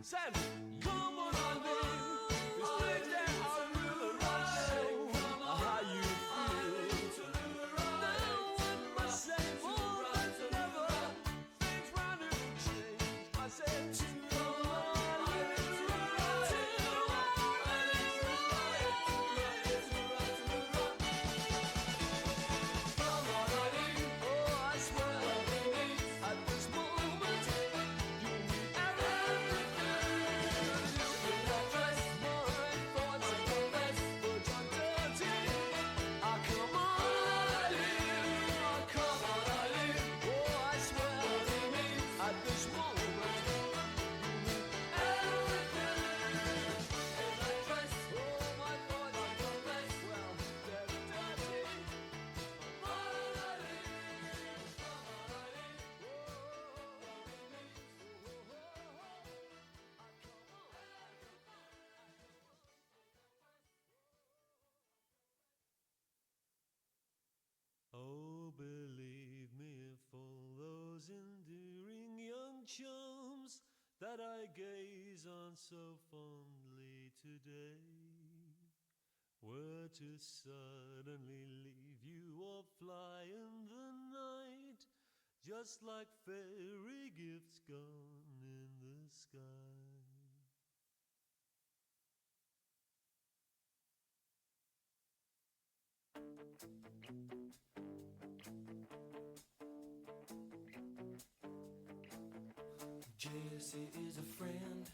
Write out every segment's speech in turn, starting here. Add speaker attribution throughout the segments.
Speaker 1: Said, come on, darling. It's things that I really want to say. How you feel? Now I must say more than ever. Things running to change. I said, come on.
Speaker 2: Oh, believe me, for those enduring young chums that I gaze on so fondly today were to suddenly leave you or fly in the night, just like fairy gifts gone in the sky.
Speaker 3: Jesse is a friend.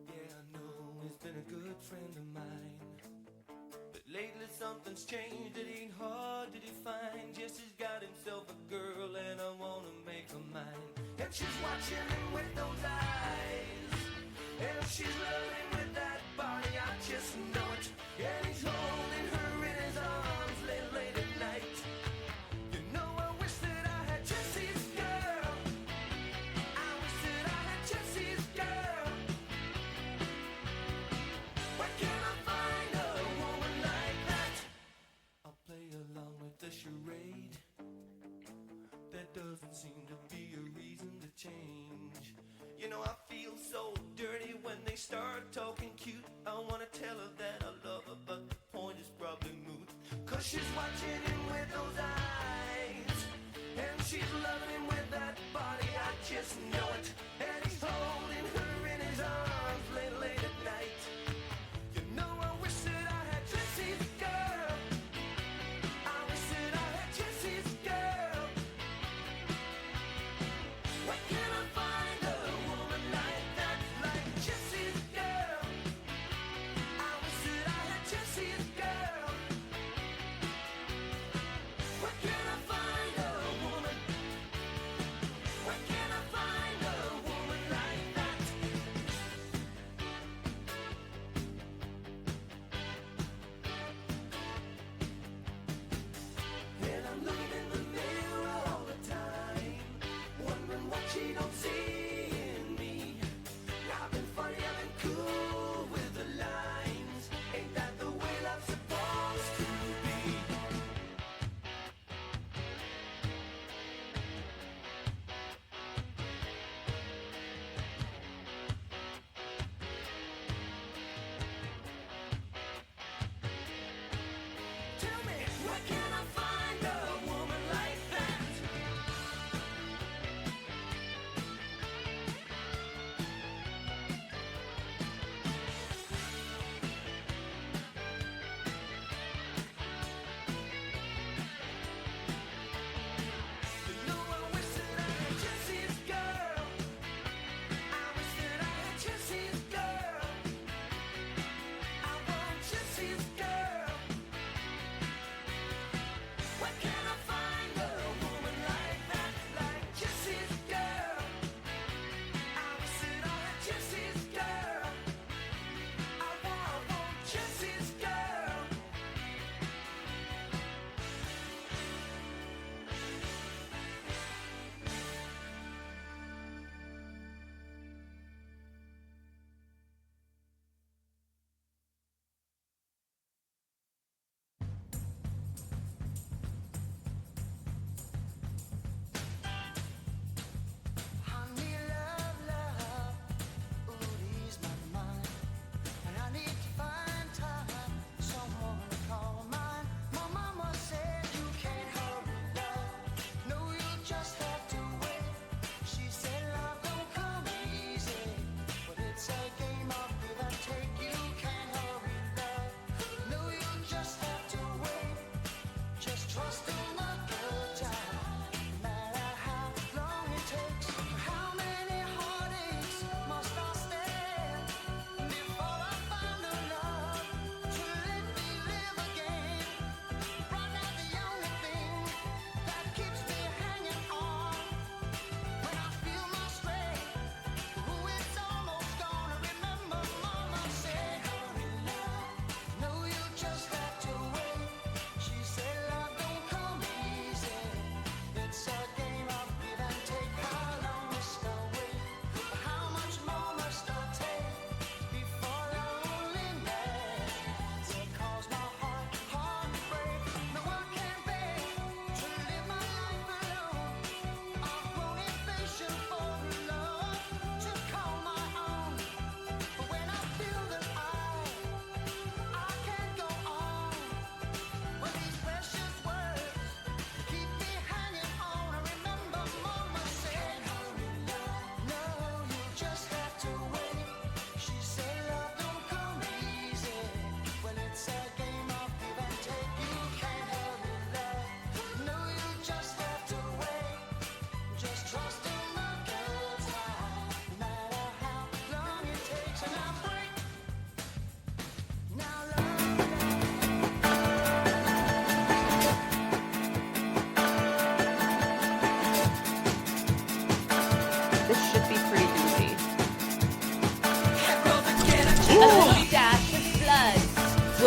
Speaker 3: Yeah, I know he's been a good friend of mine. But lately something's changed, it ain't hard to define. Jesse's got himself a girl and I wanna make her mine. And she's watching him with those eyes, and she's loving with that body, I just know it. And he's holding her in his arms late at night. You know I wish that I had Jesse's girl. I wish that I had Jesse's girl. Where can I find a woman like that? I'll play along with the charade. There doesn't seem to be a reason to change. You know I feel so dirty when they start talking cute. I wanna tell her that I love her, but the point is probably moot. Cause she's watching him with those eyes, and she's loving him with that body, I just know it. And he's holding her in his arms late at night. You know I wish that I had Jesse's girl. I wish that I had Jesse's girl. Where can I find a woman like that, like Jesse's girl? I wish that I had Jesse's girl. Where can I find a woman? Where can I find a woman?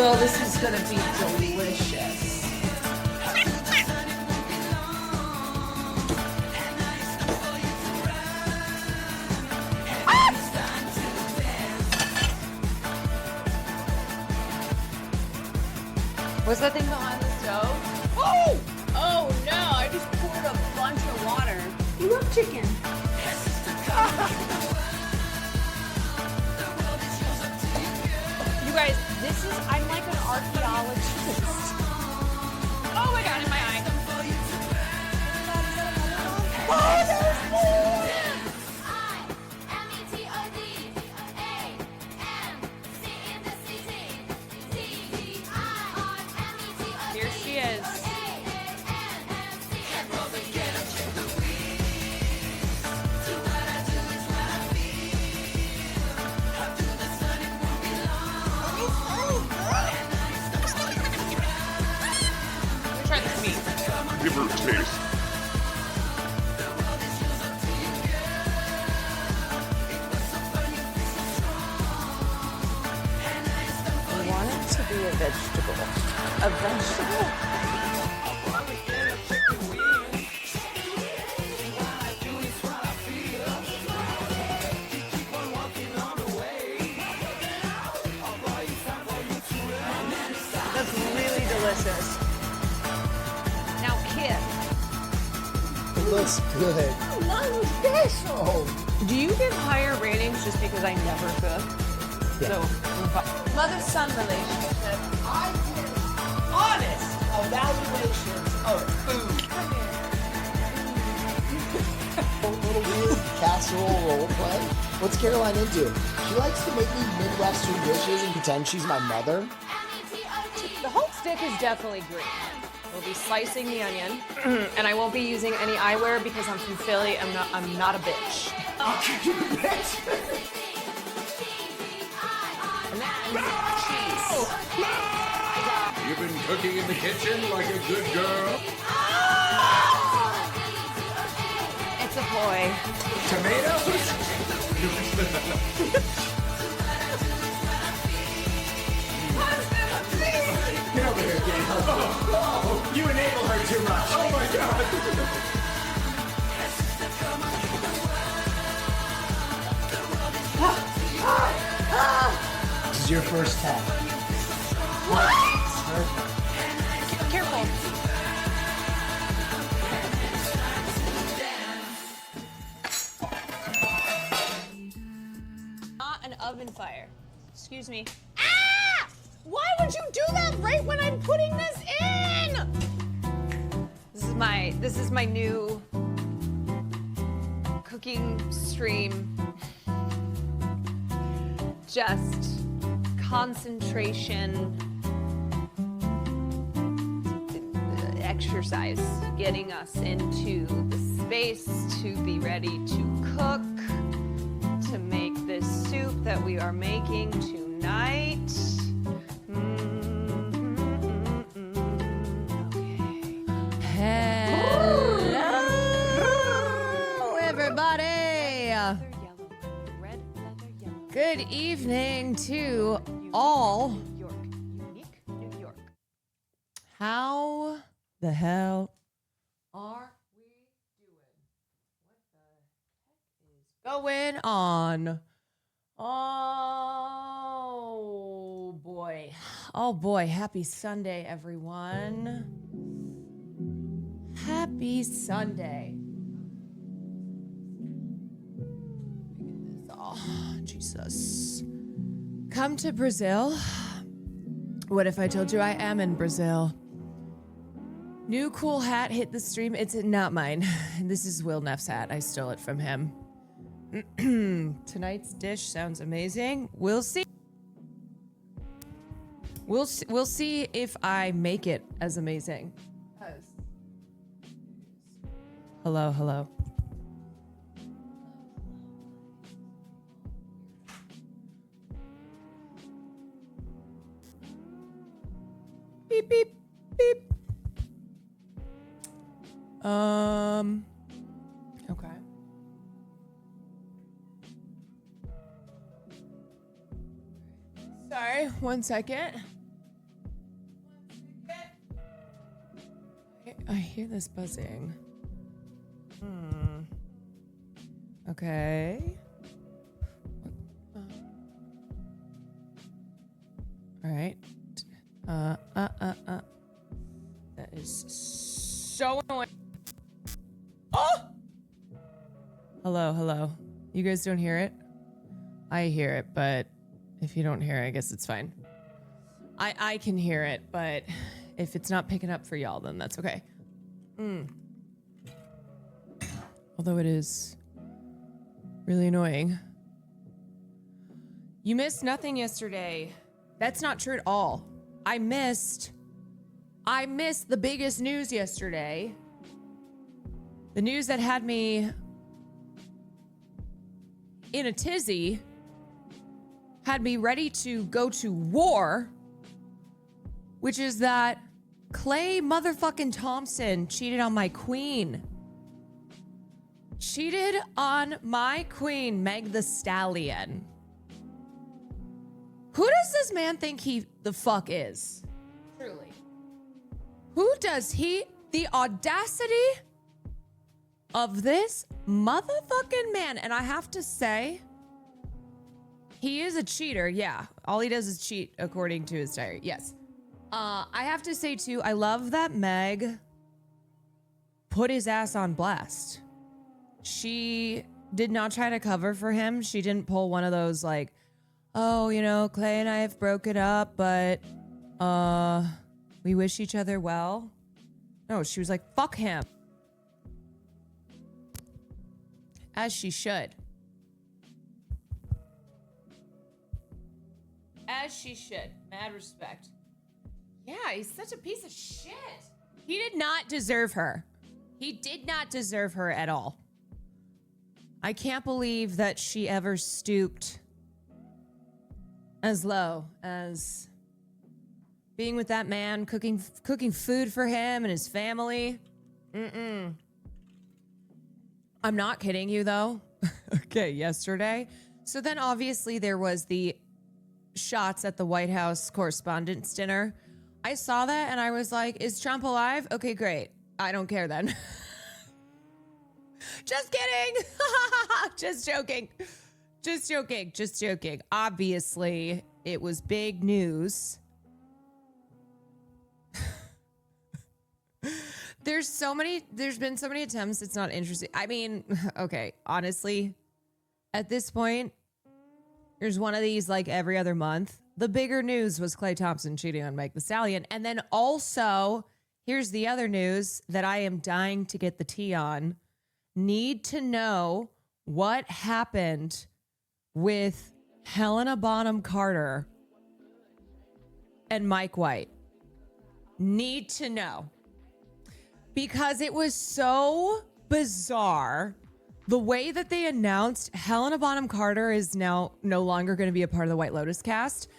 Speaker 4: Well, this is gonna be delicious.
Speaker 5: What's that thing behind the stove? Oh! Oh no, I just poured a bunch of water.
Speaker 6: You love chicken.
Speaker 5: You guys, I'm like an archaeologist. Oh my god, in my eye. Oh, there's more! Here she is. Try this meat.
Speaker 7: Give her a taste.
Speaker 5: I want it to be a vegetable. A vegetable? That's really delicious. Now, Kit,
Speaker 8: It looks good. Oh,
Speaker 5: do you give higher ratings just because I never cook?
Speaker 8: Yeah.
Speaker 5: So, mother-son relationship.
Speaker 4: I give honest evaluations of food.
Speaker 8: a little weird casserole role play. What's Caroline into? She likes to make me Midwestern dishes and pretend she's my mother.
Speaker 5: The whole stick is definitely green. We'll be slicing the onion, and I won't be using any eyewear because I'm from Philly. I'm not a bitch.
Speaker 8: I'll kick you, bitch.
Speaker 5: And then cheese.
Speaker 9: You've been cooking in the kitchen like a good girl.
Speaker 5: It's a boy.
Speaker 9: Tomatoes? Get over here, Gail. Oh, you enable her too much. Oh my God.
Speaker 8: This is your first tap.
Speaker 5: Careful. Not an oven fire. Excuse me. Ah! Why would you do that right when I'm putting this in? This is my new cooking stream. Just concentration exercise, getting us into the space to be ready to cook, to make this soup that we are making tonight. Okay. Hello, everybody. Red leather yellow. Good evening to all. York. Unique New York. How the hell are we doing? What the heck is going on? Oh boy. Oh boy. Happy Sunday, everyone. Happy Sunday. Oh, Jesus. Come to Brazil. What if I told you I am in Brazil? New cool hat hit the stream. It's not mine. This is Will Neff's hat. I stole it from him. Tonight's dish sounds amazing. We'll see. We'll see if I make it as amazing. Hello, hello. Beep, beep, beep. Okay. Sorry, 1 second. I hear this buzzing. Okay. All right. That is so annoying. Oh! Hello. You guys don't hear it? I hear it, but if you don't hear it, I guess it's fine. I can hear it, but if it's not picking up for y'all, then that's okay. Although it is really annoying. You missed nothing yesterday. That's not true at all. I missed the biggest news yesterday. The news that had me in a tizzy, had me ready to go to war, which is that KLAY motherfucking Thompson cheated on my queen. Cheated on my queen, Meg the Stallion. Who does this man think he the fuck is? Truly. Who does he, the audacity of this motherfucking man, and I have to say, he is a cheater, yeah. All he does is cheat, according to his diary, yes. I have to say, too, I love that Meg put his ass on blast. She did not try to cover for him. She didn't pull one of those, like, oh, you know, KLAY and I have broken up, but we wish each other well. No, she was like, fuck him. As she should. As she should. Mad respect. Yeah, he's such a piece of shit. He did not deserve her. He did not deserve her at all. I can't believe that she ever stooped as low as being with that man, cooking food for him and his family. I'm not kidding you, though. Okay, yesterday. So then obviously there was the shots at the White House Correspondents' Dinner. I saw that and I was like, is Trump alive? Okay, great. I don't care then. Just kidding. Just joking. Just joking. Obviously, it was big news. There's been so many attempts. It's not interesting. I mean, okay, honestly, at this point, there's one of these like every other month. The bigger news was KLAY Thompson cheating on Meg the Stallion. And then also, here's the other news that I am dying to get the tea on. Need to know what happened with Helena Bonham Carter and Mike White. Need to know. Because it was so bizarre. The way that they announced Helena Bonham Carter is now no longer going to be a part of the White Lotus cast.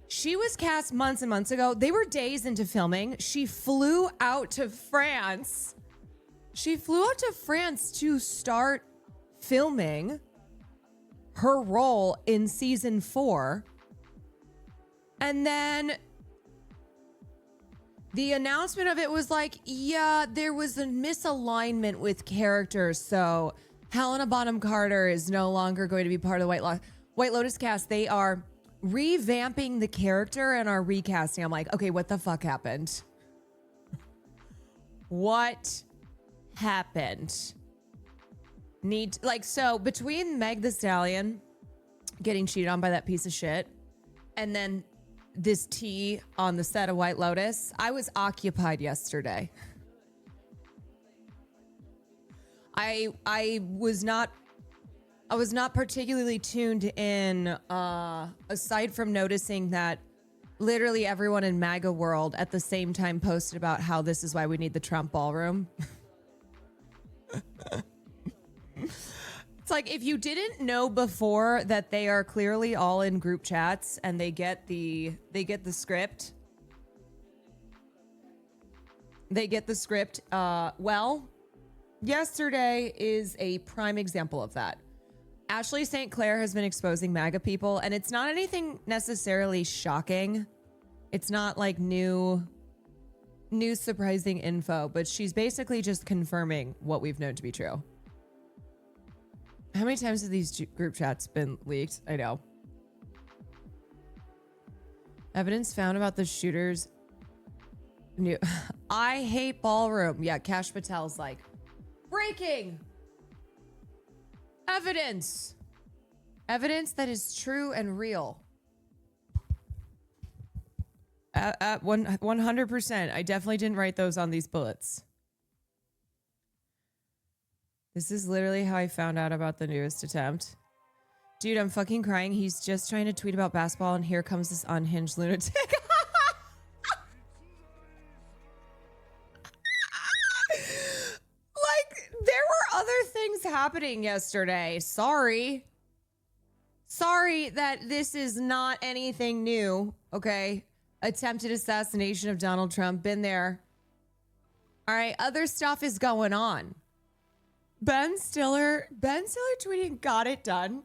Speaker 5: She was cast months and months ago. They were days into filming. She flew out to France. To start filming her role in season 4. And then the announcement of it was like, yeah, there was a misalignment with characters. So Helena Bonham Carter is no longer going to be part of the White Lotus cast. They are revamping the character and are recasting. I'm like, okay, what the fuck happened? What happened? So between Meg the Stallion getting cheated on by that piece of shit and then this tea on the set of White Lotus, I was occupied yesterday. I was not particularly tuned in, aside from noticing that literally everyone in MAGA world at the same time posted about how this is why we need the Trump ballroom. It's like, if you didn't know before that they are clearly all in group chats and they get the script. Well, yesterday is a prime example of that. Ashley St. Clair has been exposing MAGA people, and it's not anything necessarily shocking. It's not like new new surprising info, but she's basically just confirming what we've known to be true. How many times have these group chats been leaked? I know. Evidence found about the shooters. New. I hate ballroom. Yeah, Cash Patel's like, breaking evidence. Evidence that is true and real. At 100%. I definitely didn't write those on these bullets. This is literally how I found out about the newest attempt. Dude, I'm fucking crying. He's just trying to tweet about basketball, and here comes this unhinged lunatic. Like, there were other things happening yesterday. Sorry that this is not anything new, okay? Attempted assassination of Donald Trump. Been there. All right, other stuff is going on. Ben Stiller tweeting, got it done.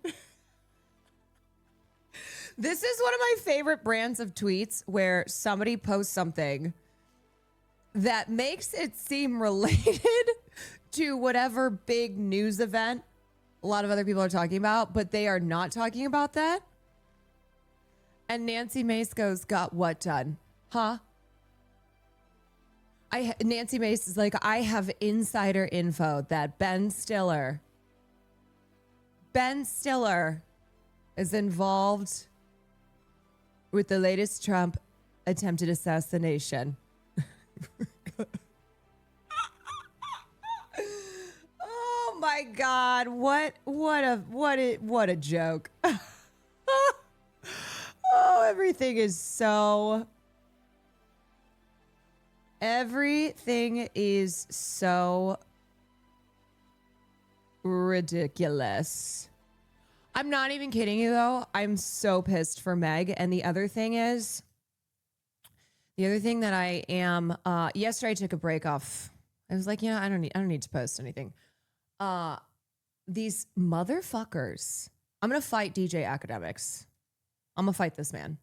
Speaker 5: This is one of my favorite brands of tweets where somebody posts something that makes it seem related to whatever big news event a lot of other people are talking about, but they are not talking about that. And Nancy Mace goes, got what done? Huh? Nancy Mace is like, I have insider info that Ben Stiller is involved with the latest Trump attempted assassination. Oh my God. What a joke. Oh, everything is so ridiculous. I'm not even kidding you though. I'm so pissed for Meg. And the other thing that I am, yesterday I took a break off. I was like, I don't need to post anything. These motherfuckers, I'm going to fight DJ Academics. I'm going to fight this man.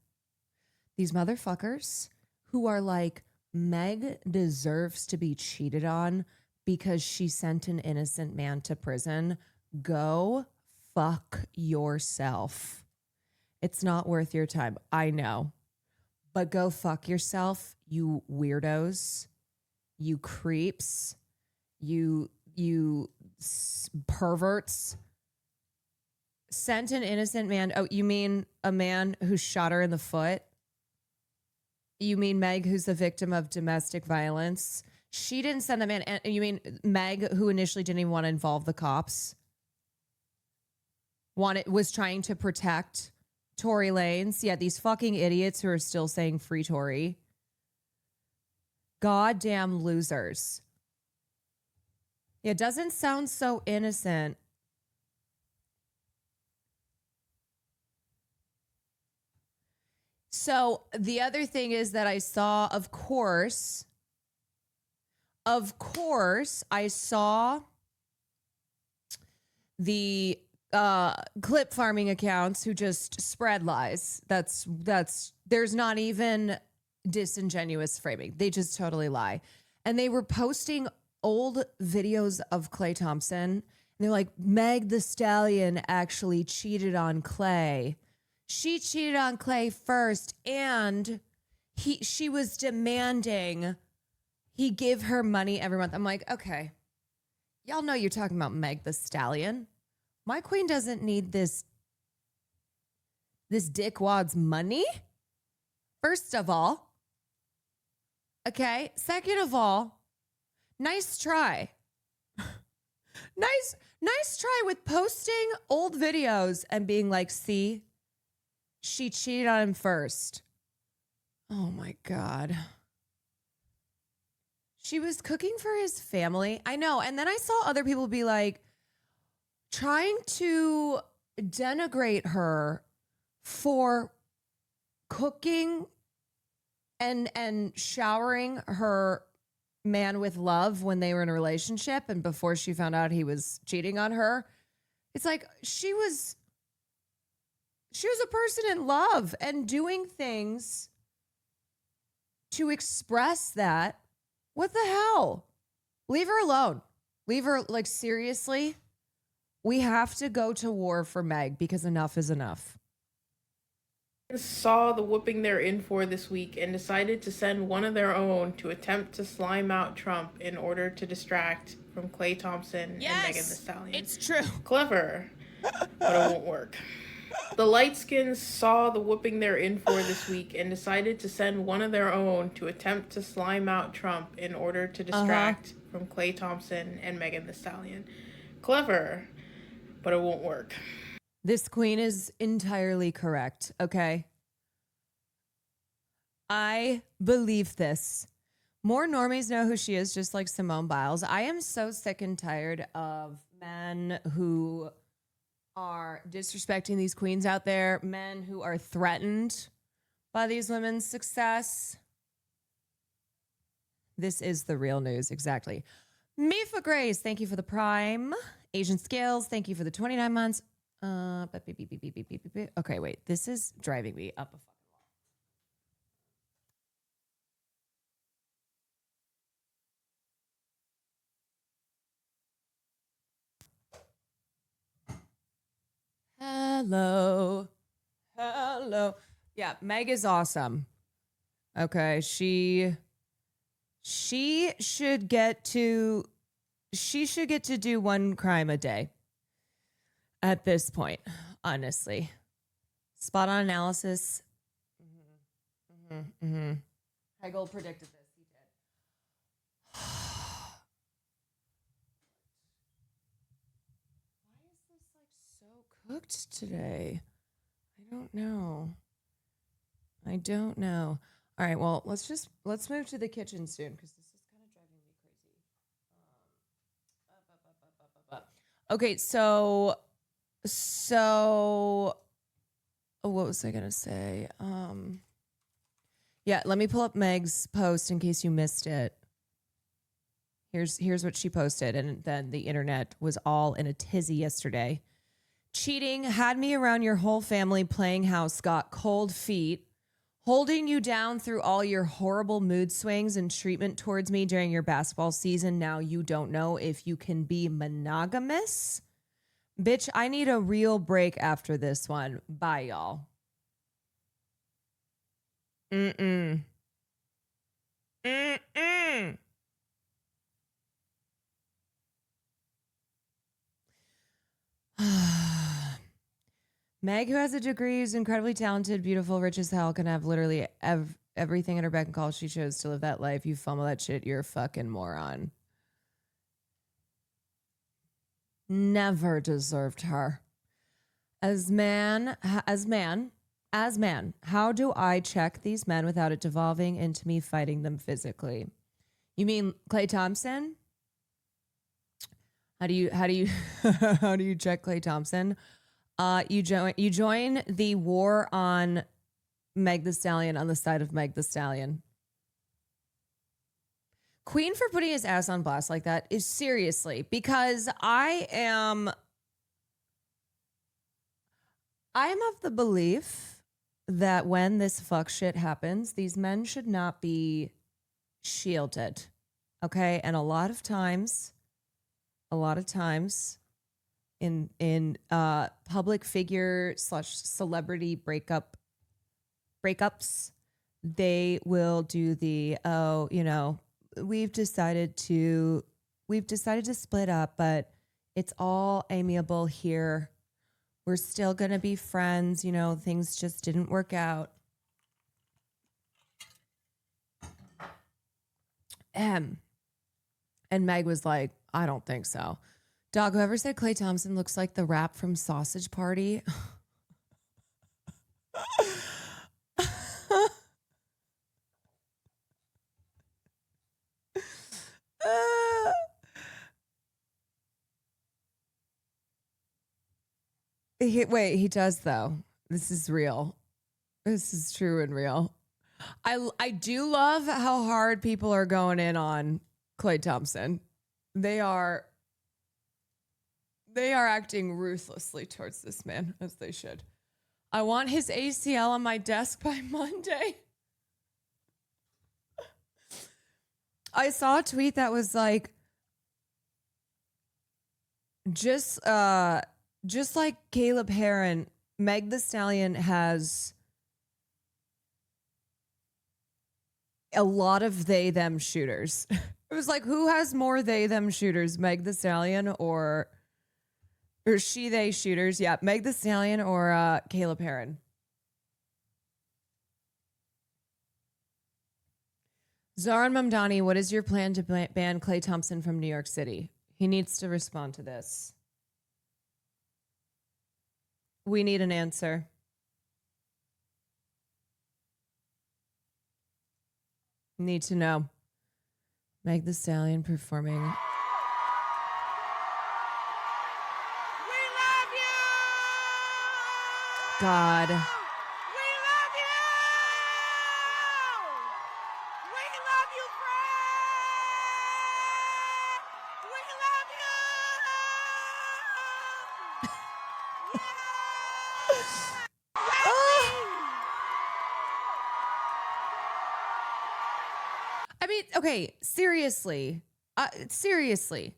Speaker 5: These motherfuckers who are like, Meg deserves to be cheated on because she sent an innocent man to prison. Go fuck yourself. It's not worth your time. I know. But go fuck yourself, you weirdos, you creeps, you perverts. Sent an innocent man. Oh, you mean a man who shot her in the foot? You mean Meg, who's the victim of domestic violence? She didn't send the man. And you mean Meg, who initially didn't even want to involve the cops? Was trying to protect Tory Lanez. Yeah, these fucking idiots who are still saying free Tory. Goddamn losers. It doesn't sound so innocent. So the other thing is that I saw, of course, I saw the clip farming accounts who just spread lies. There's not even disingenuous framing. They just totally lie. And they were posting old videos of KLAY Thompson. And they're like, Meg the Stallion actually cheated on KLAY. She cheated on KLAY first, and she was demanding he give her money every month. I'm like, okay, y'all know you're talking about Meg the Stallion. My queen doesn't need this dickwad's money. First of all, okay. Second of all, nice try. nice try with posting old videos and being like, see, she cheated on him first. Oh my God. She was cooking for his family. I know. And then I saw other people be like, trying to denigrate her for cooking and showering her man with love when they were in a relationship and before she found out he was cheating on her. It's like she was a person in love and doing things to express that What the hell? Leave her alone. Leave her, like, seriously. We have to go to war for Meg because enough is enough.
Speaker 6: Saw the whooping they're in for this week and decided to send one of their own to attempt to slime out Trump in order to distract from KLAY Thompson and Megan Thee Stallion.
Speaker 5: It's true.
Speaker 6: Clever, but it won't work. The Lightskins saw the whooping they're in for this week and decided to send one of their own to attempt to slime out Trump in order to distract from KLAY Thompson and Megan Thee Stallion. Clever, but it won't work.
Speaker 5: This queen is entirely correct, okay? I believe this. More normies know who she is, just like Simone Biles. I am so sick and tired of men who are disrespecting these queens out there, men who are threatened by these women's success. This is the real news, exactly. Mifa Grace, thank you for the prime. Asian Scales, thank you for the 29 months. Okay, wait, this is driving me up a fucking wall. Hello. Yeah, Meg is awesome. Okay, she should get to do one crime a day at this point, honestly. Spot on analysis. Hegel predicted this. He did. Why is this like so cooked today? I don't know. All right, well, let's move to the kitchen soon because this is kind of driving me crazy. Okay, so what was I gonna say? Yeah, let me pull up Meg's post in case you missed it. Here's what she posted, and then the internet was all in a tizzy yesterday. Cheating had me around your whole family playing house, got cold feet, holding you down through all your horrible mood swings and treatment towards me during your basketball season. Now you don't know if you can be monogamous. Bitch, I need a real break after this one. Bye, y'all. Meg, who has a degree, is incredibly talented, beautiful, rich as hell, can have literally everything at her beck and call. She chose to live that life. You fumble that shit, you're a fucking moron. Never deserved her. As man, how do I check these men without it devolving into me fighting them physically? You mean KLAY Thompson? How do you how do you check KLAY Thompson? You join the war on Meg Thee Stallion on the side of Meg Thee Stallion. Queen for putting his ass on blast like that is seriously, because I am of the belief that when this fuck shit happens, these men should not be shielded. Okay? And a lot of times in public figure / celebrity breakups, they will do the, we've decided to split up, but it's all amiable here. We're still going to be friends. Things just didn't work out. And Meg was like, I don't think so. Dog, whoever said KLAY Thompson looks like the rap from Sausage Party. He does though. This is real. This is true and real. I do love how hard people are going in on KLAY Thompson. They are acting ruthlessly towards this man, as they should. I want his ACL on my desk by Monday. I saw a tweet that was like, just like Caleb Heron, Meg the Stallion has a lot of they them shooters. It was like, who has more they them shooters, Meg the Stallion or she they shooters? Yeah, Meg the Stallion or Caleb Heron. Zaran Mamdani, what is your plan to ban Klay Thompson from New York City? He needs to respond to this. We need an answer. Need to know. Meg the Stallion performing.
Speaker 1: We love you!
Speaker 5: God.
Speaker 1: We love you! We love you, friend! We love
Speaker 5: I mean, okay, seriously. Seriously.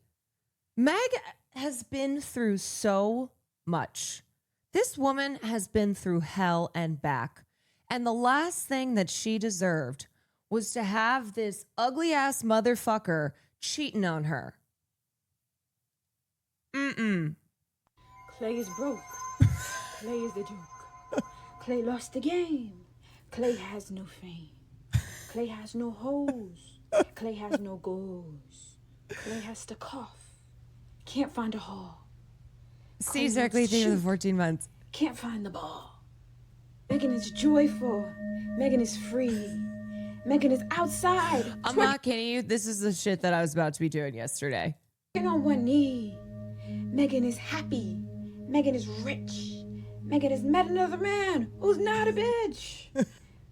Speaker 5: Meg has been through so much. This woman has been through hell and back. And the last thing that she deserved was to have this ugly ass motherfucker cheating on her.
Speaker 7: Klay is broke. Klay is the joke. Klay lost the game. Klay has no fame. Klay has no hoes. Klay has no goals. Klay has to cough. Can't find a haul.
Speaker 5: See exactly thing of the 14 months.
Speaker 7: Can't find the ball. Megan is joyful. Megan is free. Megan is outside.
Speaker 5: I'm not kidding you. This is the shit that I was about to be doing yesterday.
Speaker 7: On one knee. Megan is happy. Megan is rich. Megan has met another man who's not a bitch.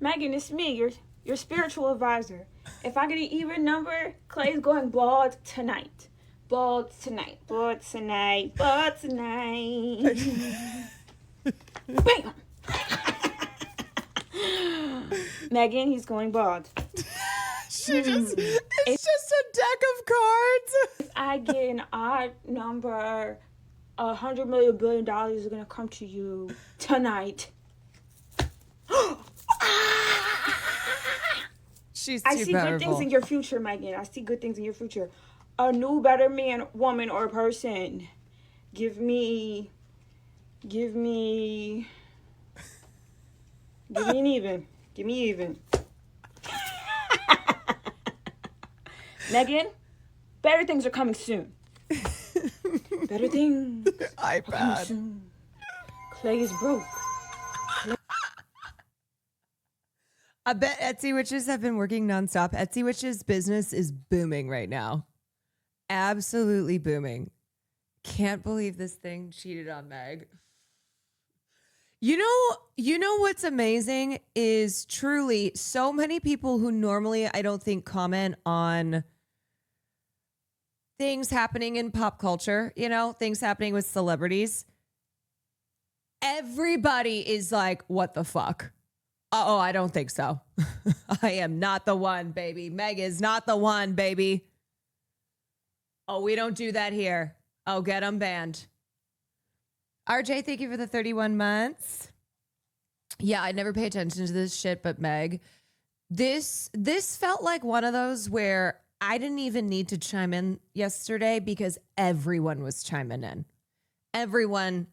Speaker 7: Megan, it's me, your spiritual advisor. If I get an even number, Klay's going bald tonight. Bald tonight. Bald tonight. Bald tonight. Bam! Megan, he's going bald.
Speaker 5: It's just a deck of cards.
Speaker 7: If I get an odd number, $100 million billion is gonna come to you tonight.
Speaker 5: She's too
Speaker 7: I see
Speaker 5: powerful.
Speaker 7: good things in your future, Megan. I see good things in your future. A new, better man, woman, or person. Give me an even. Give me even. Megan, better things are coming soon. Better things are coming soon. Klay is broke.
Speaker 5: I bet Etsy Witches have been working nonstop. Etsy Witches business is booming right now. Absolutely booming. Can't believe this thing cheated on Meg. You know what's amazing is truly so many people who normally I don't think comment on things happening in pop culture, things happening with celebrities. Everybody is like, what the fuck? Oh, I don't think so. I am not the one, baby. Meg is not the one, baby. Oh, we don't do that here. Oh, get them banned. RJ, thank you for the 31 months. Yeah, I never pay attention to this shit, but Meg, this felt like one of those where I didn't even need to chime in yesterday because everyone was chiming in. Everyone.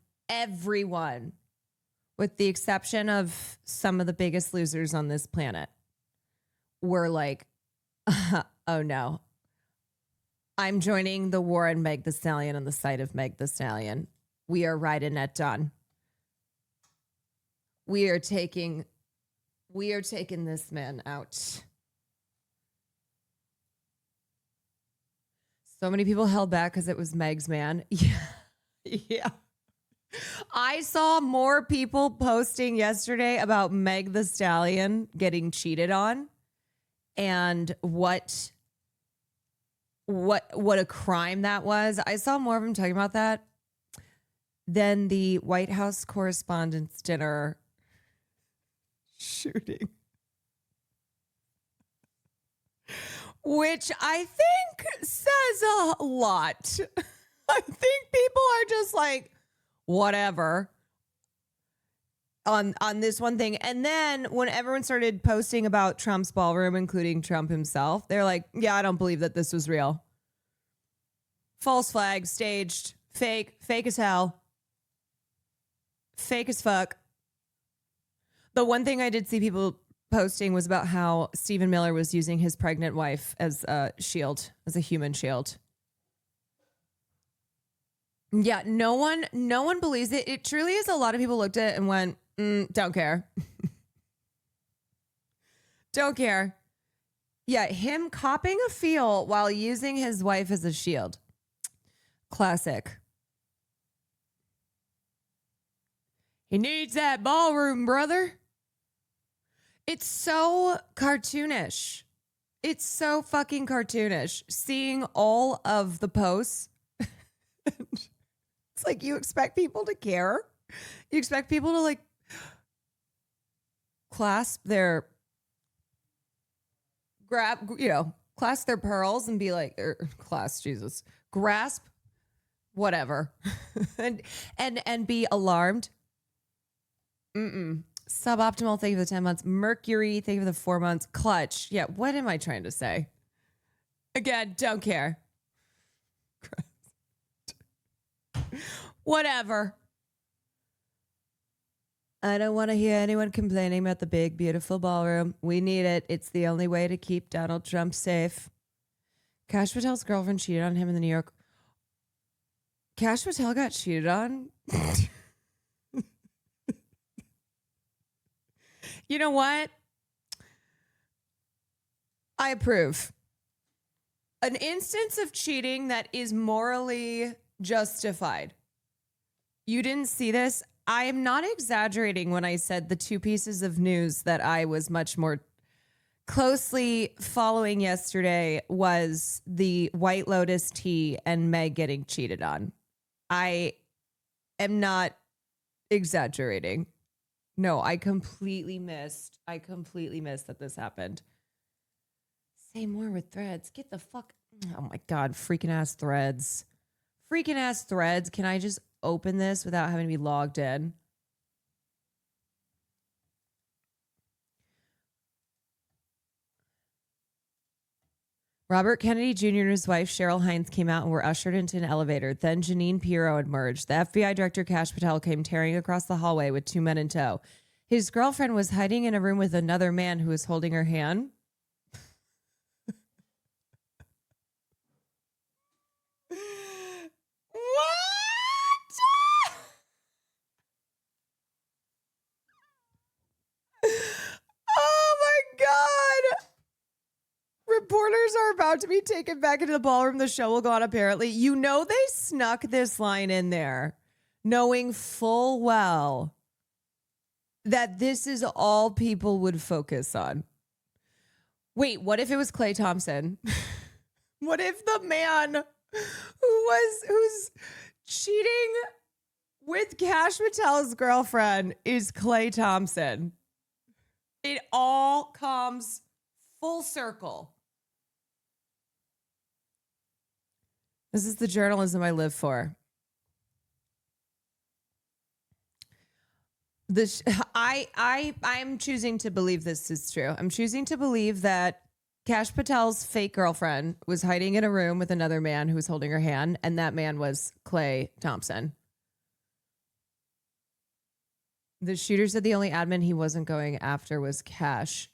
Speaker 5: With the exception of some of the biggest losers on this planet, were like, oh no, I'm joining the war on Meg the Stallion on the side of Meg the Stallion. We are riding at dawn. We are taking this man out. So many people held back because it was Meg's man. Yeah. I saw more people posting yesterday about Meg the Stallion getting cheated on and what a crime that was. I saw more of them talking about that than the White House Correspondents' Dinner shooting. which I think says a lot. I think people are just like, whatever on this one thing. And then when everyone started posting about Trump's ballroom, including Trump himself, they're like, yeah, I don't believe that this was real. False flag, staged, fake as hell, fake as fuck. The one thing I did see people posting was about how Stephen Miller was using his pregnant wife as a shield, as a human shield. Yeah, no one believes it. It truly is. A lot of people looked at it and went, don't care. Don't care. Yeah, him copping a feel while using his wife as a shield. Classic. He needs that ballroom, brother. It's so cartoonish. It's so fucking cartoonish. Seeing all of the posts. It's like you expect people to care. You expect people to like clasp their clasp their pearls and be like, grasp whatever. and be alarmed. Suboptimal, thank you for the 10 months. Mercury, thank you for the 4 months. Clutch. Yeah, what am I trying to say? Again, don't care. Whatever. I don't want to hear anyone complaining about the big, beautiful ballroom. We need it. It's the only way to keep Donald Trump safe. Kash Patel's girlfriend cheated on him in the New York. Kash Patel got cheated on? You know what? I approve. An instance of cheating that is morally justified. You didn't see this? I am not exaggerating when I said the two pieces of news that I was much more closely following yesterday was the White Lotus tea and Meg getting cheated on. I am not exaggerating. No, I completely missed that this happened. Say more with Threads. Get the fuck. Oh my God. Freaking ass Threads. Freaking ass Threads. Can I just open this without having to be logged in? Robert Kennedy Jr. and his wife, Cheryl Hines, came out and were ushered into an elevator. Then Janine Pirro emerged. The FBI director, Kash Patel, came tearing across the hallway with two men in tow. His girlfriend was hiding in a room with another man who was holding her hand. What? Oh my God. Reporters are about to be taken back into the ballroom. The show will go on, apparently. You know they snuck this line in there, knowing full well that this is all people would focus on. Wait, what if it was KLAY Thompson? What if the man who's cheating with Kash Patel's girlfriend is KLAY Thompson? It all comes full circle. This is the journalism I live for. I'm choosing to believe this is true. I'm choosing to believe that Kash Patel's fake girlfriend was hiding in a room with another man who was holding her hand, and that man was KLAY Thompson. The shooter said the only admin he wasn't going after was Kash.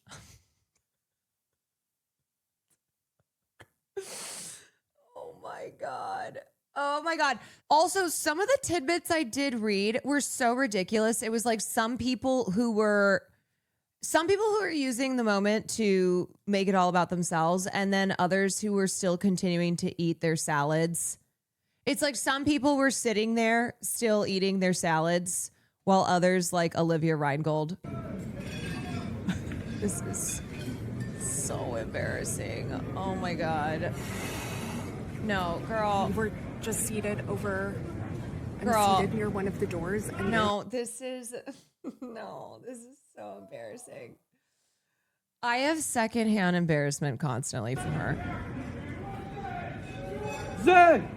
Speaker 5: Oh my God. Oh my God. Also, some of the tidbits I did read were so ridiculous. It was like some people who were using the moment to make it all about themselves, and then others who were still continuing to eat their salads. It's like some people were sitting there still eating their salads while others, like Olivia Reingold. This is so embarrassing. Oh my God. No, girl.
Speaker 10: We're just seated over.
Speaker 5: Girl.
Speaker 10: I'm seated near one of the doors. And
Speaker 5: no, this is so embarrassing. I have secondhand embarrassment constantly from her.
Speaker 1: Zen!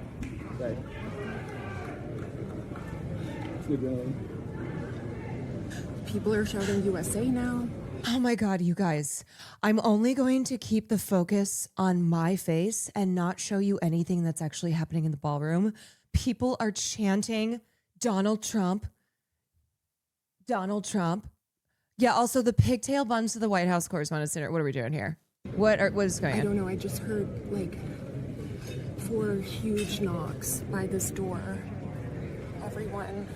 Speaker 10: People are shouting USA now.
Speaker 5: Oh my God, you guys. I'm only going to keep the focus on my face and not show you anything that's actually happening in the ballroom. People are chanting Donald Trump. Donald Trump. Yeah, also the pigtail buns to the White House Correspondents' Dinner. What are we doing here? What is going on?
Speaker 10: I don't know. I just heard like 4 huge knocks by this door. Everyone.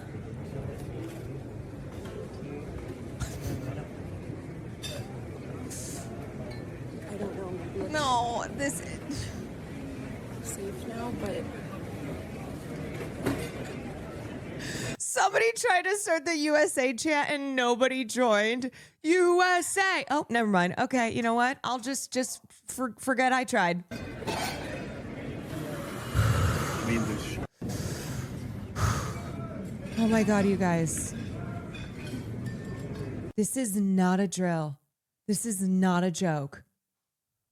Speaker 10: I don't know. Maybe it's
Speaker 5: No, this.
Speaker 10: safe now, but
Speaker 5: Somebody tried to start the USA chant and nobody joined. USA. Oh, never mind. Okay, you know what? I'll just forget I tried. Oh my God, you guys. This is not a drill. This is not a joke.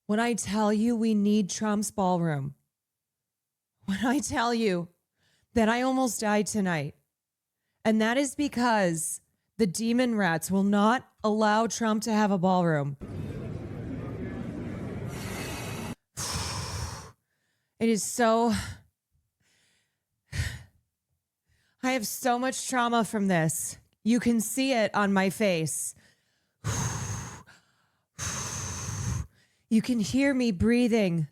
Speaker 5: When I tell you we need Trump's ballroom, when I tell you that I almost died tonight, and that is because the demon rats will not allow Trump to have a ballroom. It is so... I have so much trauma from this. You can see it on my face. You can hear me breathing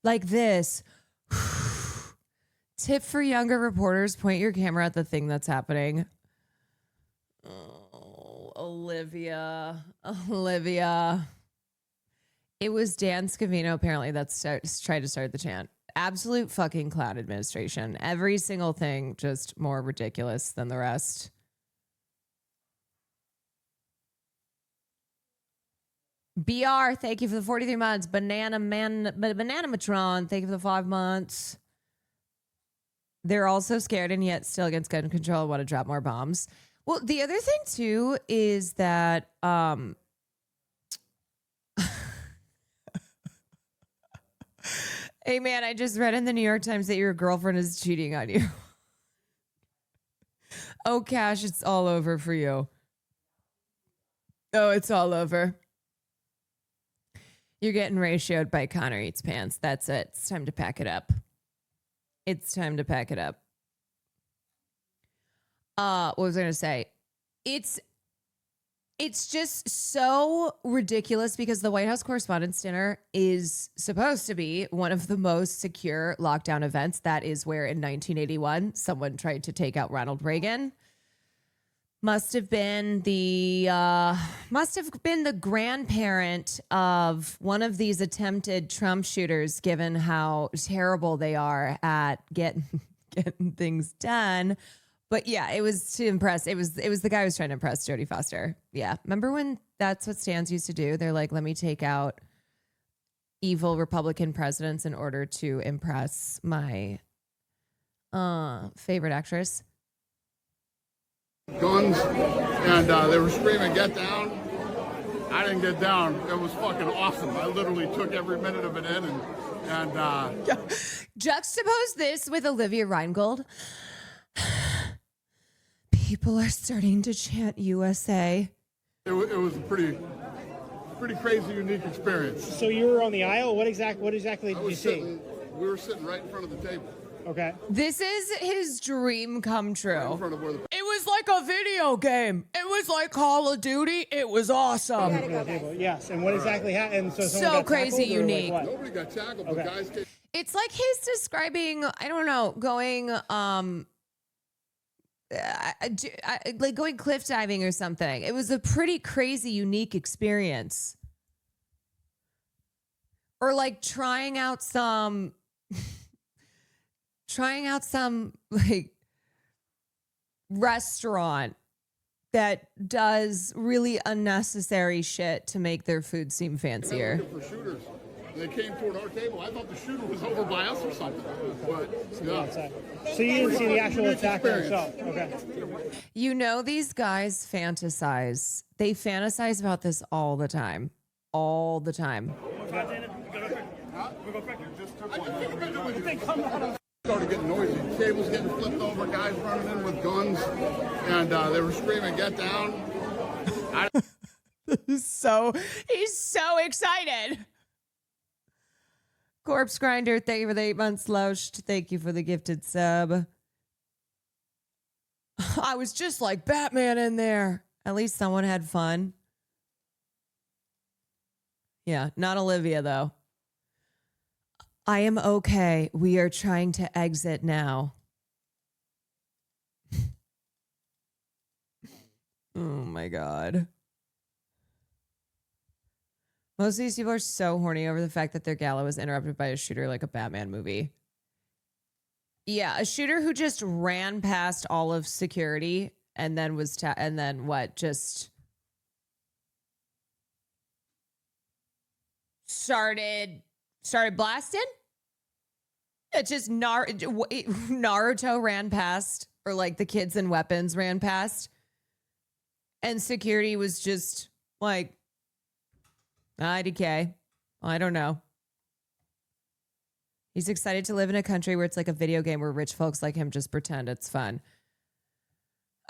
Speaker 5: like this. Tip for younger reporters, point your camera at the thing that's happening. Oh, Olivia. It was Dan Scavino, apparently, that's tried to start the chant. Absolute fucking clown administration. Every single thing just more ridiculous than the rest. BR, thank you for the 43 months. Banana Matron, thank you for the 5 months. They're also scared and yet still against gun control and want to drop more bombs. Well, the other thing, too, is that... Hey, man, I just read in the New York Times that your girlfriend is cheating on you. Oh, Cash, it's all over for you. Oh, it's all over. You're getting ratioed by Connor Eats Pants. That's it. It's time to pack it up. It's time to pack it up. What was I going to say? It's just so ridiculous because the White House Correspondents' Dinner is supposed to be one of the most secure lockdown events. That is where in 1981, someone tried to take out Ronald Reagan. Must have been the grandparent of one of these attempted Trump shooters, given how terrible they are at getting things done. But yeah, it was to impress. It was the guy who was trying to impress Jodie Foster. Yeah. Remember when that's what stands used to do? They're like, let me take out evil Republican presidents in order to impress my favorite actress.
Speaker 11: Guns, and they were screaming, "Get down." I didn't get down. It was fucking awesome. I literally took every minute of it in and
Speaker 5: Juxtapose this with Olivia Reingold. People are starting to chant USA.
Speaker 11: It was a pretty crazy, unique experience.
Speaker 12: So you were on the aisle? What exactly did you see?
Speaker 11: We were sitting right in front of the table.
Speaker 12: Okay.
Speaker 5: This is his dream come true.
Speaker 11: Right in front of where
Speaker 5: It was like a video game. It was like Call of Duty. It was awesome.
Speaker 12: Yes, and what exactly happened?
Speaker 5: So crazy unique.
Speaker 11: Like nobody got tackled, but guys came.
Speaker 5: It's like he's describing, I don't know, going like going cliff diving or something. It was a pretty crazy, unique experience. Or like trying out some like restaurant that does really unnecessary shit to make their food seem fancier.
Speaker 11: For shooters. They came toward our table. I thought the shooter was over by us or something. But yeah.
Speaker 12: So you didn't see the actual attacker itself? Okay.
Speaker 5: You know, these guys fantasize. They fantasize about this all the time. All the time.
Speaker 11: Started getting noisy. Tables getting flipped over, guys running in with guns, and they were screaming, "Get down!"
Speaker 5: He's so excited. Corpse Grinder, thank you for the 8 months, Loushed. Thank you for the gifted sub. I was just like Batman in there. At least someone had fun. Yeah, not Olivia, though. I am okay. We are trying to exit now. Oh, my God. Most of these people are so horny over the fact that their gala was interrupted by a shooter like a Batman movie. Yeah, a shooter who just ran past all of security and then was and then what? Just started blasting? It just Naruto ran past, or like the kids and weapons ran past, and security was just like, IDK. I don't know. He's excited to live in a country where it's like a video game where rich folks like him just pretend it's fun.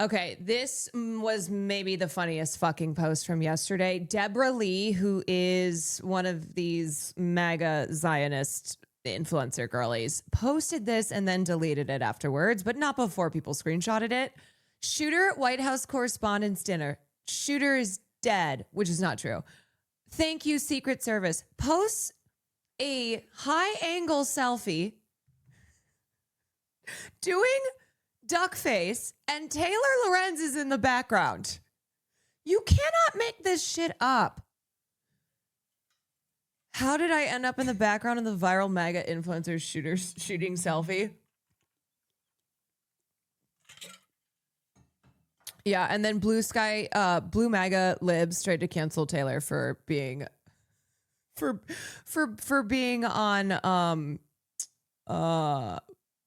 Speaker 5: Okay, this was maybe the funniest fucking post from yesterday. Deborah Lee, who is one of these MAGA Zionist influencer girlies, posted this and then deleted it afterwards, but not before people screenshotted it. Shooter at White House Correspondents' Dinner. Shooter is dead, which is not true. Thank you, Secret Service. Posts a high-angle selfie doing duck face, and Taylor Lorenz is in the background. You cannot make this shit up. How did I end up in the background of the viral MAGA influencer shooting selfie? Yeah, and then Blue MAGA libs tried to cancel Taylor for being being on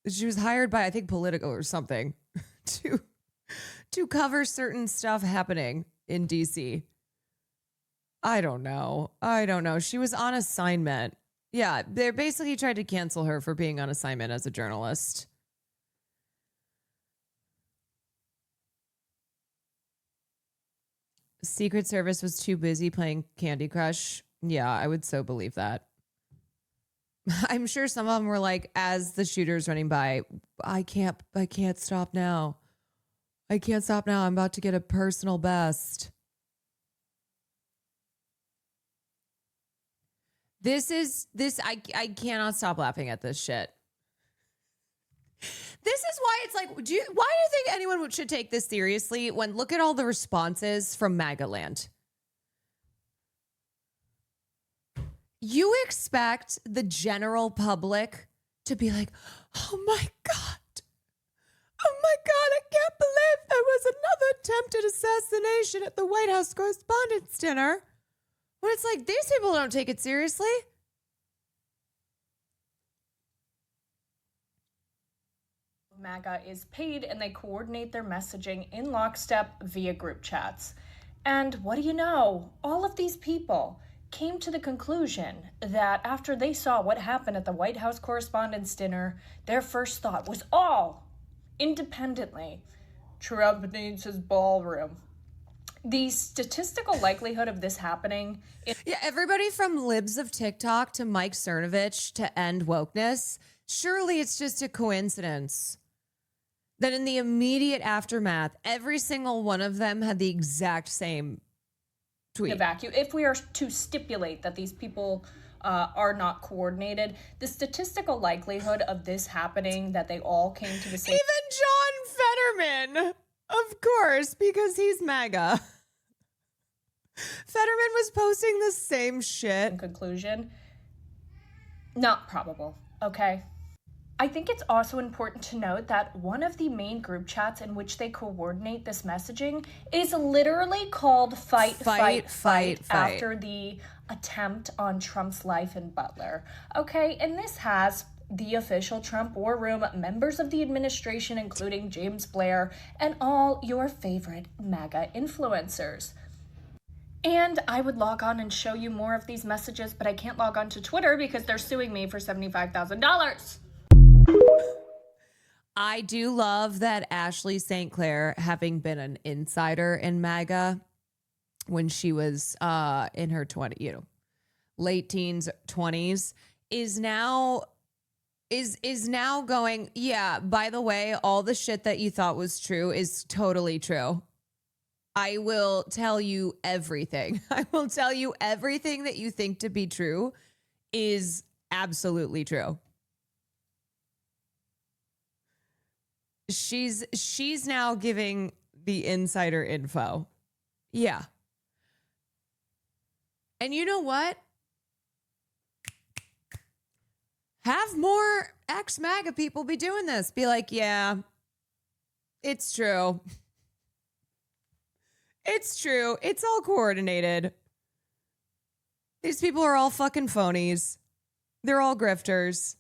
Speaker 5: she was hired by, I think, Politico or something to cover certain stuff happening in DC. I don't know. She was on assignment. Yeah, they basically tried to cancel her for being on assignment as a journalist. Secret Service was too busy playing Candy Crush. Yeah, I would so believe that. I'm sure some of them were like, as the shooter's running by, I can't stop now. I can't stop now. I'm about to get a personal best. I cannot stop laughing at this shit. This is why it's like, why do you think anyone should take this seriously when look at all the responses from MAGA land? You expect the general public to be like, oh my God, I can't believe there was another attempted assassination at the White House Correspondents' Dinner. When it's like, these people don't take it seriously.
Speaker 13: MAGA is paid and they coordinate their messaging in lockstep via group chats. And what do you know? All of these people came to the conclusion that after they saw what happened at the White House Correspondents' Dinner, their first thought was all independently, Trump needs his ballroom. The statistical likelihood of this happening
Speaker 5: yeah, everybody from libs of TikTok to Mike Cernovich to end wokeness, surely it's just a coincidence that in the immediate aftermath, every single one of them had the exact same tweet.
Speaker 13: If we are to stipulate that these people are not coordinated, the statistical likelihood of this happening, that they all came to the same...
Speaker 5: Even John Fetterman, of course, because he's MAGA. Fetterman was posting the same shit.
Speaker 13: Conclusion, not probable, okay? I think it's also important to note that one of the main group chats in which they coordinate this messaging is literally called Fight, after the attempt on Trump's life in Butler. Okay, and this has the official Trump War Room, members of the administration, including James Blair, and all your favorite MAGA influencers. And I would log on and show you more of these messages, but I can't log on to Twitter because they're suing me for $75,000.
Speaker 5: I do love that Ashley St. Clair, having been an insider in MAGA when she was in her late teens, 20s, is now going, yeah, by the way, all the shit that you thought was true is totally true. I will tell you everything. I will tell you everything that you think to be true is absolutely true. She's now giving the insider info. Yeah. And you know what? Have more ex-MAGA people be doing this. Be like, yeah, it's true. It's true. It's all coordinated. These people are all fucking phonies. They're all grifters.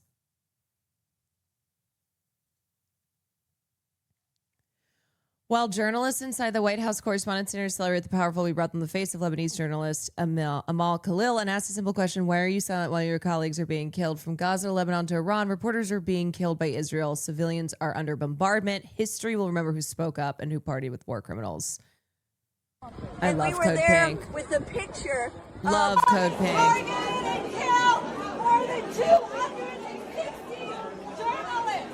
Speaker 5: While journalists inside the White House Correspondents' Dinner celebrate the powerful we brought them the face of Lebanese journalist Amal Khalil and asked a simple question: why are you silent while your colleagues are being killed? From Gaza, Lebanon to Iran, reporters are being killed by Israel. Civilians are under bombardment. History will remember who spoke up and who partied with war criminals. I love Code Pink.
Speaker 14: With the picture.
Speaker 5: Love Code Pink.
Speaker 14: Targeted and killed more than 260 journalists.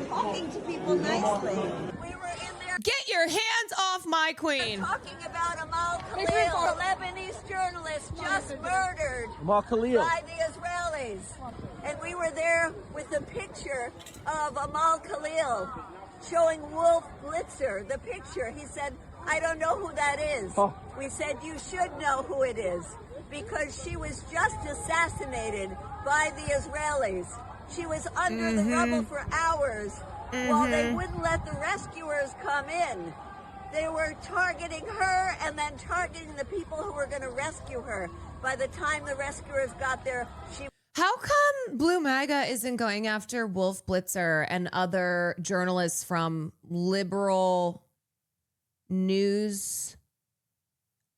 Speaker 14: Talking to people nicely. We were in there.
Speaker 5: Get your hands off my queen.
Speaker 14: Talking about Amal Khalil, a Lebanese journalist just murdered
Speaker 12: Amal Khalil
Speaker 14: by the Israelis. And we were there with the picture of Amal Khalil showing Wolf Blitzer, the picture. He said, I don't know who that is. Oh. We said, you should know who it is because she was just assassinated by the Israelis. She was under the rubble for hours while they wouldn't let the rescuers come in. They were targeting her and then targeting the people who were going to rescue her. By the time the rescuers got there, she...
Speaker 5: How come Blue MAGA isn't going after Wolf Blitzer and other journalists from liberal news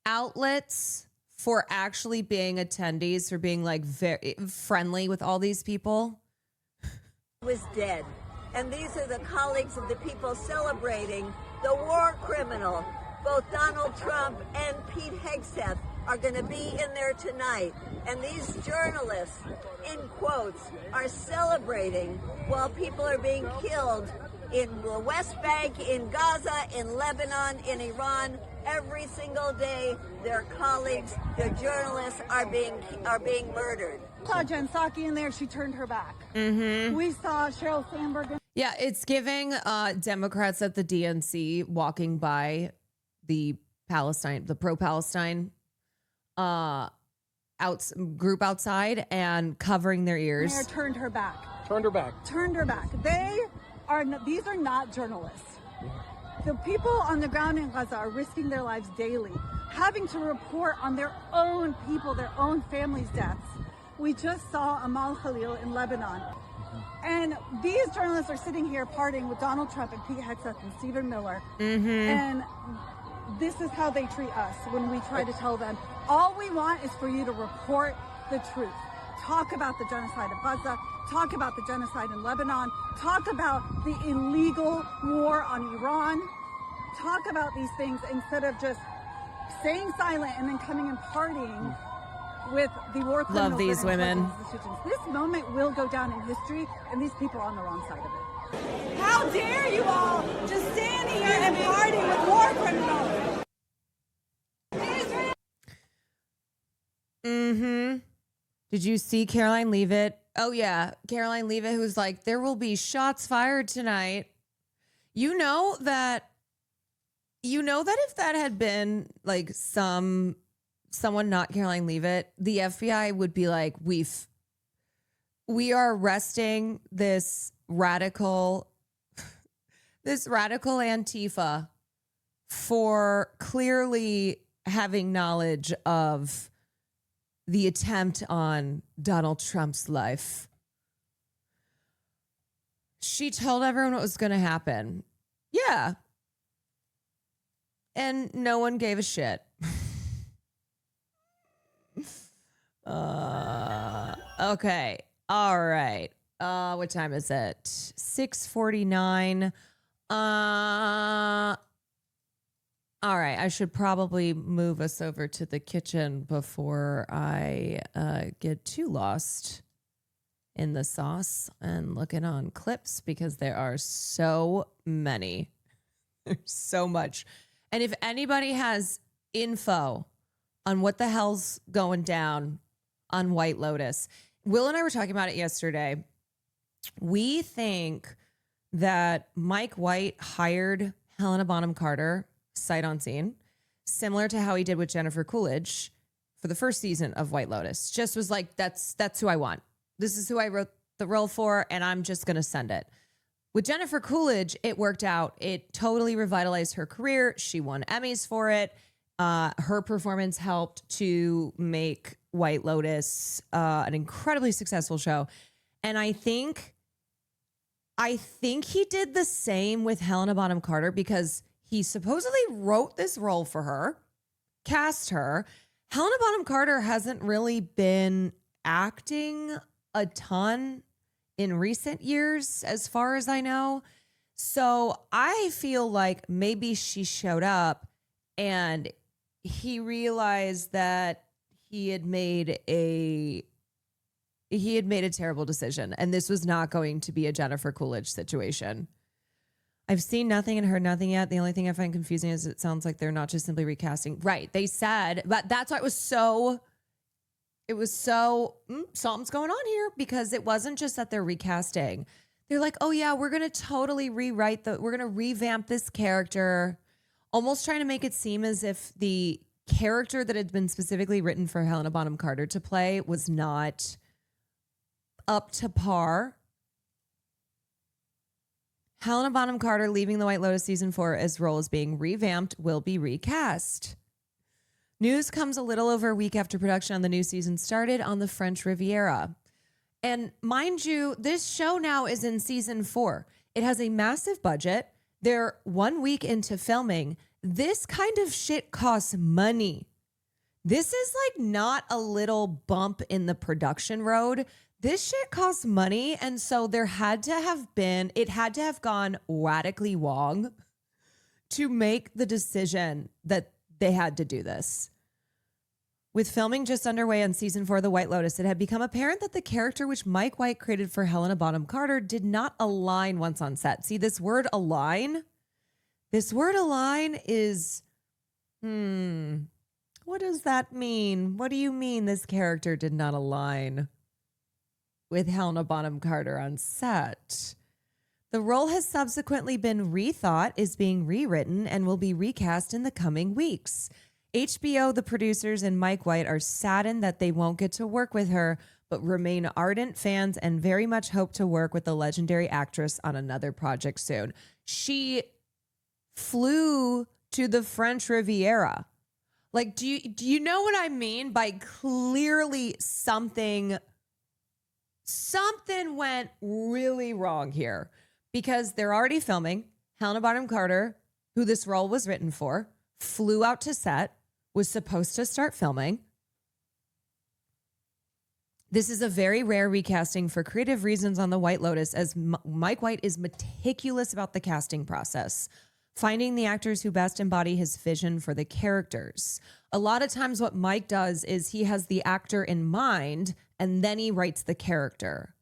Speaker 5: outlets for actually being attendees, for being like very friendly with all these people?
Speaker 14: Was dead. And these are the colleagues of the people celebrating the war criminal. Both Donald Trump and Pete Hegseth are going to be in there tonight. And these journalists, in quotes, are celebrating while people are being killed in the West Bank, in Gaza, in Lebanon, in Iran. Every single day, their colleagues, their journalists are being murdered.
Speaker 15: Saw Jen Psaki in there. She turned her back. We saw Sheryl Sandberg.
Speaker 5: Yeah, it's giving Democrats at the DNC walking by the pro-Palestine group outside and covering their ears.
Speaker 15: Mayor turned her back.
Speaker 12: Turned her back.
Speaker 15: Turned her back. These are not journalists. The people on the ground in Gaza are risking their lives daily, having to report on their own people, their own families' deaths. We just saw Amal Khalil in Lebanon. And these journalists are sitting here partying with Donald Trump and Pete Hegseth and Stephen Miller. And this is how they treat us when we try to tell them, all we want is for you to report the truth. Talk about the genocide of Gaza. Talk about the genocide in Lebanon. Talk about the illegal war on Iran. Talk about these things instead of just staying silent and then coming and partying with the war criminals.
Speaker 5: Love these women.
Speaker 15: This moment will go down in history, and these people are on the wrong side of it.
Speaker 14: How dare you all just stand here and party with war criminals?
Speaker 5: Did you see Caroline Leavitt? Oh yeah, Caroline Leavitt, who's like, there will be shots fired tonight. You know that if that had been like someone not Caroline Leavitt, the FBI would be like, we are arresting this radical Antifa for clearly having knowledge of the attempt on Donald Trump's life. She told everyone what was going to happen. Yeah. And no one gave a shit. Okay. All right. What time is it? 6:49. All right. I should probably move us over to the kitchen before I get too lost in the sauce and looking on clips because there are so many. There's so much. And if anybody has info on what the hell's going down on White Lotus, Will and I were talking about it yesterday. We think that Mike White hired Helena Bonham Carter sight unseen, similar to how he did with Jennifer Coolidge for the first season of White Lotus. Just was like, that's who I want. This is who I wrote the role for, and I'm just going to send it. With Jennifer Coolidge, it worked out. It totally revitalized her career. She won Emmys for it. Her performance helped to make White Lotus an incredibly successful show. And I think he did the same with Helena Bonham Carter because he supposedly wrote this role for her, cast her. Helena Bonham Carter hasn't really been acting a ton in recent years, as far as I know. So I feel like maybe she showed up and he realized that he had made a terrible decision and this was not going to be a Jennifer Coolidge situation. I've seen nothing and heard nothing yet. The only thing I find confusing is it sounds like they're not just simply recasting. Right. They said, but that's why it was so something's going on here because it wasn't just that they're recasting. They're like, oh yeah, we're going to totally we're going to revamp this character, almost trying to make it seem as if the character that had been specifically written for Helena Bonham Carter to play was not up to par. Helena Bonham Carter leaving the White Lotus season 4 as role is being revamped will be recast. News comes a little over a week after production on the new season started on the French Riviera. And mind you, this show now is in season 4. It has a massive budget. They're 1 week into filming. This kind of shit costs money. This is like not a little bump in the production road. This shit costs money. And so it had to have gone radically wrong to make the decision that they had to do this. With filming just underway on season 4 of The White Lotus, it had become apparent that the character which Mike White created for Helena Bonham Carter did not align once on set. See, this word align is, what does that mean? What do you mean this character did not align with Helena Bonham Carter on set? The role has subsequently been rethought, is being rewritten, and will be recast in the coming weeks. HBO, the producers, and Mike White are saddened that they won't get to work with her, but remain ardent fans and very much hope to work with the legendary actress on another project soon. She flew to the French Riviera. Like, do you know what I mean by clearly something went really wrong here? Because they're already filming. Helena Bonham Carter, who this role was written for, flew out to set, was supposed to start filming. This is a very rare recasting for creative reasons on The White Lotus, as Mike White is meticulous about the casting process, finding the actors who best embody his vision for the characters. A lot of times what Mike does is he has the actor in mind and then he writes the character.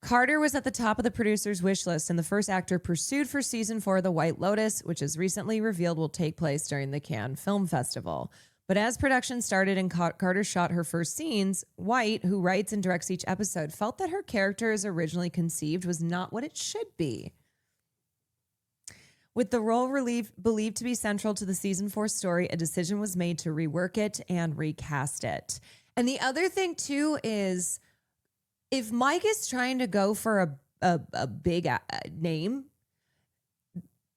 Speaker 5: Carter was at the top of the producer's wish list and the first actor pursued for season 4 of The White Lotus, which is recently revealed will take place during the Cannes Film Festival. But as production started and Carter shot her first scenes, White, who writes and directs each episode, felt that her character as originally conceived was not what it should be. With the role believed to be central to the season 4 story, a decision was made to rework it and recast it. And the other thing, too, is if Mike is trying to go for a big name,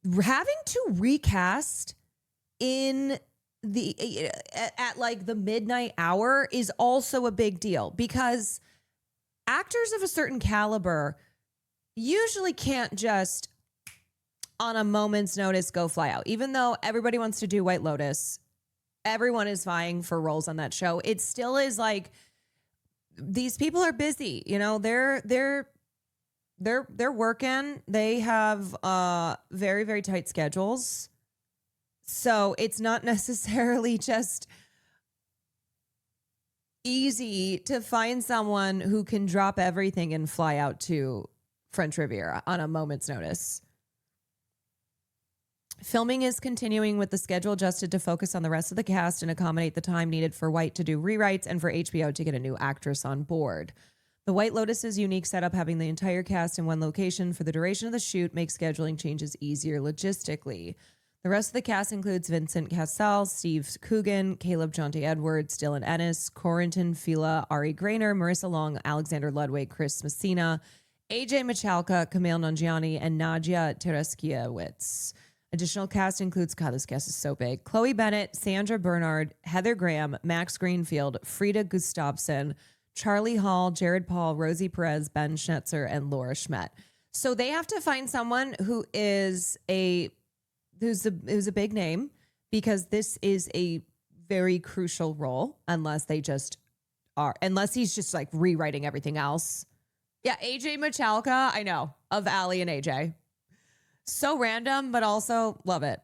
Speaker 5: having to recast in at like the midnight hour is also a big deal because actors of a certain caliber usually can't just on a moment's notice go fly out. Even though everybody wants to do White Lotus, everyone is vying for roles on that show. It still is like these people are busy, you know, they're working. They have very, very tight schedules. So it's not necessarily just easy to find someone who can drop everything and fly out to French Riviera on a moment's notice. Filming is continuing with the schedule adjusted to focus on the rest of the cast and accommodate the time needed for White to do rewrites and for HBO to get a new actress on board. The White Lotus's unique setup, having the entire cast in one location for the duration of the shoot, makes scheduling changes easier logistically. The rest of the cast includes Vincent Cassel, Steve Coogan, Caleb Jonte Edwards, Dylan Ennis, Corentin Fila, Ari Grainer, Marissa Long, Alexander Ludwig, Chris Messina, AJ Michalka, Camille Nanjiani, and Nadia Tereskiewicz. Additional cast includes, God, this cast is so big, Chloe Bennett, Sandra Bernard, Heather Graham, Max Greenfield, Frida Gustafsson, Charlie Hall, Jared Paul, Rosie Perez, Ben Schnetzer, and Laura Schmidt. So they have to find someone who is who's a big name, because this is a very crucial role, unless he's just like rewriting everything else. Yeah, AJ Michalka, I know, of Allie and AJ. So random, but also love it.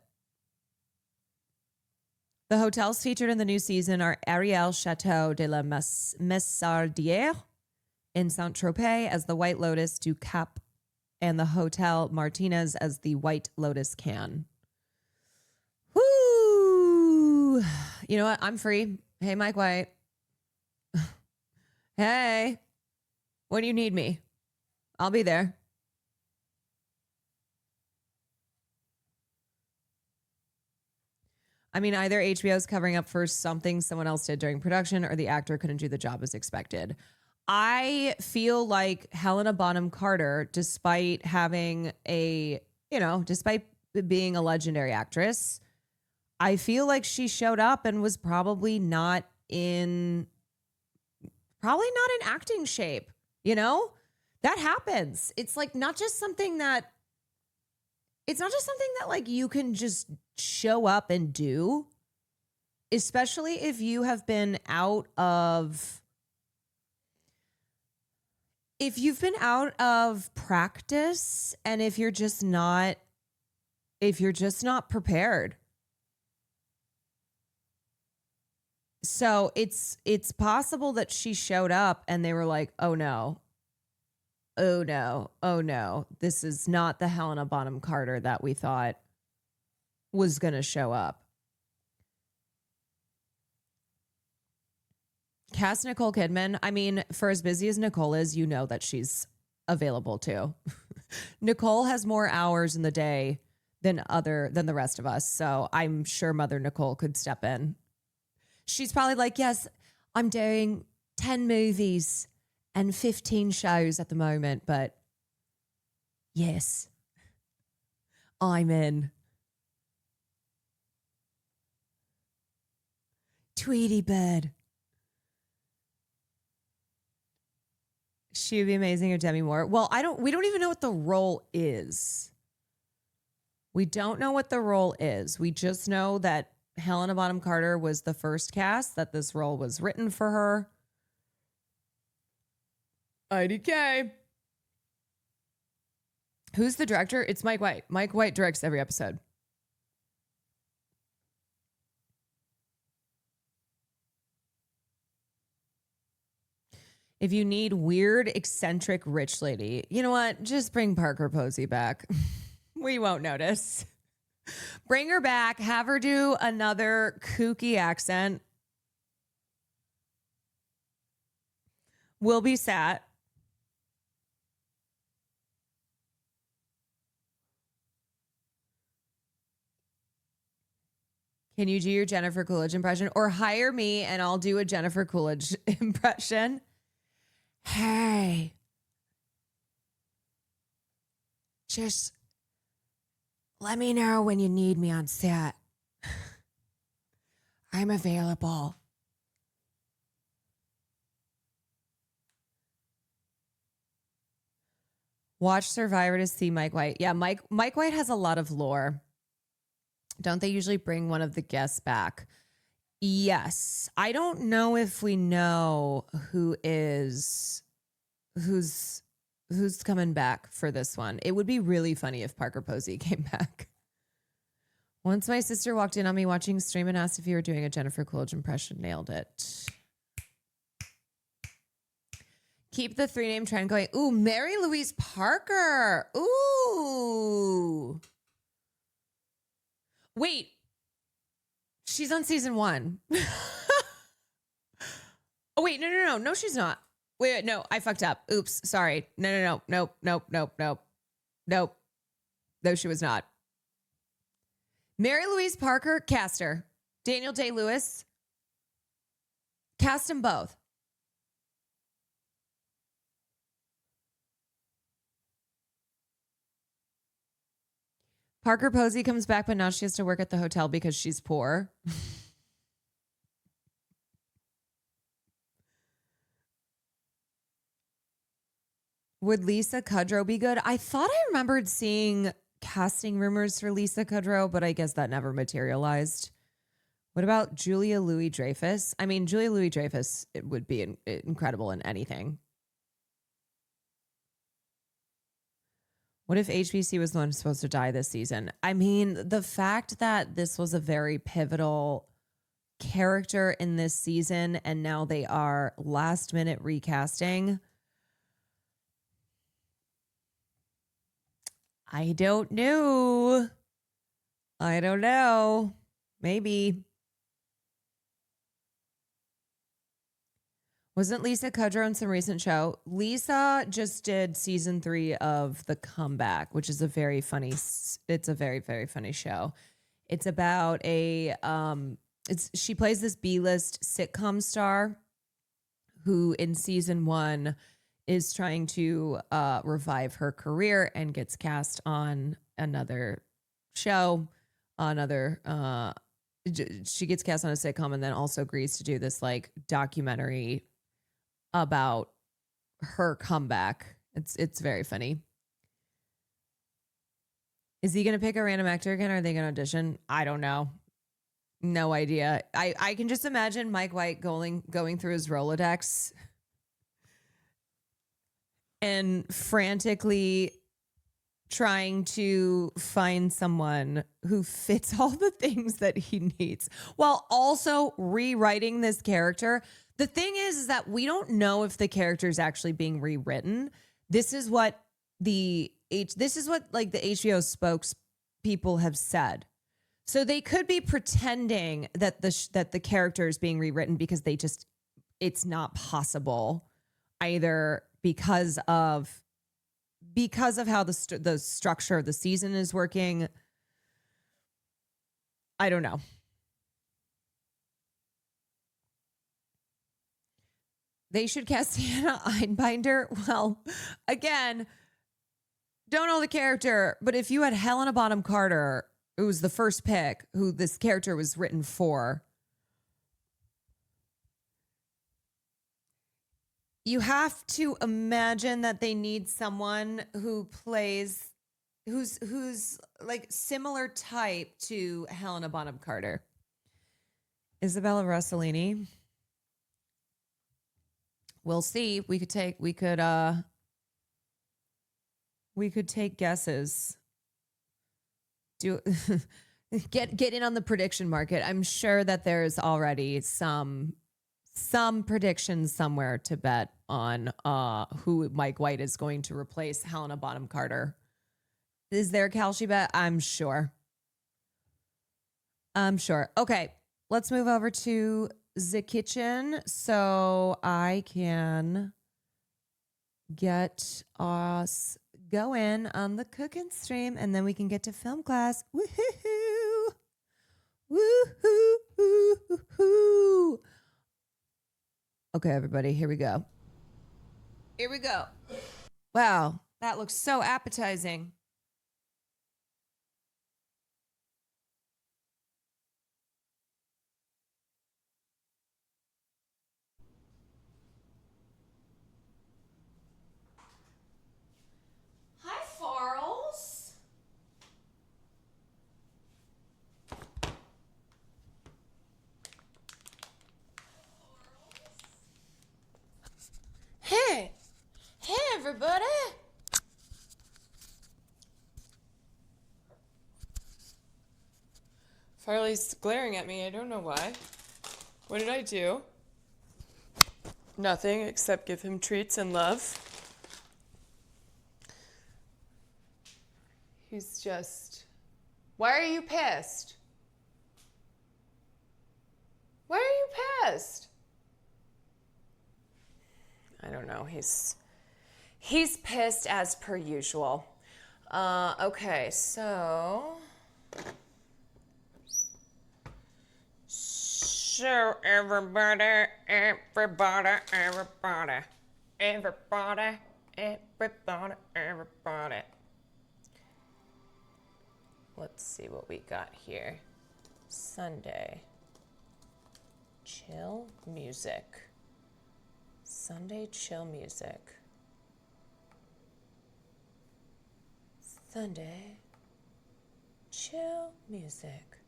Speaker 5: The hotels featured in the new season are Ariel Chateau de la Messardière in Saint-Tropez as the White Lotus du Cap, and the Hotel Martinez as the White Lotus Cannes. Woo! You know what? I'm free. Hey, Mike White. Hey, when you need me, I'll be there. I mean, either HBO's covering up for something someone else did during production, or the actor couldn't do the job as expected. I feel like Helena Bonham Carter, despite having despite being a legendary actress, I feel like she showed up and was probably not in acting shape. You know, that happens. It's like not just something that like you can just show up and do, especially if you have been out of practice, and if you're just not prepared. So it's possible that she showed up and they were like, oh no, this is not the Helena Bonham Carter that we thought was going to show up. Cast Nicole Kidman. I mean, for as busy as Nicole is, you know that she's available too. Nicole has more hours in the day than the rest of us. So I'm sure Mother Nicole could step in. She's probably like, yes, I'm doing 10 movies and 15 shows at the moment, but yes, I'm in. Tweety Bird. She would be amazing, or Demi Moore. Well, we don't even know what the role is. We don't know what the role is. We just know that Helena Bonham Carter was the first cast, that this role was written for her. IDK. Who's the director? It's Mike White. Mike White directs every episode. If you need weird, eccentric, rich lady, you know what? Just bring Parker Posey back. We won't notice. Bring her back. Have her do another kooky accent. We'll be sat. Can you do your Jennifer Coolidge impression? Or hire me and I'll do a Jennifer Coolidge impression. Hey. Just let me know when you need me on set. I'm available. Watch Survivor to see Mike White. Yeah, Mike White has a lot of lore. Don't they usually bring one of the guests back? Yes. I don't know if we know who's coming back for this one. It would be really funny if Parker Posey came back. Once my sister walked in on me watching stream and asked if you were doing a Jennifer Coolidge impression. Nailed it. Keep the 3-name trend going. Ooh, Mary Louise Parker. Ooh. Wait. She's on season 1. Oh, wait. No. No, she's not. Wait, no. I fucked up. Oops. Sorry. No. Nope. No, she was not. Mary Louise Parker, cast her. Daniel Day-Lewis, cast them both. Parker Posey comes back, but now she has to work at the hotel because she's poor. Would Lisa Kudrow be good? I thought I remembered seeing casting rumors for Lisa Kudrow, but I guess that never materialized. What about Julia Louis-Dreyfus? I mean, Julia Louis-Dreyfus, it would be incredible in anything. What if HBC was the one supposed to die this season? I mean, the fact that this was a very pivotal character in this season and now they are last minute recasting. I don't know. Maybe. Wasn't Lisa Kudrow in some recent show? Lisa just did season 3 of The Comeback, which is a very, very funny show. It's about she plays this B-list sitcom star who in season 1 is trying to revive her career and gets cast on another show, she gets cast on a sitcom and then also agrees to do this like documentary about her comeback. It's very funny. Is he going to pick a random actor again? Or are they going to audition? I don't know. No idea. I can just imagine Mike White going through his Rolodex and frantically trying to find someone who fits all the things that he needs while also rewriting this character. The thing is that we don't know if the character is actually being rewritten. This is what the HBO spokespeople have said. So they could be pretending that the character is being rewritten because it's not possible either because of how the structure of the season is working. I don't know. They should cast Hannah Einbinder. Well, again, don't know the character, but if you had Helena Bonham Carter, who was the first pick, who this character was written for, you have to imagine that they need someone who's like similar type to Helena Bonham Carter. Isabella Rossellini. We'll see. We could take guesses. Get in on the prediction market. I'm sure that there's already some predictions somewhere to bet on who Mike White is going to replace Helena Bonham Carter. Is there a Kalshi bet? I'm sure. Okay, let's move over to the kitchen so I can get us going on the cooking stream and then we can get to film class. Woohoo! Woohoo! Okay, everybody, here we go. Wow, that looks so appetizing. everybody. Farley's glaring at me. I don't know why. What did I do? Nothing except give him treats and love. He's just... Why are you pissed? Why are you pissed? I don't know. He's pissed as per usual. Okay, so... So everybody, everybody, everybody, everybody, everybody, everybody. Let's see what we got here. Sunday. Chill music. Sunday chill music. Sunday chill music.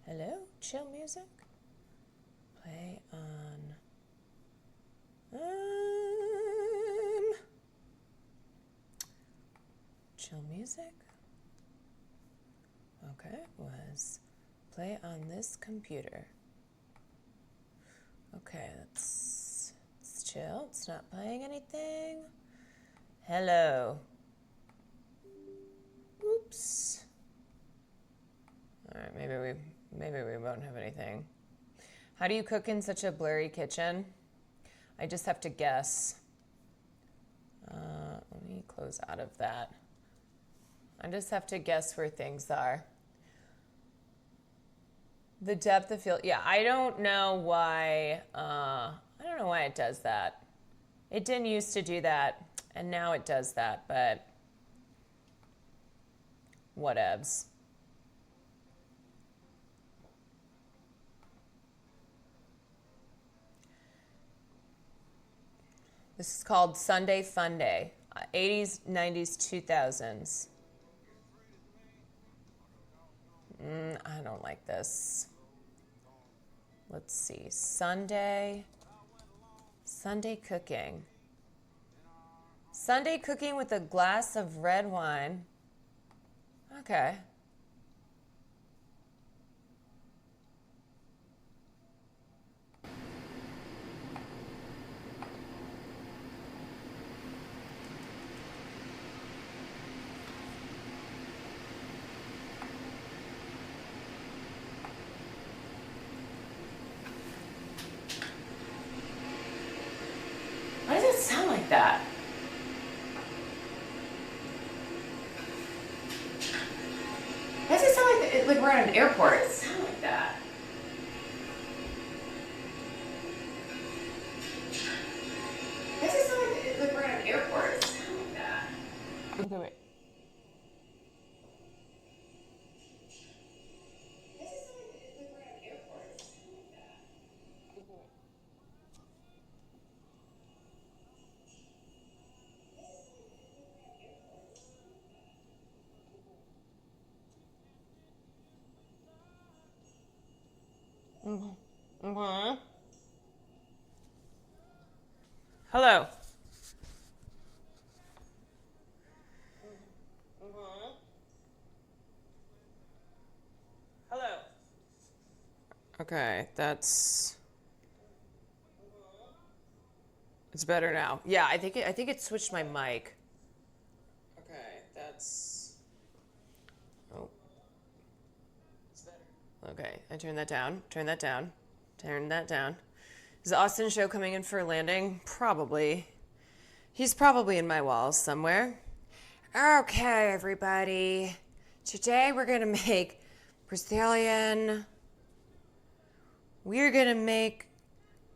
Speaker 5: Hello, chill music? Play on chill music. Okay, was play on this computer. Okay, let's chill. It's not playing anything. Hello. Oops. All right, maybe we won't have anything. How do you cook in such a blurry kitchen? I just have to guess. Let me close out of that. I just have to guess where things are. The depth of field. Yeah, I don't know why. I don't know why it does that. It didn't used to do that, and now it does that. But whatevs. This is called Sunday Fun Day. 80s, 90s, 2000s. I don't like this. Let's see. Sunday cooking. Sunday cooking with a glass of red wine. Okay. Why does it sound like that? Why does it sound like we're at an airport? Why does it sound like that? Why does it sound like we're at an airport? Why does it sound like that? Okay, wait. Mm-hmm. Hello. Hello. Okay, it's better now. Yeah, I think it switched my mic. Okay, that's it's better. Okay, I turned that down. Turn that down. Turn that down. Is Austin Show coming in for a landing? Probably. He's probably in my walls somewhere. Okay, everybody. Today we're gonna make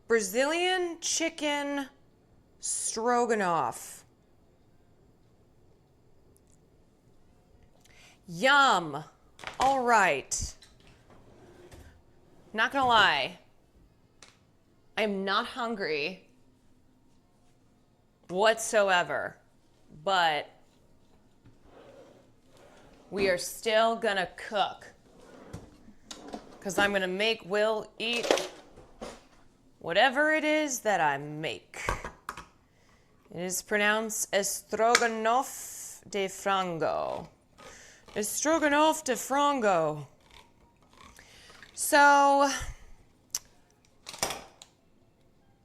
Speaker 5: Brazilian chicken stroganoff. Yum. All right. Not gonna lie. I'm not hungry whatsoever, but we are still gonna cook because I'm gonna make Will eat whatever it is that I make. It is pronounced Stroganoff de Frango. Stroganoff de Frango. So,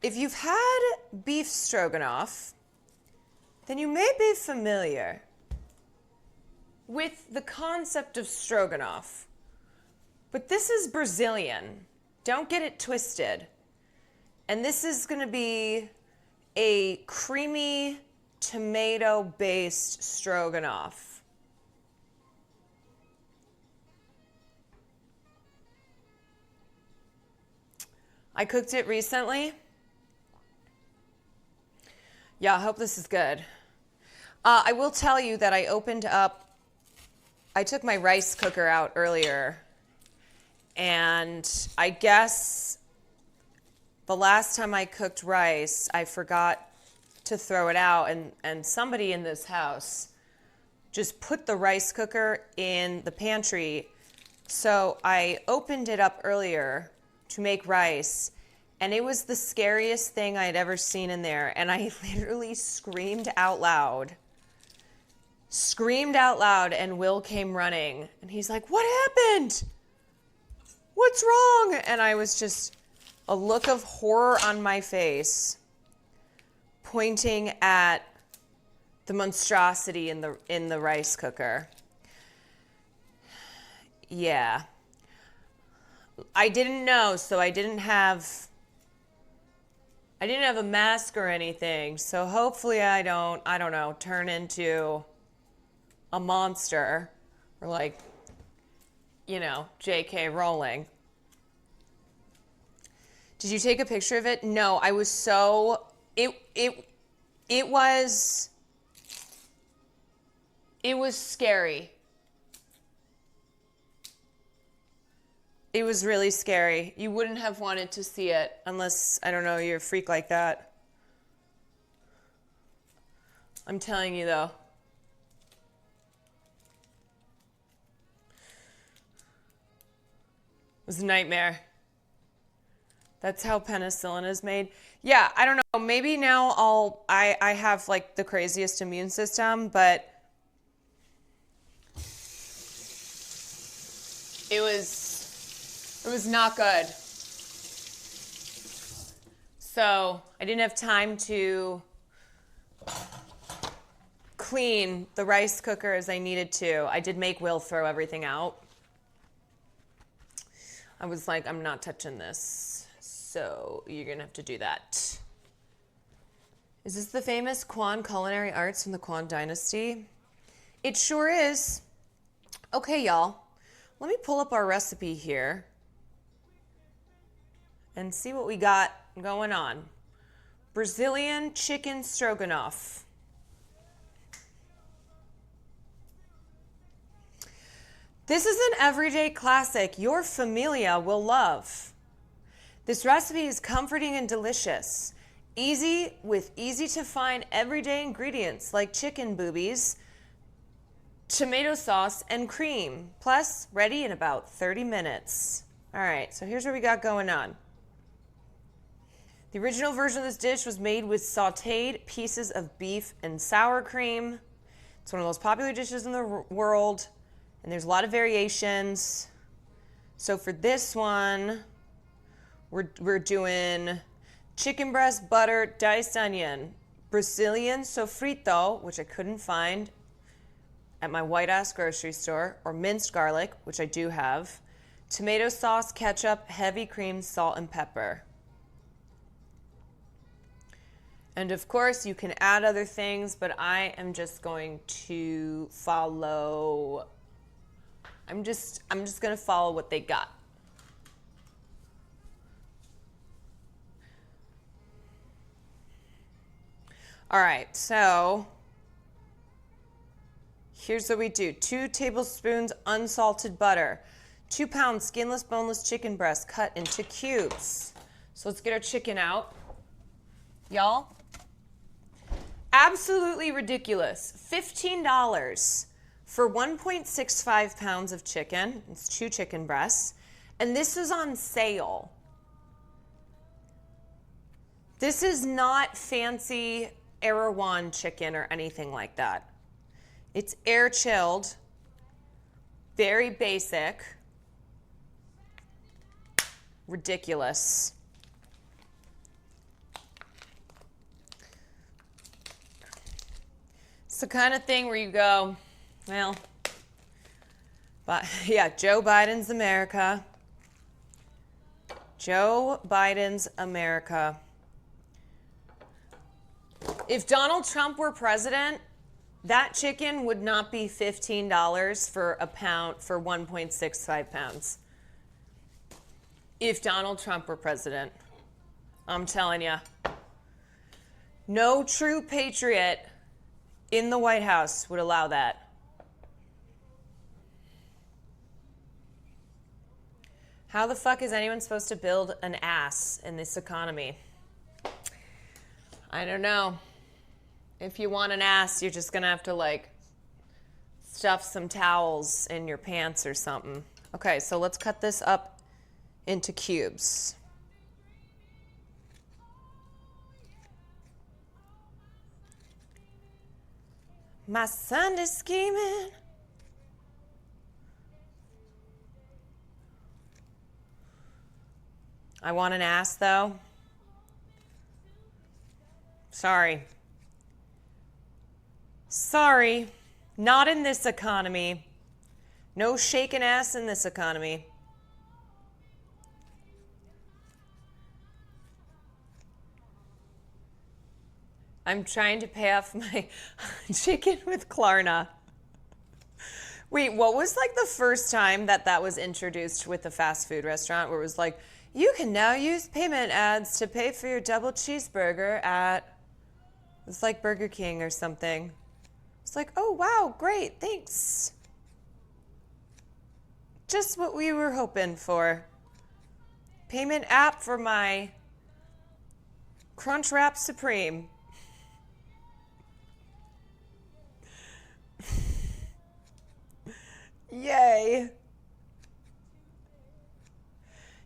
Speaker 5: if you've had beef stroganoff, then you may be familiar with the concept of stroganoff. But this is Brazilian. Don't get it twisted. And this is going to be a creamy tomato-based stroganoff. I cooked it recently. Yeah, I hope this is good. I will tell you that I took my rice cooker out earlier, and I guess the last time I cooked rice, I forgot to throw it out, and somebody in this house just put the rice cooker in the pantry. So I opened it up earlier to make rice, and it was the scariest thing I'd ever seen in there, and I literally screamed out loud, and Will came running, and he's like, "What happened? What's wrong?" And I was just a look of horror on my face, pointing at the monstrosity in the rice cooker. Yeah. I didn't know, so I didn't have a mask or anything. So hopefully I don't know, turn into a monster or like, J.K. Rowling. Did you take a picture of it? No, I was so, it was scary. It was really scary. You wouldn't have wanted to see it unless, I don't know, you're a freak like that. I'm telling you though. It was a nightmare. That's how penicillin is made. Yeah, I don't know. Maybe now I have like the craziest immune system, but it was not good. So I didn't have time to clean the rice cooker as I needed to. I did make Will throw everything out. I was like, I'm not touching this. So you're going to have to do that. Is this the famous Quan culinary arts from the Quan dynasty? It sure is. Okay, y'all. Let me pull up our recipe here and see what we got going on. Brazilian chicken stroganoff. This is an everyday classic your familia will love. This recipe is comforting and delicious. Easy with easy to find everyday ingredients like chicken boobies, tomato sauce, and cream. Plus, ready in about 30 minutes. All right, so here's what we got going on. The original version of this dish was made with sauteed pieces of beef and sour cream. It's one of the most popular dishes in the world, and there's a lot of variations. So for this one, we're doing chicken breast, butter, diced onion, Brazilian sofrito, which I couldn't find at my white-ass grocery store, or minced garlic, which I do have, tomato sauce, ketchup, heavy cream, salt, and pepper. And of course, you can add other things, but I am just going to follow, I'm just going to follow what they got. All right, so here's what we do. 2 tablespoons unsalted butter, 2 pounds skinless, boneless chicken breast cut into cubes. So let's get our chicken out. Y'all, absolutely ridiculous. $15 for 1.65 pounds of chicken. It's 2 chicken breasts. And this is on sale. This is not fancy Erewhon chicken or anything like that. It's air chilled, very basic, ridiculous. It's the kind of thing where you go, well, but yeah, Joe Biden's America. Joe Biden's America. If Donald Trump were president, that chicken would not be $15 for a pound for 1.65 pounds. If Donald Trump were president, I'm telling you, no true patriot in the White House would allow that. How the fuck is anyone supposed to build an ass in this economy? I don't know. If you want an ass, you're just gonna have to like stuff some towels in your pants or something. Okay, so let's cut this up into cubes. My Sunday scheming. I want an ass though. Sorry. Sorry. Not in this economy. No shaking ass in this economy. I'm trying to pay off my chicken with Klarna. Wait, what was like the first time that was introduced with a fast food restaurant where it was like, you can now use payment ads to pay for your double cheeseburger at, it's like Burger King or something. It's like, oh, wow, great, thanks. Just what we were hoping for. Payment app for my Crunchwrap Supreme. Yay.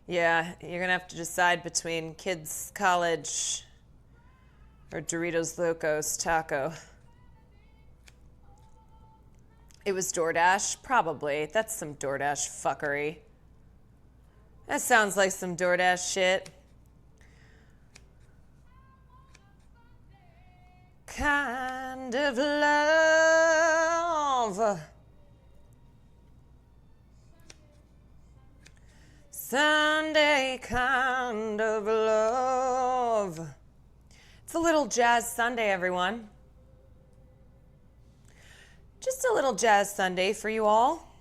Speaker 5: Yeah, you're gonna have to decide between Kids College or Doritos Locos Taco. It was DoorDash? Probably. That's some DoorDash fuckery. That sounds like some DoorDash shit. Kind of love. Sunday kind of love. It's a little Jazz Sunday, everyone. Just a little Jazz Sunday for you all.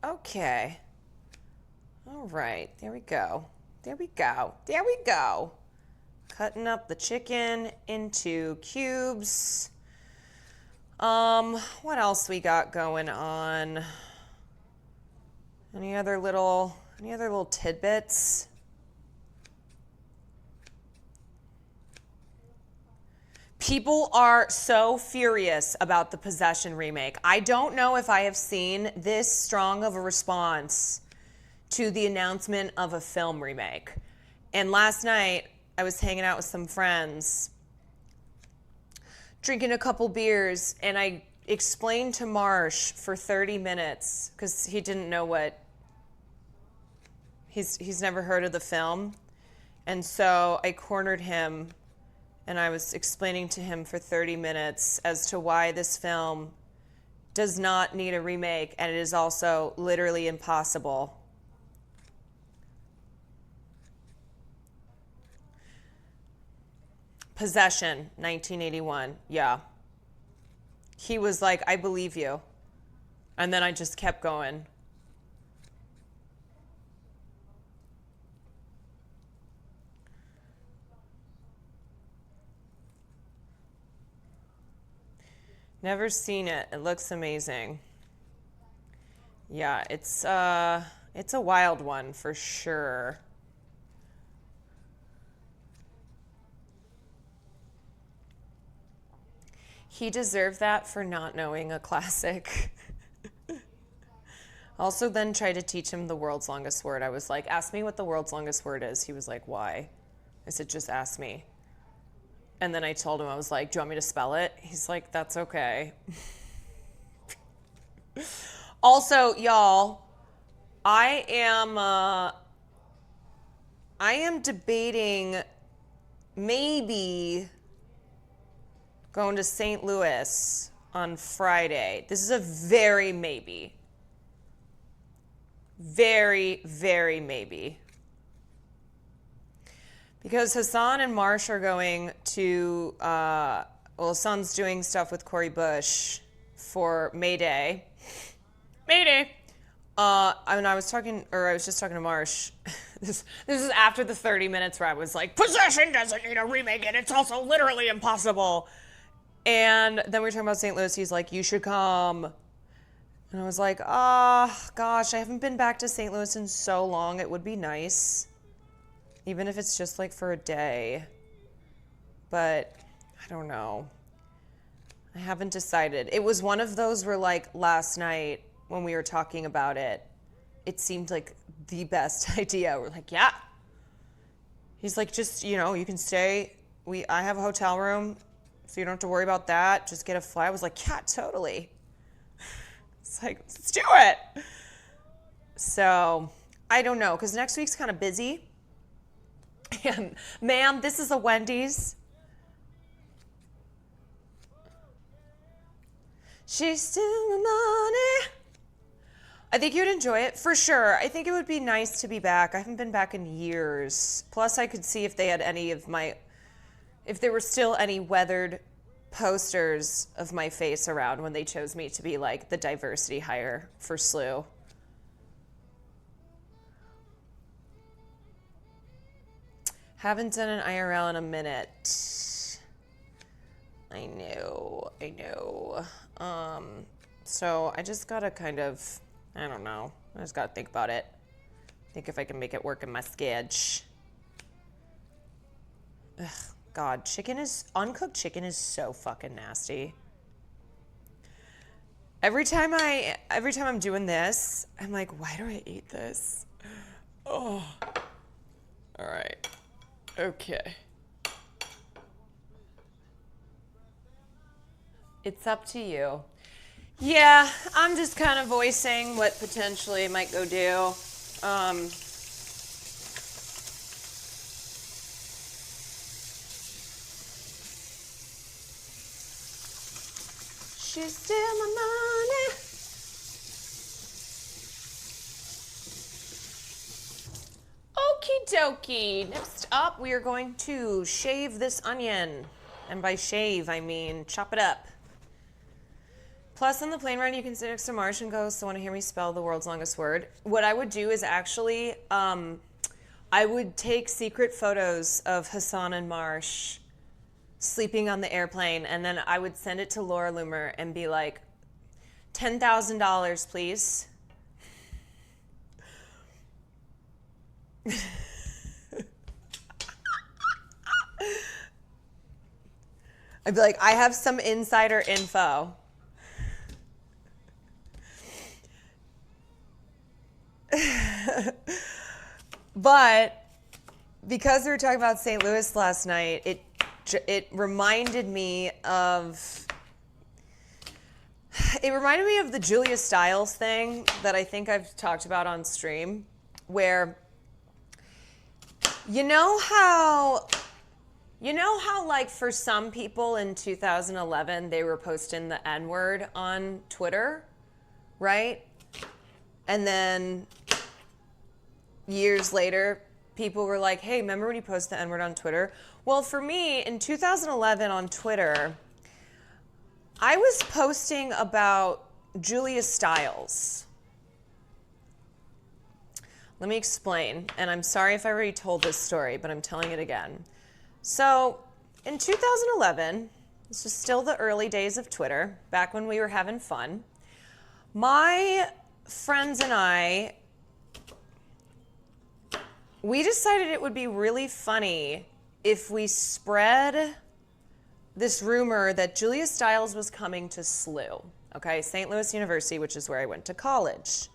Speaker 5: Okay. All right, there we go. There we go. There we go. Cutting up the chicken into cubes. What else we got going on? Any other little tidbits? People are so furious about the Possession remake. I don't know if I have seen this strong of a response to the announcement of a film remake. And last night, I was hanging out with some friends, drinking a couple beers, and I explained to Marsh for 30 minutes, because he didn't know what, he's never heard of the film. And so I cornered him, and I was explaining to him for 30 minutes as to why this film does not need a remake, and it is also literally impossible. Possession, 1981, yeah. He was like, I believe you. And then I just kept going. Never seen it. It looks amazing. Yeah, it's a wild one for sure. He deserved that for not knowing a classic. Also then tried to teach him the world's longest word. I was like, ask me what the world's longest word is. He was like, why? I said, just ask me. And then I told him, I was like, do you want me to spell it? He's like, that's okay. Also, y'all, I am debating maybe going to St. Louis on Friday. This is a very maybe. Very, very maybe. Because Hassan and Marsh are going to, Hassan's doing stuff with Cori Bush for May Day. Mayday. I was just talking to Marsh. This is after the 30 minutes where I was like, Possession doesn't need a remake, and it's also literally impossible. And then we were talking about St. Louis. He's like, you should come. And I was like, gosh, I haven't been back to St. Louis in so long. It would be nice. Even if it's just like for a day. But I don't know. I haven't decided. It was one of those where like last night when we were talking about it, it seemed like the best idea. We're like, yeah. He's like, just, you can stay. I have a hotel room, so you don't have to worry about that. Just get a flight. I was like, yeah, totally. It's like, let's do it. So, I don't know, because next week's kind of busy. And, ma'am, this is a Wendy's. She's still my money. I think you'd enjoy it, for sure. I think it would be nice to be back. I haven't been back in years. Plus, I could see if they had if there were still any weathered posters of my face around when they chose me to be like the diversity hire for SLU. Haven't done an IRL in a minute. I know. So I just gotta kind of, I don't know. I just gotta think about it. Think if I can make it work in my schedule. Ugh. God, uncooked chicken is so fucking nasty. Every time I'm doing this, I'm like, why do I eat this? Oh. All right. Okay. It's up to you. Yeah, I'm just kind of voicing what potentially I might go do. She's still my money. Okie dokie. Next up, we are going to shave this onion. And by shave, I mean chop it up. Plus, on the plane ride, you can sit next to Marsh and go, so want to hear me spell the world's longest word? What I would do is actually, I would take secret photos of Hassan and Marsh sleeping on the airplane, and then I would send it to Laura Loomer and be like, $10,000, please. I'd be like, I have some insider info. But because we were talking about St. Louis last night, it reminded me of the Julia Stiles thing that I think I've talked about on stream, where you know how like for some people in 2011 they were posting the N-word on Twitter, right? And then years later, people were like, hey, remember when you posted the N-word on Twitter? Well, for me, in 2011 on Twitter, I was posting about Julia Stiles. Let me explain, and I'm sorry if I already told this story, but I'm telling it again. So, in 2011, this was still the early days of Twitter, back when we were having fun, my friends and I, we decided it would be really funny if we spread this rumor that Julia Stiles was coming to SLU, okay, St. Louis University, which is where I went to college.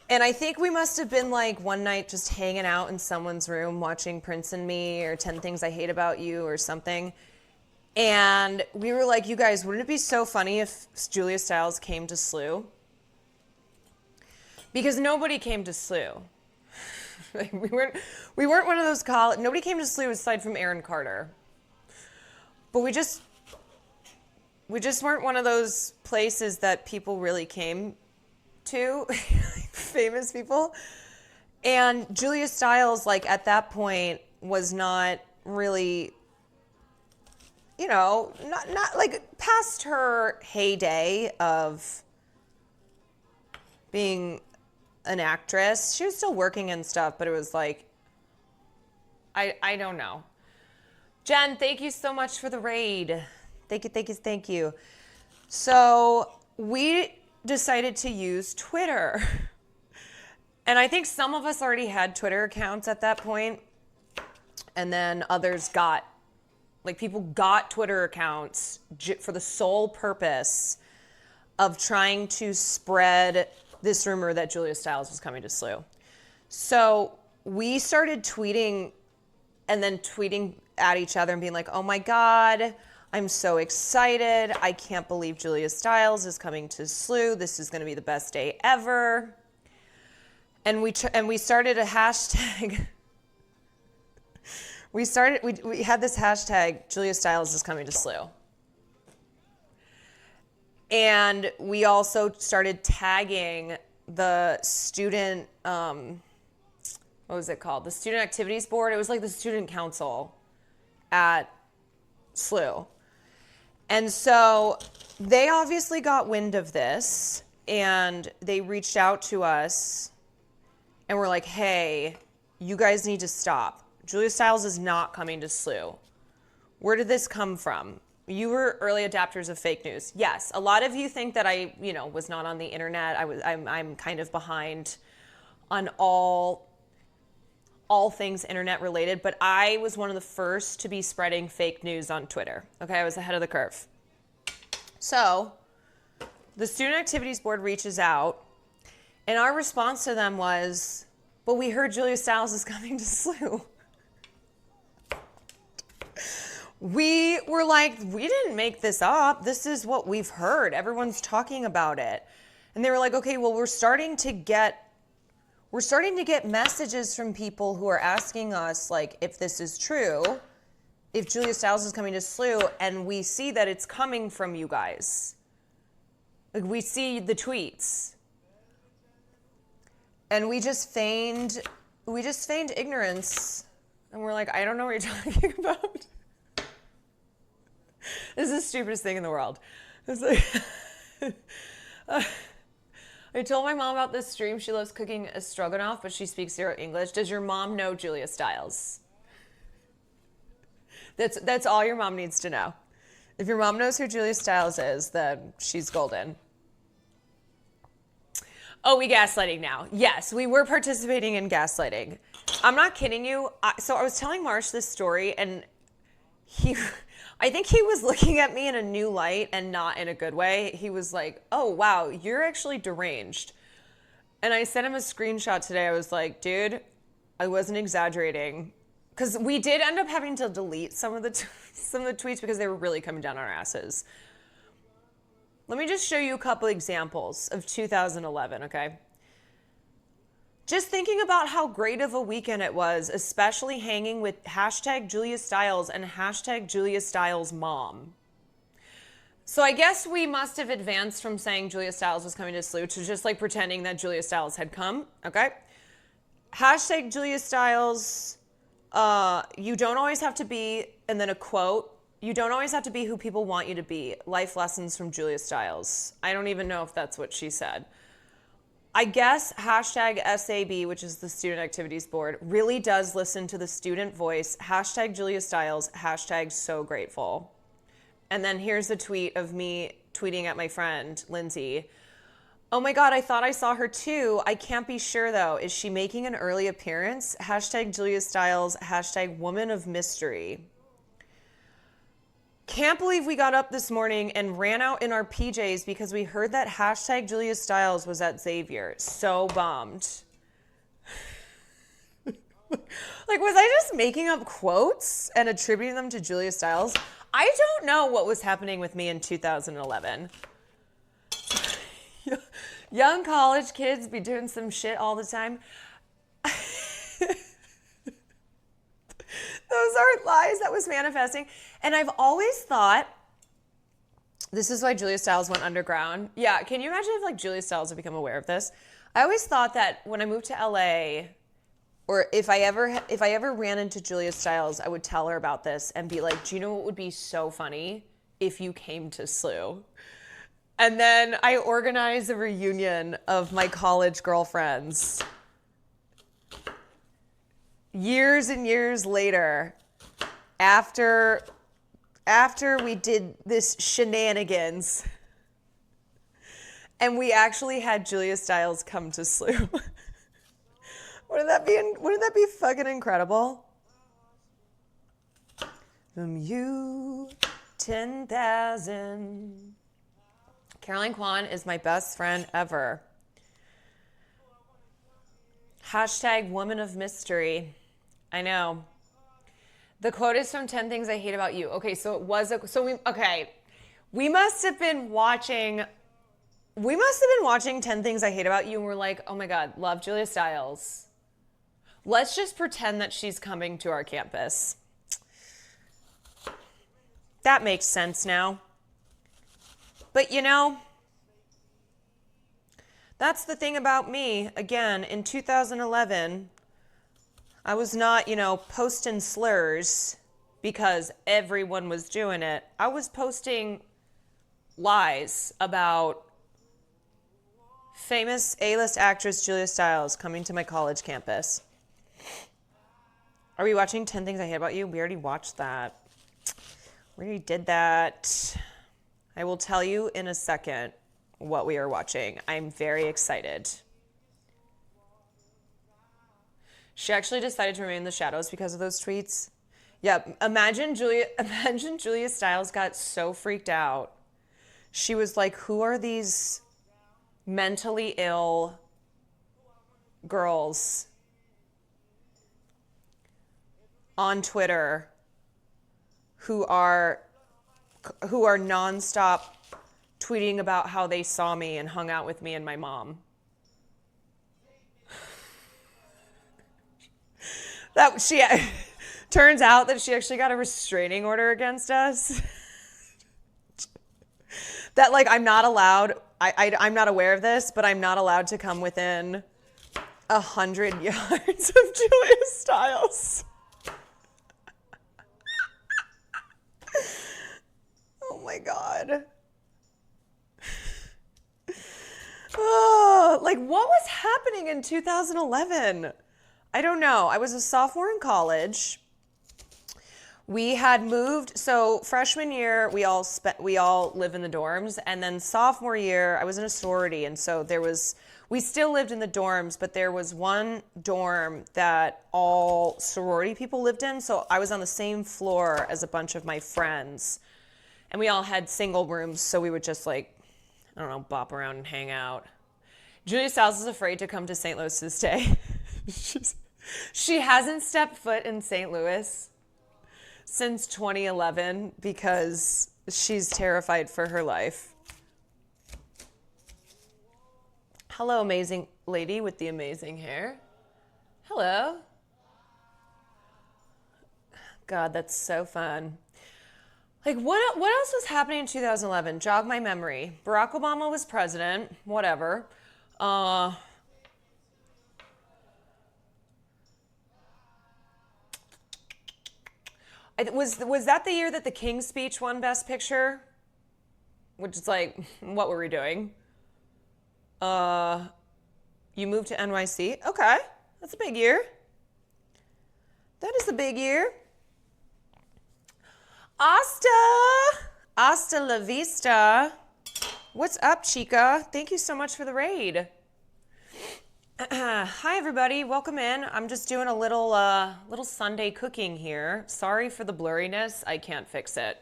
Speaker 5: And I think we must have been like one night just hanging out in someone's room watching Prince and Me or 10 Things I Hate About You or something. And we were like, you guys, wouldn't it be so funny if Julia Stiles came to SLU? Because nobody came to SLU. Like, we weren't one of those nobody came to SLU aside from Aaron Carter. But we just weren't one of those places that people really came to, famous people. And Julia Stiles, like, at that point was not really, you know, not like past her heyday of being an actress. She was still working and stuff, but it was like, I don't know. Jen, thank you so much for the raid. Thank you. So we decided to use Twitter. And I think some of us already had Twitter accounts at that point. And then others people got Twitter accounts for the sole purpose of trying to spread this rumor that Julia Stiles was coming to SLU. So we started tweeting and then tweeting at each other and being like, oh my God, I'm so excited. I can't believe Julia Stiles is coming to SLU. This is going to be the best day ever. And we started a hashtag. We had this hashtag, Julia Stiles is coming to SLU. And we also started tagging the student, what was it called? The Student Activities Board. It was like the student council at SLU. And so they obviously got wind of this and they reached out to us and were like, hey, you guys need to stop. Julia Stiles is not coming to SLU. Where did this come from? You were early adapters of fake news. Yes, a lot of you think that I, was not on the internet. I'm kind of behind on all things internet related, but I was one of the first to be spreading fake news on Twitter. Okay, I was ahead of the curve. So the Student Activities Board reaches out, and our response to them was, but we heard Julia Stiles is coming to SLU. We were like, we didn't make this up. This is what we've heard. Everyone's talking about it. And they were like, okay, well, we're starting to get messages from people who are asking us, like, if this is true, if Julia Stiles is coming to SLU, and we see that it's coming from you guys. Like, we see the tweets. And we just feigned ignorance. And we're like, I don't know what you're talking about. This is the stupidest thing in the world. It's like, I told my mom about this stream. She loves cooking a stroganoff, but she speaks zero English. Does your mom know Julia Stiles? That's all your mom needs to know. If your mom knows who Julia Stiles is, then she's golden. Oh, we gaslighting now. Yes, we were participating in gaslighting. I'm not kidding you. So I was telling Marsh this story, and I think he was looking at me in a new light and not in a good way. He was like, oh, wow, you're actually deranged. And I sent him a screenshot today. I was like, dude, I wasn't exaggerating. Because we did end up having to delete some of the tweets because they were really coming down on our asses. Let me just show you a couple examples of 2011, okay? Just thinking about how great of a weekend it was, especially hanging with hashtag Julia Stiles and hashtag Julia Stiles mom. So I guess we must have advanced from saying Julia Stiles was coming to SLU to just like pretending that Julia Stiles had come, okay? Hashtag Julia Stiles, you don't always have to be, and then a quote, you don't always have to be who people want you to be. Life lessons from Julia Stiles. I don't even know if that's what she said. I guess hashtag SAB, which is the Student Activities Board, really does listen to the student voice. Hashtag Julia Stiles, hashtag so grateful. And then here's a tweet of me tweeting at my friend, Lindsay. Oh my God, I thought I saw her too. I can't be sure though. Is she making an early appearance? Hashtag Julia Stiles, hashtag woman of mystery. Can't believe we got up this morning and ran out in our PJs because we heard that hashtag Julia Stiles was at Xavier. So bummed. Like, was I just making up quotes and attributing them to Julia Stiles? I don't know what was happening with me in 2011. Young college kids be doing some shit all the time. Those aren't lies. That was manifesting. And I've always thought, this is why Julia Stiles went underground. Yeah, can you imagine if like Julia Stiles had become aware of this? I always thought that when I moved to LA, or if I ever ran into Julia Stiles, I would tell her about this and be like, do you know what would be so funny? If you came to SLU. And then I organized a reunion of my college girlfriends. Years and years later, after we did this shenanigans, and we actually had Julia Stiles come to SLU. Wouldn't that be fucking incredible? From you, 10,000. Caroline Kwan is my best friend ever. Hashtag woman of mystery. I know. The quote is from 10 Things I Hate About You. Okay, so we must have been watching 10 Things I Hate About You and we're like, oh my God, love Julia Stiles. Let's just pretend that she's coming to our campus. That makes sense now. But you know, that's the thing about me. Again, in 2011, I was not, posting slurs because everyone was doing it. I was posting lies about famous A-list actress Julia Stiles coming to my college campus. Are we watching 10 Things I Hate About You? We already watched that. We already did that. I will tell you in a second what we are watching. I'm very excited. She actually decided to remain in the shadows because of those tweets. Yeah, imagine Julia Stiles got so freaked out. She was like, who are these mentally ill girls on Twitter who are nonstop tweeting about how they saw me and hung out with me and my mom. Turns out that she actually got a restraining order against us. That like I'm not allowed, I'm not aware of this, but I'm not allowed to come within 100 yards of Julia Stiles. Oh my God. Oh, like what was happening in 2011? I don't know. I was a sophomore in college. We had moved, so freshman year we all live in the dorms, and then sophomore year I was in a sorority, and so we still lived in the dorms, but there was one dorm that all sorority people lived in, so I was on the same floor as a bunch of my friends, and we all had single rooms, so we would just bop around and hang out. Julia Stiles is afraid to come to St. Louis to this day. She hasn't stepped foot in St. Louis since 2011 because she's terrified for her life. Hello, amazing lady with the amazing hair. Hello. God, that's so fun. Like, what else was happening in 2011? Jog my memory. Barack Obama was president. Whatever. Was that the year that the King's Speech won Best Picture? Which is like, what were we doing? You moved to NYC? Okay, that's a big year. That is a big year. Hasta la vista. What's up, Chica? Thank you so much for the raid. Hi, everybody. Welcome in. I'm just doing a little Sunday cooking here. Sorry for the blurriness. I can't fix it.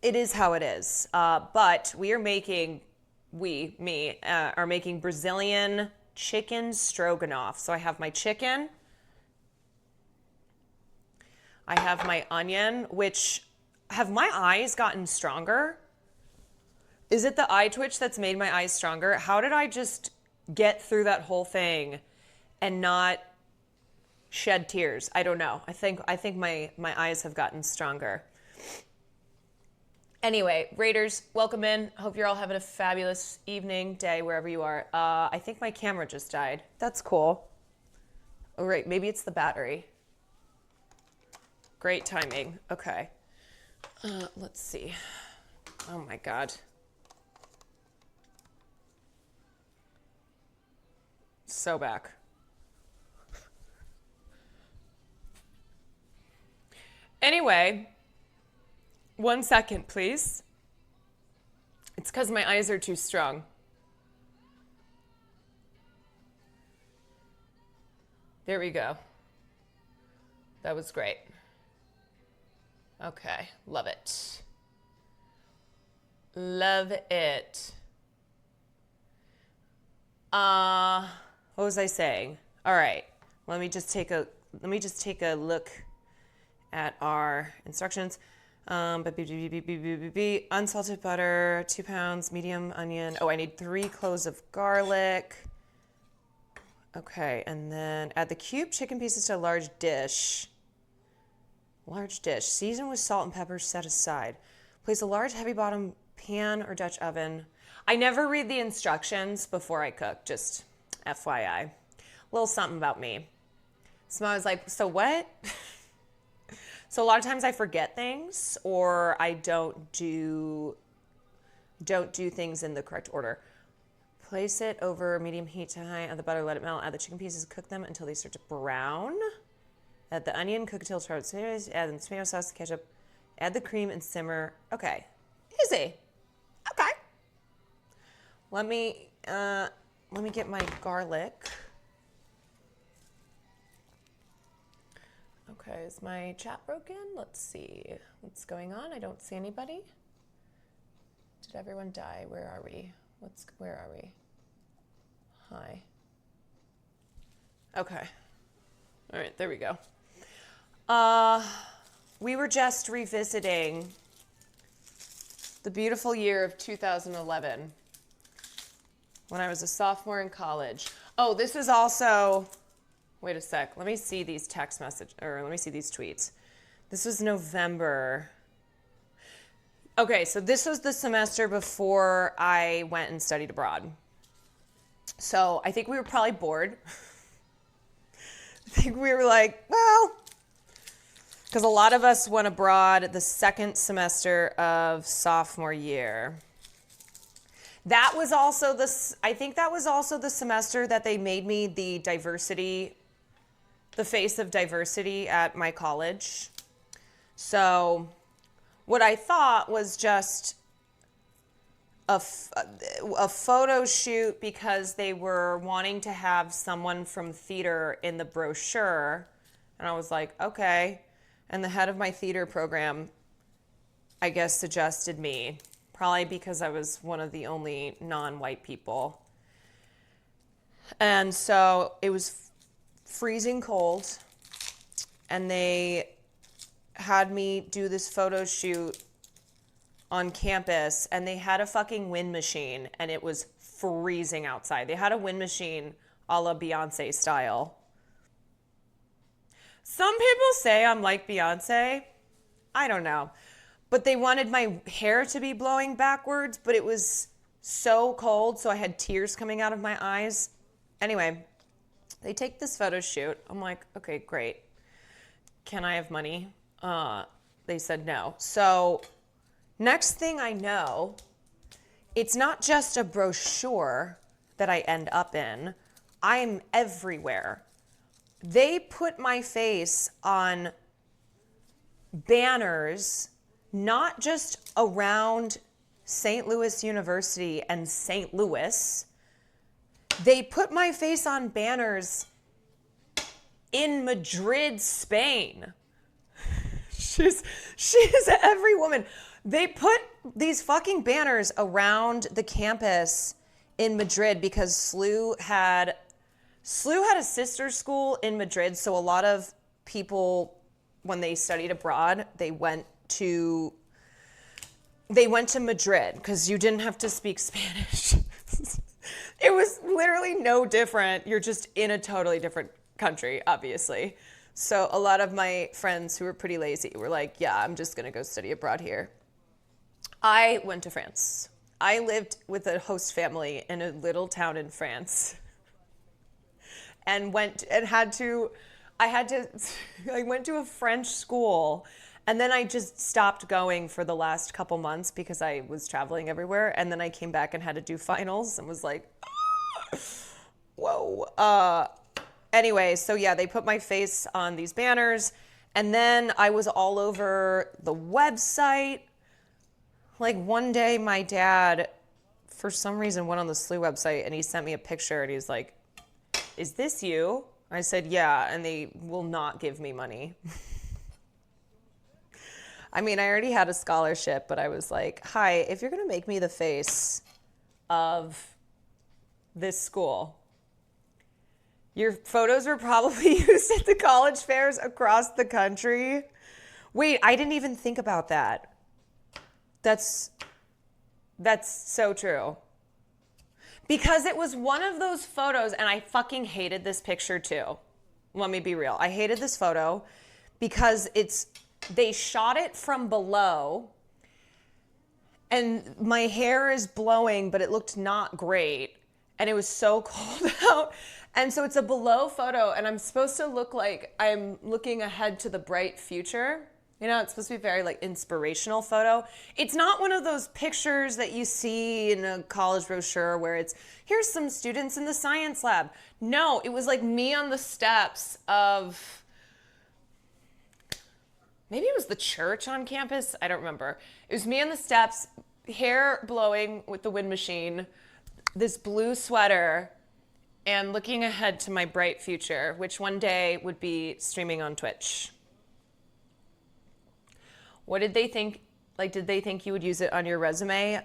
Speaker 5: it is how it is. But we are making, are making Brazilian chicken stroganoff. So I have my chicken. I have my onion, which, have my eyes gotten stronger? Is it the eye twitch that's made my eyes stronger? How did I just get through that whole thing and not shed tears? I don't know. I think my eyes have gotten stronger. Anyway, Raiders, welcome in. Hope you're all having a fabulous evening, day, wherever you are. I think my camera just died. That's cool. Oh, right. Maybe it's the battery. Great timing. Okay. Let's see. Oh my God. So back. Anyway, 1 second, please. It's because my eyes are too strong. There we go. That was great. Okay, love it. Love it. What was I saying? All right, let me just take a look at our instructions. Unsalted butter, 2 pounds, medium onion. Oh, I need 3 cloves of garlic. Okay, and then add the cubed chicken pieces to a large dish. Season with salt and pepper, set aside. Place a large heavy bottom pan or Dutch oven. I never read the instructions before I cook, just FYI. A little something about me. So I was like, so what? So a lot of times I forget things, or I don't do things in the correct order. Place it over medium heat to high, add the butter, let it melt, add the chicken pieces, cook them until they start to brown. Add the onion, cook until it's tomatoes, add the tomato sauce, the ketchup, add the cream and simmer. Okay, easy. Okay. Let me get my garlic. Okay, is my chat broken? Let's see what's going on. I don't see anybody. Did everyone die? Where are we? Where are we? Hi. Okay. All right, there we go. We were just revisiting the beautiful year of 2011 when I was a sophomore in college. Oh, this is also, wait a sec. Let me see these text message, or let me see these tweets. This was November. Okay, so this was the semester before I went and studied abroad. So I think we were probably bored. I think we were like, well, because a lot of us went abroad the second semester of sophomore year. That was also I think that was also the semester that they made me the face of diversity at my college. So what I thought was just a photo shoot because they were wanting to have someone from theater in the brochure. And I was like, okay. And the head of my theater program, I guess, suggested me, probably because I was one of the only non-white people. And so it was freezing cold, and they had me do this photo shoot on campus, and they had a fucking wind machine, and it was freezing outside. They had a wind machine a la Beyonce style. Some people say I'm like Beyonce. I don't know. But they wanted my hair to be blowing backwards, but it was so cold, so I had tears coming out of my eyes. Anyway, they take this photo shoot. I'm like, okay, great. Can I have money? They said no. So next thing I know, it's not just a brochure that I end up in. I'm everywhere. They put my face on banners, not just around St. Louis University and St. Louis. They put my face on banners in Madrid, Spain. She's every woman. They put these fucking banners around the campus in Madrid because SLU had a sister school in Madrid, so a lot of people, when they studied abroad, they went to Madrid because you didn't have to speak Spanish. It was literally no different. You're just in a totally different country, obviously. So a lot of my friends who were pretty lazy were like, yeah, I'm just going to go study abroad here. I went to France. I lived with a host family in a little town in France and I went to a French school, and then I just stopped going for the last couple months because I was traveling everywhere. And then I came back and had to do finals and was like, whoa. Anyway, so yeah, they put my face on these banners, and then I was all over the website. Like one day my dad, for some reason, went on the SLU website and he sent me a picture and he's like, is this you? I said, yeah, and they will not give me money. I mean, I already had a scholarship, but I was like, hi, if you're gonna make me the face of this school, your photos were probably used at the college fairs across the country. Wait, I didn't even think about that. That's so true. Because it was one of those photos, and I fucking hated this picture too. Let me be real. I hated this photo because they shot it from below, and my hair is blowing, but it looked not great, and it was so cold out. And so it's a below photo, and I'm supposed to look like I'm looking ahead to the bright future. You know, it's supposed to be very like inspirational photo. It's not one of those pictures that you see in a college brochure where it's, here's some students in the science lab. No, it was like me on the steps of, maybe it was the church on campus. I don't remember. It was me on the steps, hair blowing with the wind machine, this blue sweater, and looking ahead to my bright future, which one day would be streaming on Twitch. What did they think? Like, did they think you would use it on your resume?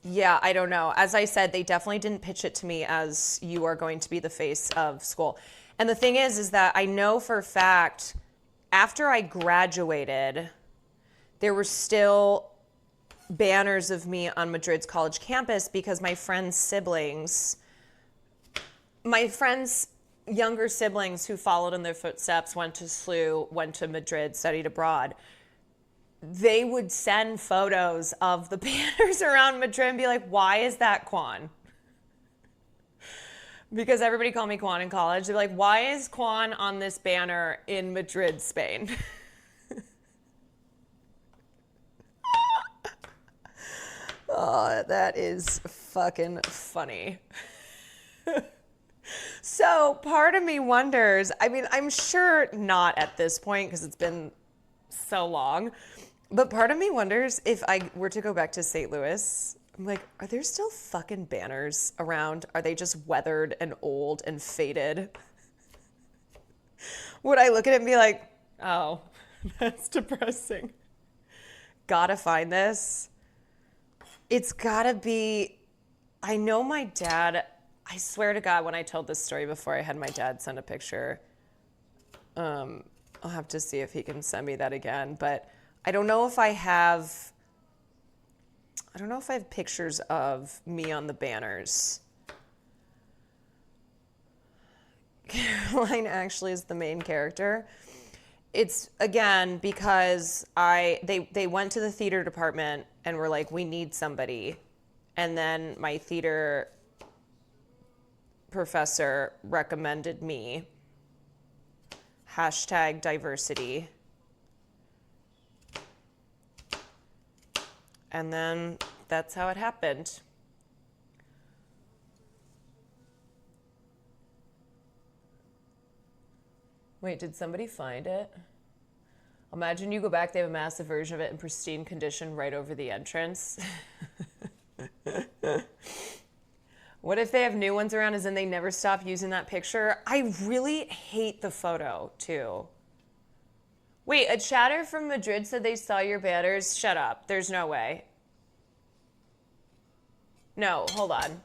Speaker 5: Yeah, I don't know. As I said, they definitely didn't pitch it to me as you are going to be the face of school. And the thing is that I know for a fact, after I graduated, there were still banners of me on Madrid's college campus because my friends' younger siblings who followed in their footsteps, went to SLU, went to Madrid, studied abroad. They would send photos of the banners around Madrid and be like, why is that Quan? Because everybody called me Quan in college. They're like, why is Quan on this banner in Madrid, Spain? Oh, that is fucking funny. So part of me wonders, I mean, I'm sure not at this point because it's been so long, but part of me wonders if I were to go back to St. Louis, I'm like, are there still fucking banners around? Are they just weathered and old and faded? Would I look at it and be like, oh, that's depressing. Gotta find this. It's gotta be, I know my dad, I swear to God, when I told this story before, I had my dad send a picture. I'll have to see if he can send me that again, but I don't know if I have pictures of me on the banners. Caroline actually is the main character. It's, again, because they went to the theater department and were like, we need somebody. And then my theater professor recommended me. #diversity. And then that's how it happened. Wait, did somebody find it? Imagine you go back, they have a massive version of it in pristine condition right over the entrance. What if they have new ones around as in they never stop using that picture? I really hate the photo too. Wait, a chatter from Madrid said they saw your banners. Shut up. There's no way. No, hold on.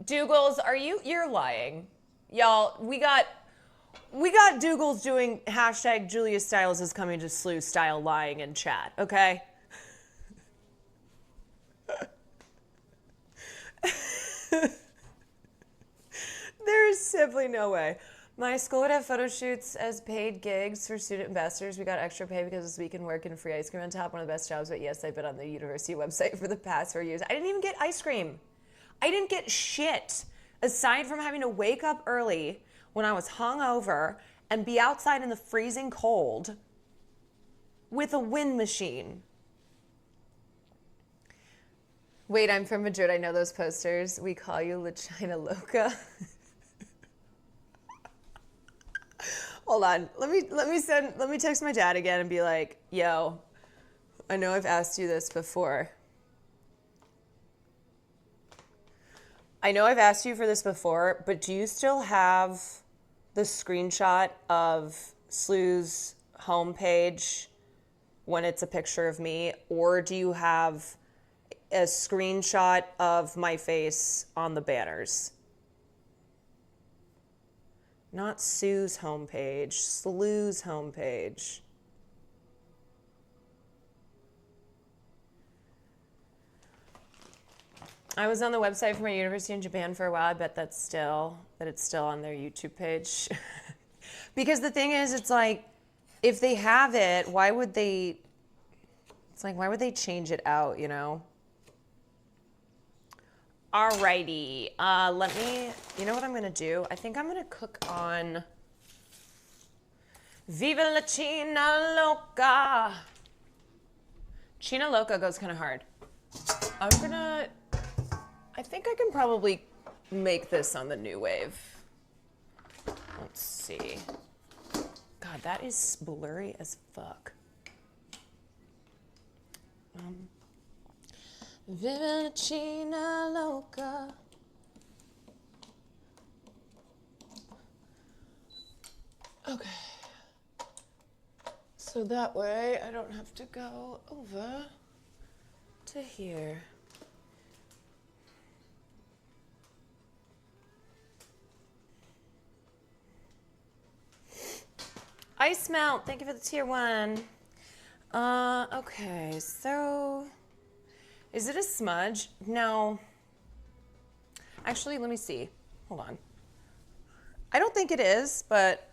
Speaker 5: Dougals, you're lying. Y'all, we got Dougals doing hashtag Julia Stiles is coming to SLU style lying in chat, okay? There is simply no way. My school would have photo shoots as paid gigs for student ambassadors. We got extra pay because this week in work and free ice cream on top. One of the best jobs, but yes, I've been on the university website for the past 4 years. I didn't even get ice cream. I didn't get shit. Aside from having to wake up early when I was hungover and be outside in the freezing cold with a wind machine. Wait, I'm from Madrid. I know those posters. We call you La China Loca. Hold on. Let me text my dad again and be like, yo, I know I've asked you this before. I know I've asked you for this before, but do you still have the screenshot of SLU's homepage when it's a picture of me? Or do you have a screenshot of my face on the banners? Not Sue's homepage, SLU's homepage. I was on the website for my university in Japan for a while. I bet it's still on their YouTube page. Because the thing is, it's like, if they have it, why would they change it out, you know? Alrighty, you know what I'm gonna do? I think I'm gonna cook on Viva la China Loca. China Loca goes kind of hard. I think I can probably make this on the new wave. Let's see. God, that is blurry as fuck. Viva la China Loca. Okay. So that way I don't have to go over to here. Ice Melt, thank you for the tier 1. Okay, so is it a smudge? No. Actually, let me see. Hold on. I don't think it is, but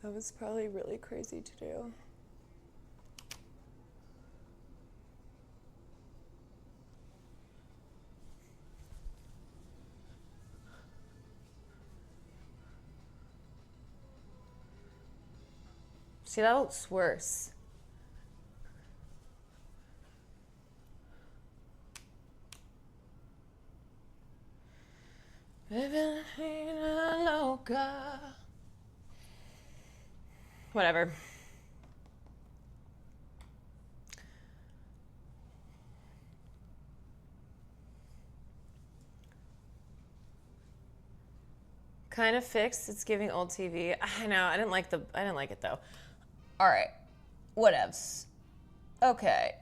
Speaker 5: that was probably really crazy to do. See, that looks worse. Whatever. Kind of fixed. It's giving old TV. I know. I didn't like it though. All right. Whatevs. Okay.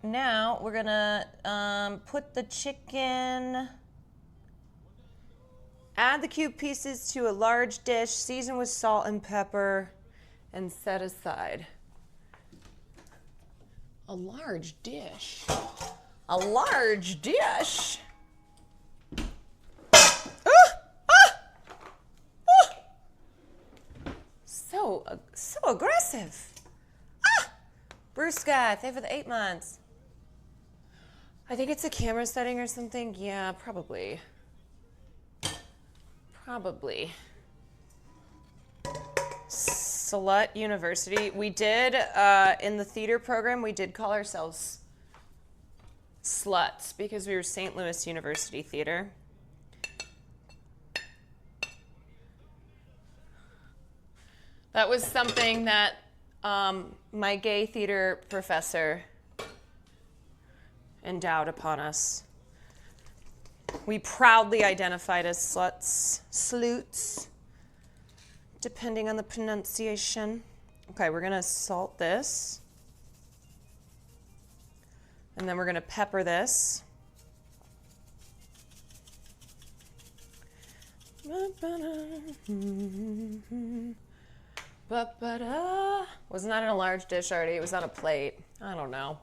Speaker 5: Now we're gonna put the chicken. Add the cube pieces to a large dish, season with salt and pepper, and set aside. A large dish. A large dish. So aggressive. Bruska, thank you for the 8 months. I think it's a camera setting or something. Yeah, probably. Probably. Slut University. We did, in the theater program, we did call ourselves sluts because we were St. Louis University Theater. That was something that My gay theater professor endowed upon us. We proudly identified as sluts, sloots, depending on the pronunciation. Okay, we're gonna salt this. And then we're gonna pepper this. Wasn't that in a large dish already? It was on a plate. I don't know.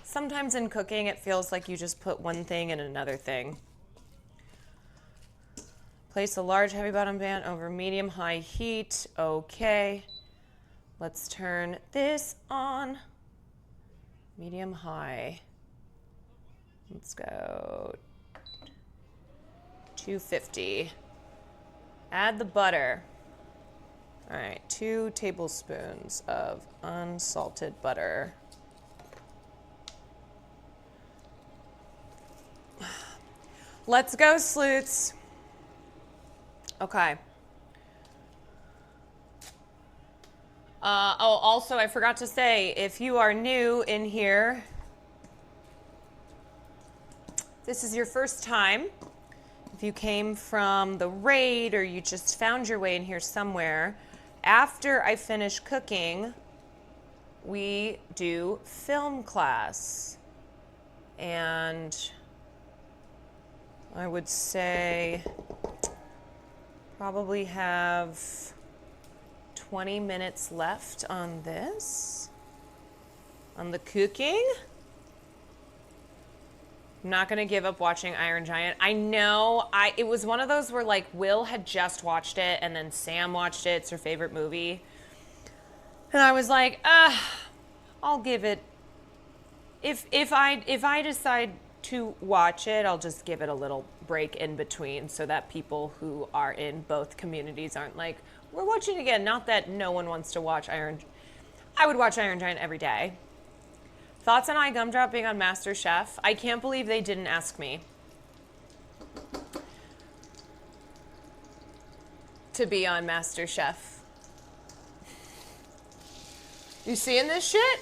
Speaker 5: Sometimes in cooking, it feels like you just put one thing in another thing. Place a large heavy bottom pan over medium-high heat. Okay. Let's turn this on. Medium-high. Let's go 250. Add the butter. All right, 2 tablespoons of unsalted butter. Let's go, sleuths. Okay. Oh, also, I forgot to say, if you are new in here, this is your first time. If you came from the raid or you just found your way in here somewhere, after I finish cooking, we do film class. And I would say probably have 20 minutes left on this, on the cooking. I'm not gonna give up watching Iron Giant. I know, it was one of those where like Will had just watched it and then Sam watched it, it's her favorite movie. And I was like, I'll give it, if I decide to watch it, I'll just give it a little break in between so that people who are in both communities aren't like, we're watching again. Not that no one wants to watch I would watch Iron Giant every day. Thoughts on iGumdrop being on MasterChef? I can't believe they didn't ask me to be on MasterChef. You seeing this shit?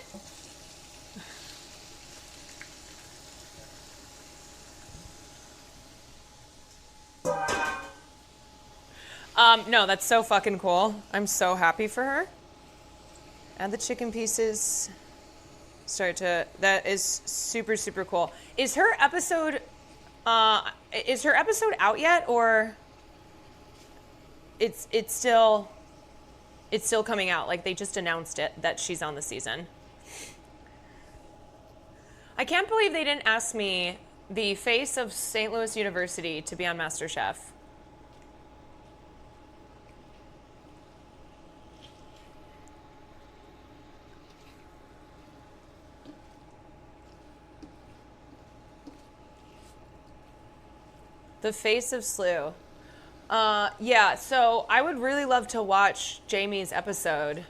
Speaker 5: No, that's so fucking cool. I'm so happy for her. Add the chicken pieces. That is super, super cool. Is her episode out yet, or it's still coming out? Like they just announced it that she's on the season. I can't believe they didn't ask me, the face of St. Louis University, to be on MasterChef. The face of SLU. Yeah, so I would really love to watch Jamie's episode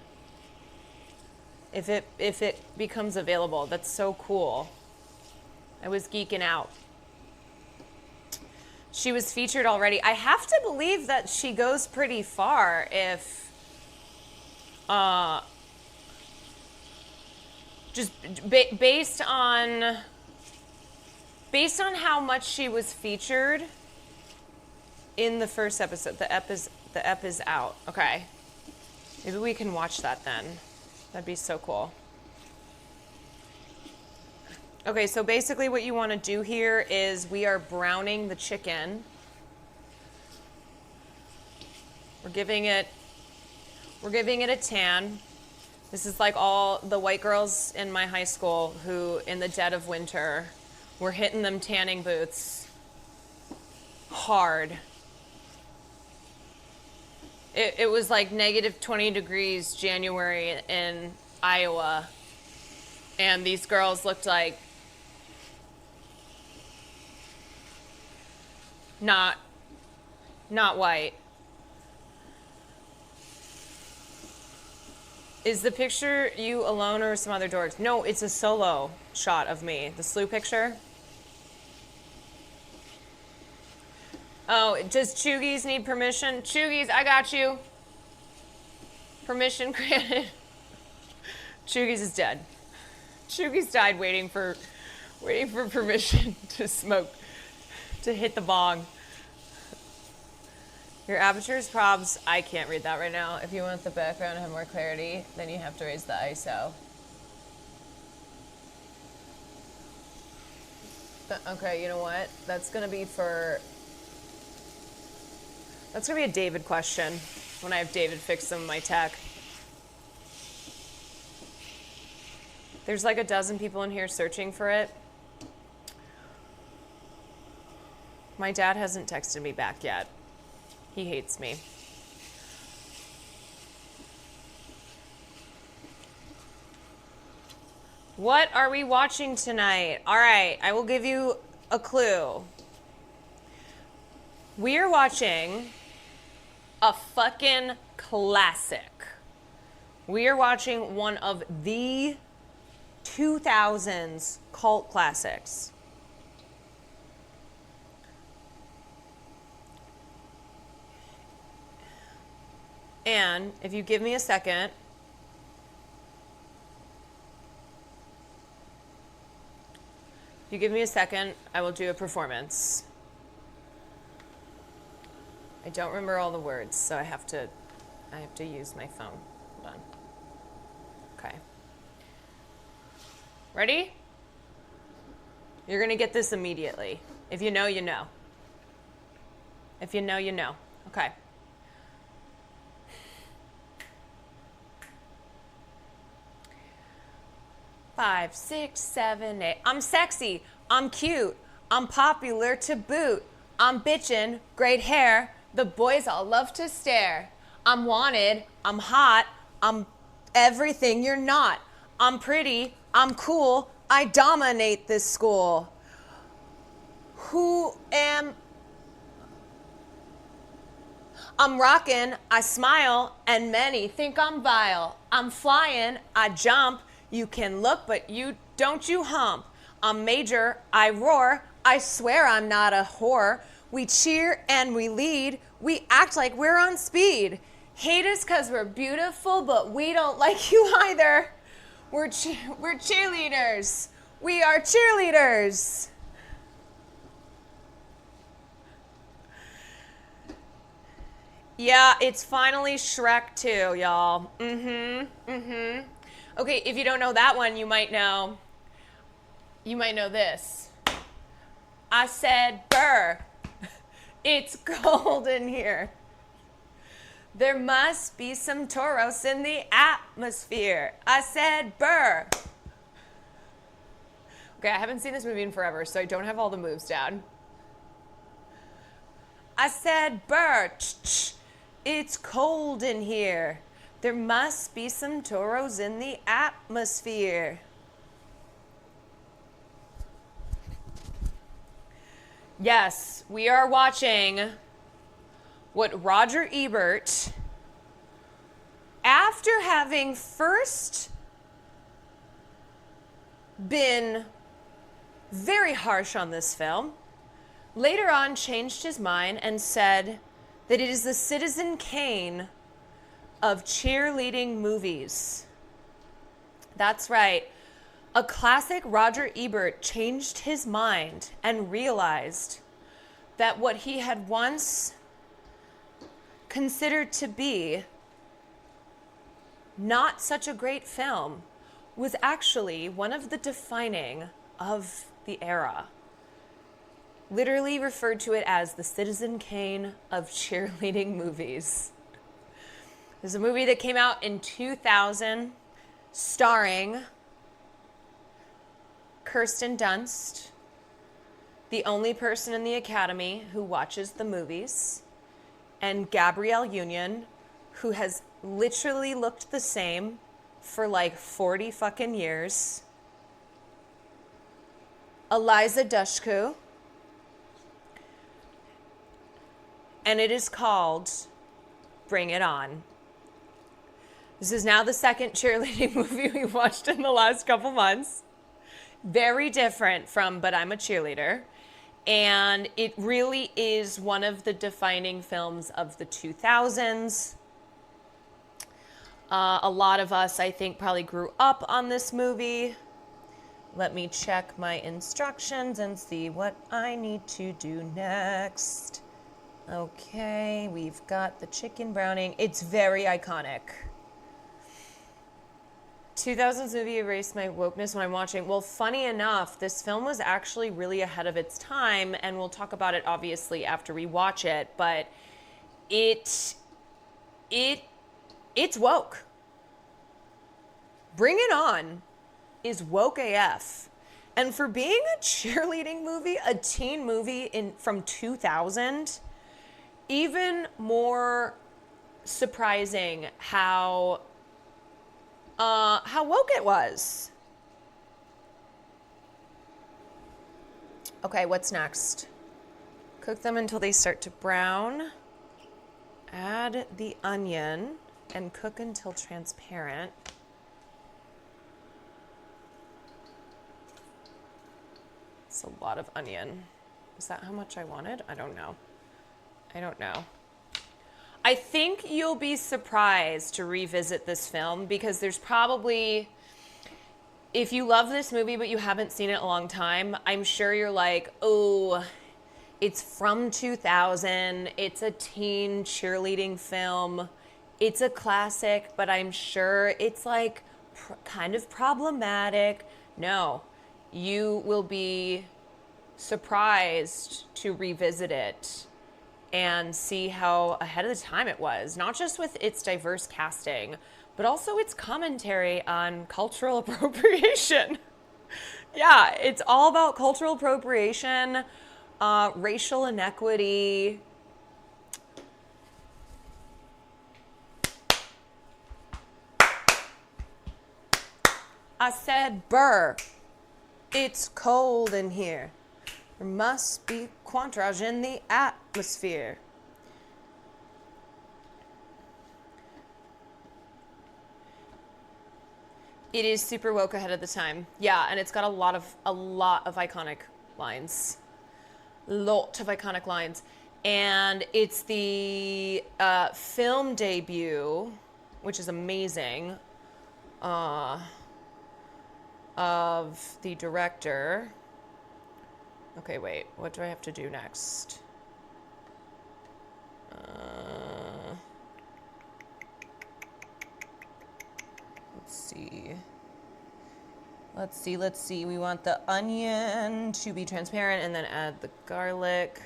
Speaker 5: if it becomes available. That's so cool. I was geeking out. She was featured already. I have to believe that she goes pretty far if just based on how much she was featured in the first episode. The ep is out. Okay. Maybe we can watch that then. That'd be so cool. Okay, so basically what you want to do here is we are browning the chicken. We're giving it a tan. This is like all the white girls in my high school who, in the dead of winter, were hitting them tanning booths hard. It was like negative 20 degrees January in Iowa, and these girls looked like not white. Is the picture you alone or some other dorks? No, it's a solo shot of me. The SLU picture. Oh, does Chuggies need permission? Chuggies, I got you. Permission granted. Chugis is dead. Chugis died waiting for permission to smoke, to hit the bong. Your aperture's probs. I can't read that right now. If you want the background to have more clarity, then you have to raise the ISO. But, okay, you know what? That's gonna be a David question when I have David fix some of my tech. There's like a dozen people in here searching for it. My dad hasn't texted me back yet. He hates me. What are we watching tonight? All right, I will give you a clue. We are watching a fucking classic. We are watching one of the 2000s cult classics. And if you give me a second, I will do a performance. I don't remember all the words, so I have to use my phone. Hold on. Okay. Ready? You're gonna get this immediately. If you know, you know. If you know, you know. Okay. Five, 6, 7, 8. I'm sexy. I'm cute. I'm popular to boot. I'm bitchin', great hair. The boys all love to stare. I'm wanted. I'm hot. I'm everything you're not. I'm pretty. I'm cool. I dominate this school. I'm rockin', I smile, and many think I'm vile. I'm flyin', I jump. You can look, but you hump. I'm major, I roar. I swear I'm not a whore. We cheer and we lead. We act like we're on speed. Hate us cause we're beautiful, but we don't like you either. We're cheerleaders. We are cheerleaders. Yeah, it's finally Shrek 2, y'all. Okay, if you don't know that one, you might know this. I said, "Brr, it's cold in here. There must be some Tauros in the atmosphere." I said, "Brr." Okay, I haven't seen this movie in forever, so I don't have all the moves down. I said, "Brr, it's cold in here. There must be some Tauros in the atmosphere." Yes, we are watching what Roger Ebert, after having first been very harsh on this film, later on changed his mind and said that it is the Citizen Kane of cheerleading movies. That's right. A classic Roger Ebert changed his mind and realized that what he had once considered to be not such a great film was actually one of the defining of the era. Literally referred to it as the Citizen Kane of cheerleading movies. There's a movie that came out in 2000 starring Kirsten Dunst, the only person in the Academy who watches the movies, and Gabrielle Union, who has literally looked the same for like 40 fucking years. Eliza Dushku. And it is called Bring It On. This is now the second cheerleading movie we've watched in the last couple months. Very different from But I'm a Cheerleader. And it really is one of the defining films of the 2000s. A lot of us, I think, probably grew up on this movie. Let me check my instructions and see what I need to do next. Okay, we've got the chicken browning. It's very iconic. 2000s movie erased my wokeness when I'm watching. Well, funny enough, this film was actually really ahead of its time, and we'll talk about it obviously after we watch it, but it's woke. Bring It On is woke AF. And for being a cheerleading movie, a teen movie from 2000, even more surprising how woke it was. Okay, what's next? Cook them until they start to brown. Add the onion and cook until transparent. It's a lot of onion. Is that how much I wanted? I don't know. I think you'll be surprised to revisit this film because there's probably, if you love this movie but you haven't seen it in a long time, I'm sure you're like, oh, it's from 2000. It's a teen cheerleading film. It's a classic, but I'm sure it's like kind of problematic. No, you will be surprised to revisit it and see how ahead of the time it was, not just with its diverse casting, but also its commentary on cultural appropriation. Yeah, it's all about cultural appropriation, racial inequity. I said, "Burr, it's cold in here. There must be quantrage in the atmosphere." It is super woke ahead of the time. Yeah, and it's got a lot of iconic lines. Lot of iconic lines. And it's the film debut, which is amazing, of the director. Okay, wait. What do I have to do next? Let's see. We want the onion to be transparent and then add the garlic.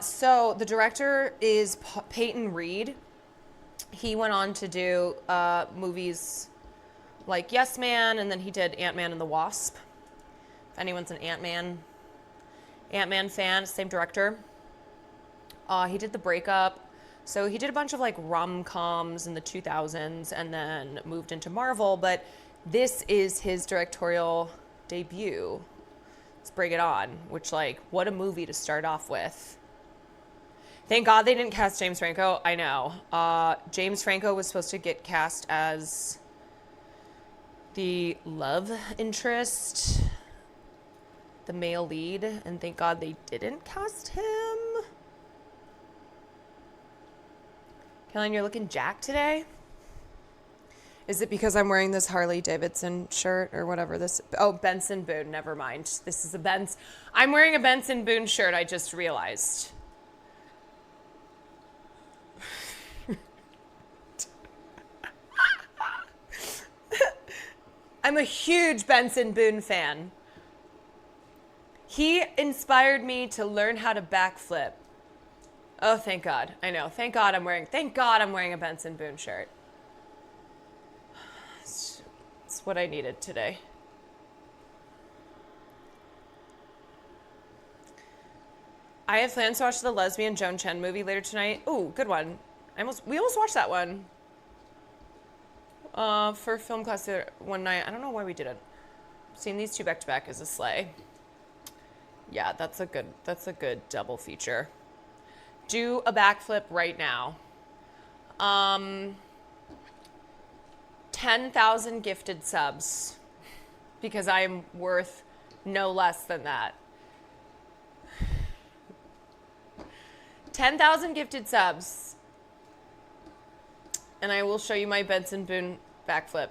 Speaker 5: So the director is Peyton Reed. He went on to do movies like Yes Man, and then he did Ant-Man and the Wasp. If anyone's an Ant-Man fan, same director. He did The Breakup. So he did a bunch of like rom-coms in the 2000s and then moved into Marvel, but this is his directorial debut. Let's Bring It On, which, like, what a movie to start off with. Thank God they didn't cast James Franco. I know. James Franco was supposed to get cast as the love interest, the male lead, and thank God they didn't cast him. Caroline, you're looking jacked today? Is it because I'm wearing this Harley Davidson shirt or whatever this? Oh, Benson Boone. Never mind. This is a Benz. I'm wearing a Benson Boone shirt. I just realized. I'm a huge Benson Boone fan. He inspired me to learn how to backflip. Oh, thank God. I know. Thank God I'm wearing a Benson Boone shirt. It's what I needed today. I have plans to watch the lesbian Joan Chen movie later tonight. Ooh, good one. We almost watched that one. For film class one night. I don't know why we didn't. Seeing these two back to back is a slay. Yeah, that's a good double feature. Do a backflip right now. 10,000 gifted subs, because I am worth no less than that. 10,000 gifted subs. and I will show you my Benson Boone backflip.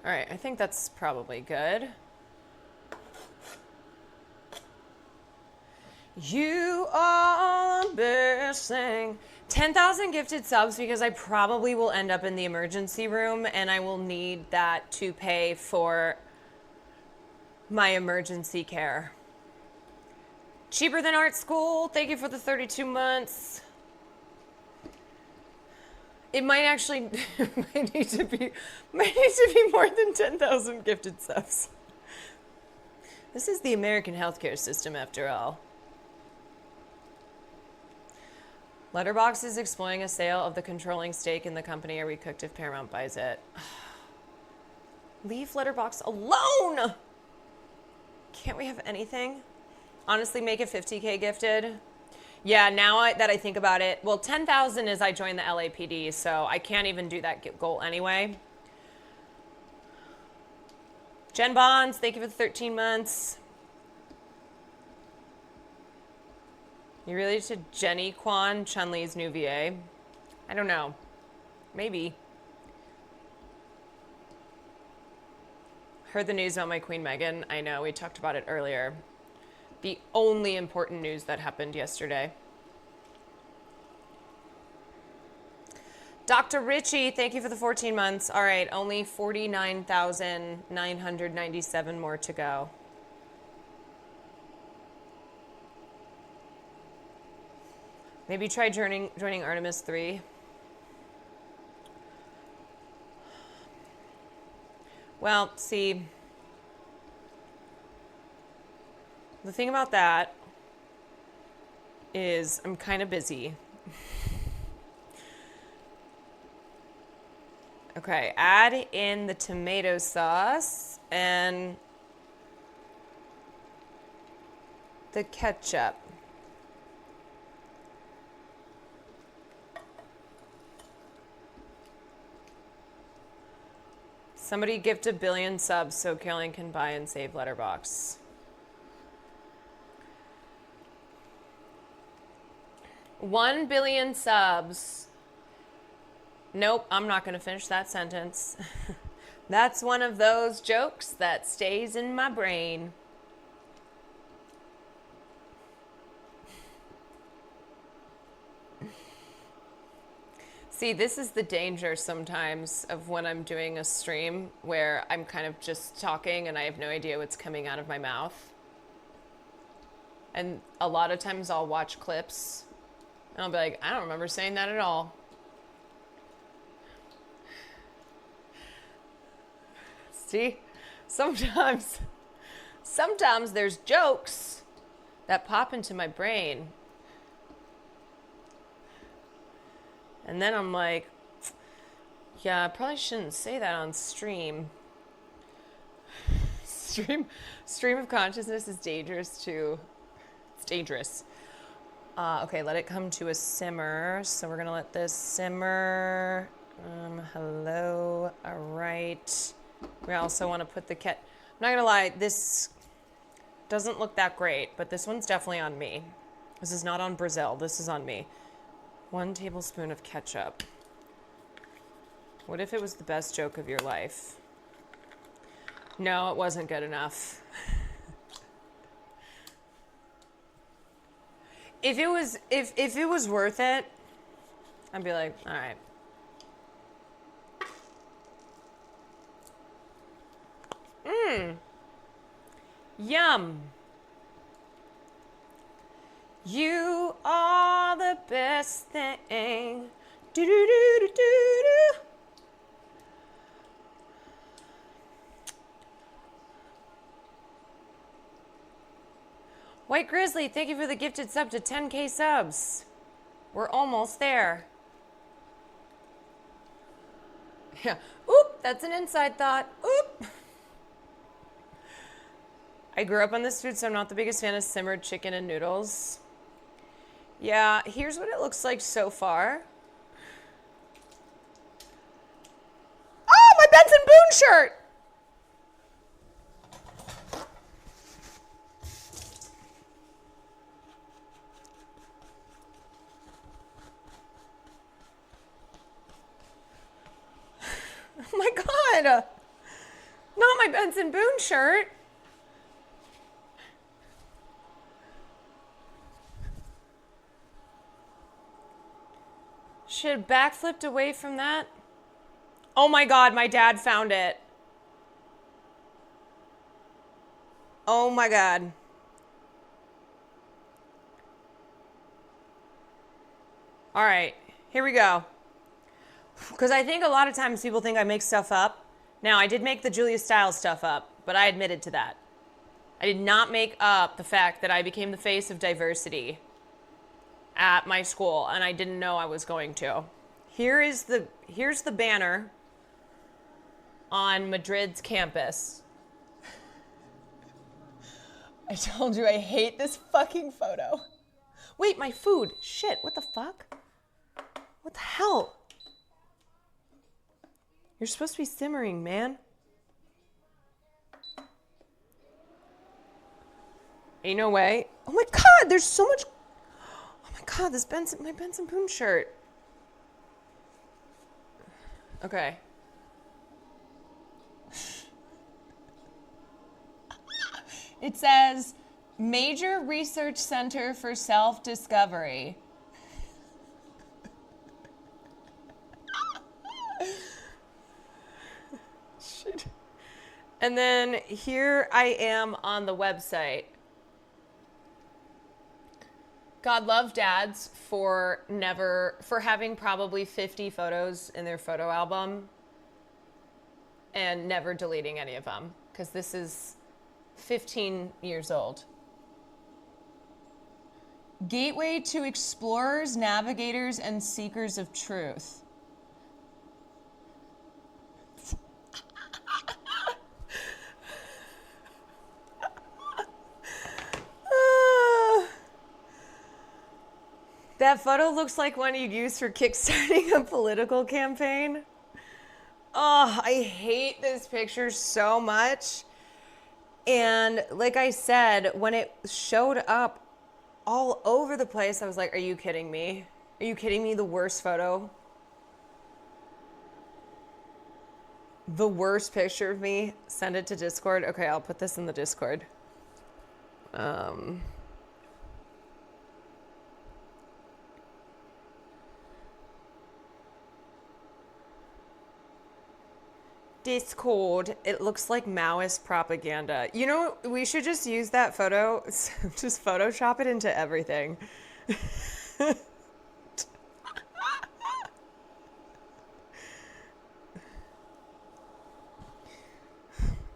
Speaker 5: All right, I think that's probably good. You are the best thing. 10,000 gifted subs because I probably will end up in the emergency room and I will need that to pay for my emergency care. Cheaper than art school. Thank you for the 32 months. It might actually might need to be more than 10,000 gifted subs. This is the American healthcare system after all. Letterboxd is exploring a sale of the controlling stake in the company are recooked if Paramount buys it. Leave Letterboxd alone! Can't we have anything? Honestly, make it 50K gifted. Yeah, now that I think about it, well, 10,000 is I joined the LAPD, so I can't even do that goal anyway. Jen Bonds, thank you for the 13 months. You related to Jenny Kwan, Chun-Li's new VA? I don't know. Maybe. Heard the news about my Queen Meghan. I know, we talked about it earlier. The only important news that happened yesterday. Dr. Richie, thank you for the 14 months. All right, only 49,997 more to go. Maybe try joining Artemis 3. Well, see, the thing about that is I'm kind of busy. Okay, add in the tomato sauce and the ketchup. Somebody gift 1 billion subs so Caroline can buy and save Letterboxd. $1 billion subs. Nope, I'm not going to finish that sentence. That's one of those jokes that stays in my brain. See, this is the danger sometimes of when I'm doing a stream where I'm kind of just talking and I have no idea what's coming out of my mouth. And a lot of times I'll watch clips and I'll be like, I don't remember saying that at all. See, sometimes there's jokes that pop into my brain. And then I'm like, yeah, I probably shouldn't say that on stream. Stream of consciousness is dangerous too. It's dangerous. Okay, let it come to a simmer. So we're gonna let this simmer. Hello, all right. We also want to put the I'm not gonna lie, this doesn't look that great, but this one's definitely on me. This is not on Brazil, this is on me. 1 tablespoon of ketchup. What if it was the best joke of your life? No, it wasn't good enough. If it was worth it, I'd be like, all right. Yum. You are the best thing. Do do do do do do. White Grizzly, thank you for the gifted sub to 10K subs. We're almost there. Yeah. Oop, that's an inside thought. Oop. I grew up on this food, so I'm not the biggest fan of simmered chicken and noodles. Yeah, here's what it looks like so far. Oh, my Benson Boone shirt! God. Not my Benson Boone shirt. Should have backflipped away from that. Oh my God, my dad found it. Oh my God. All right, here we go. Because I think a lot of times people think I make stuff up. Now, I did make the Julia Stiles stuff up, but I admitted to that. I did not make up the fact that I became the face of diversity at my school, and I didn't know I was going to. Here's the banner on Madrid's campus. I told you I hate this fucking photo. Wait, my food. Shit, what the fuck? What the hell? You're supposed to be simmering, man. Ain't no way. Oh my God, there's so much. Oh my God, this my Benson Boone shirt. Okay. It says, Major Research Center for Self-Discovery. Shit. And then here I am on the website. God love dads for having probably 50 photos in their photo album and never deleting any of them, because this is 15 years old. Gateway to explorers, navigators, and seekers of truth. That photo looks like one you'd use for kickstarting a political campaign. Oh, I hate this picture so much. And like I said, when it showed up all over the place, I was like, are you kidding me? Are you kidding me? The worst photo? The worst picture of me? Send it to Discord. Okay, I'll put this in the Discord. Discord. It looks like Maoist propaganda. You know, we should just use that photo, just Photoshop it into everything.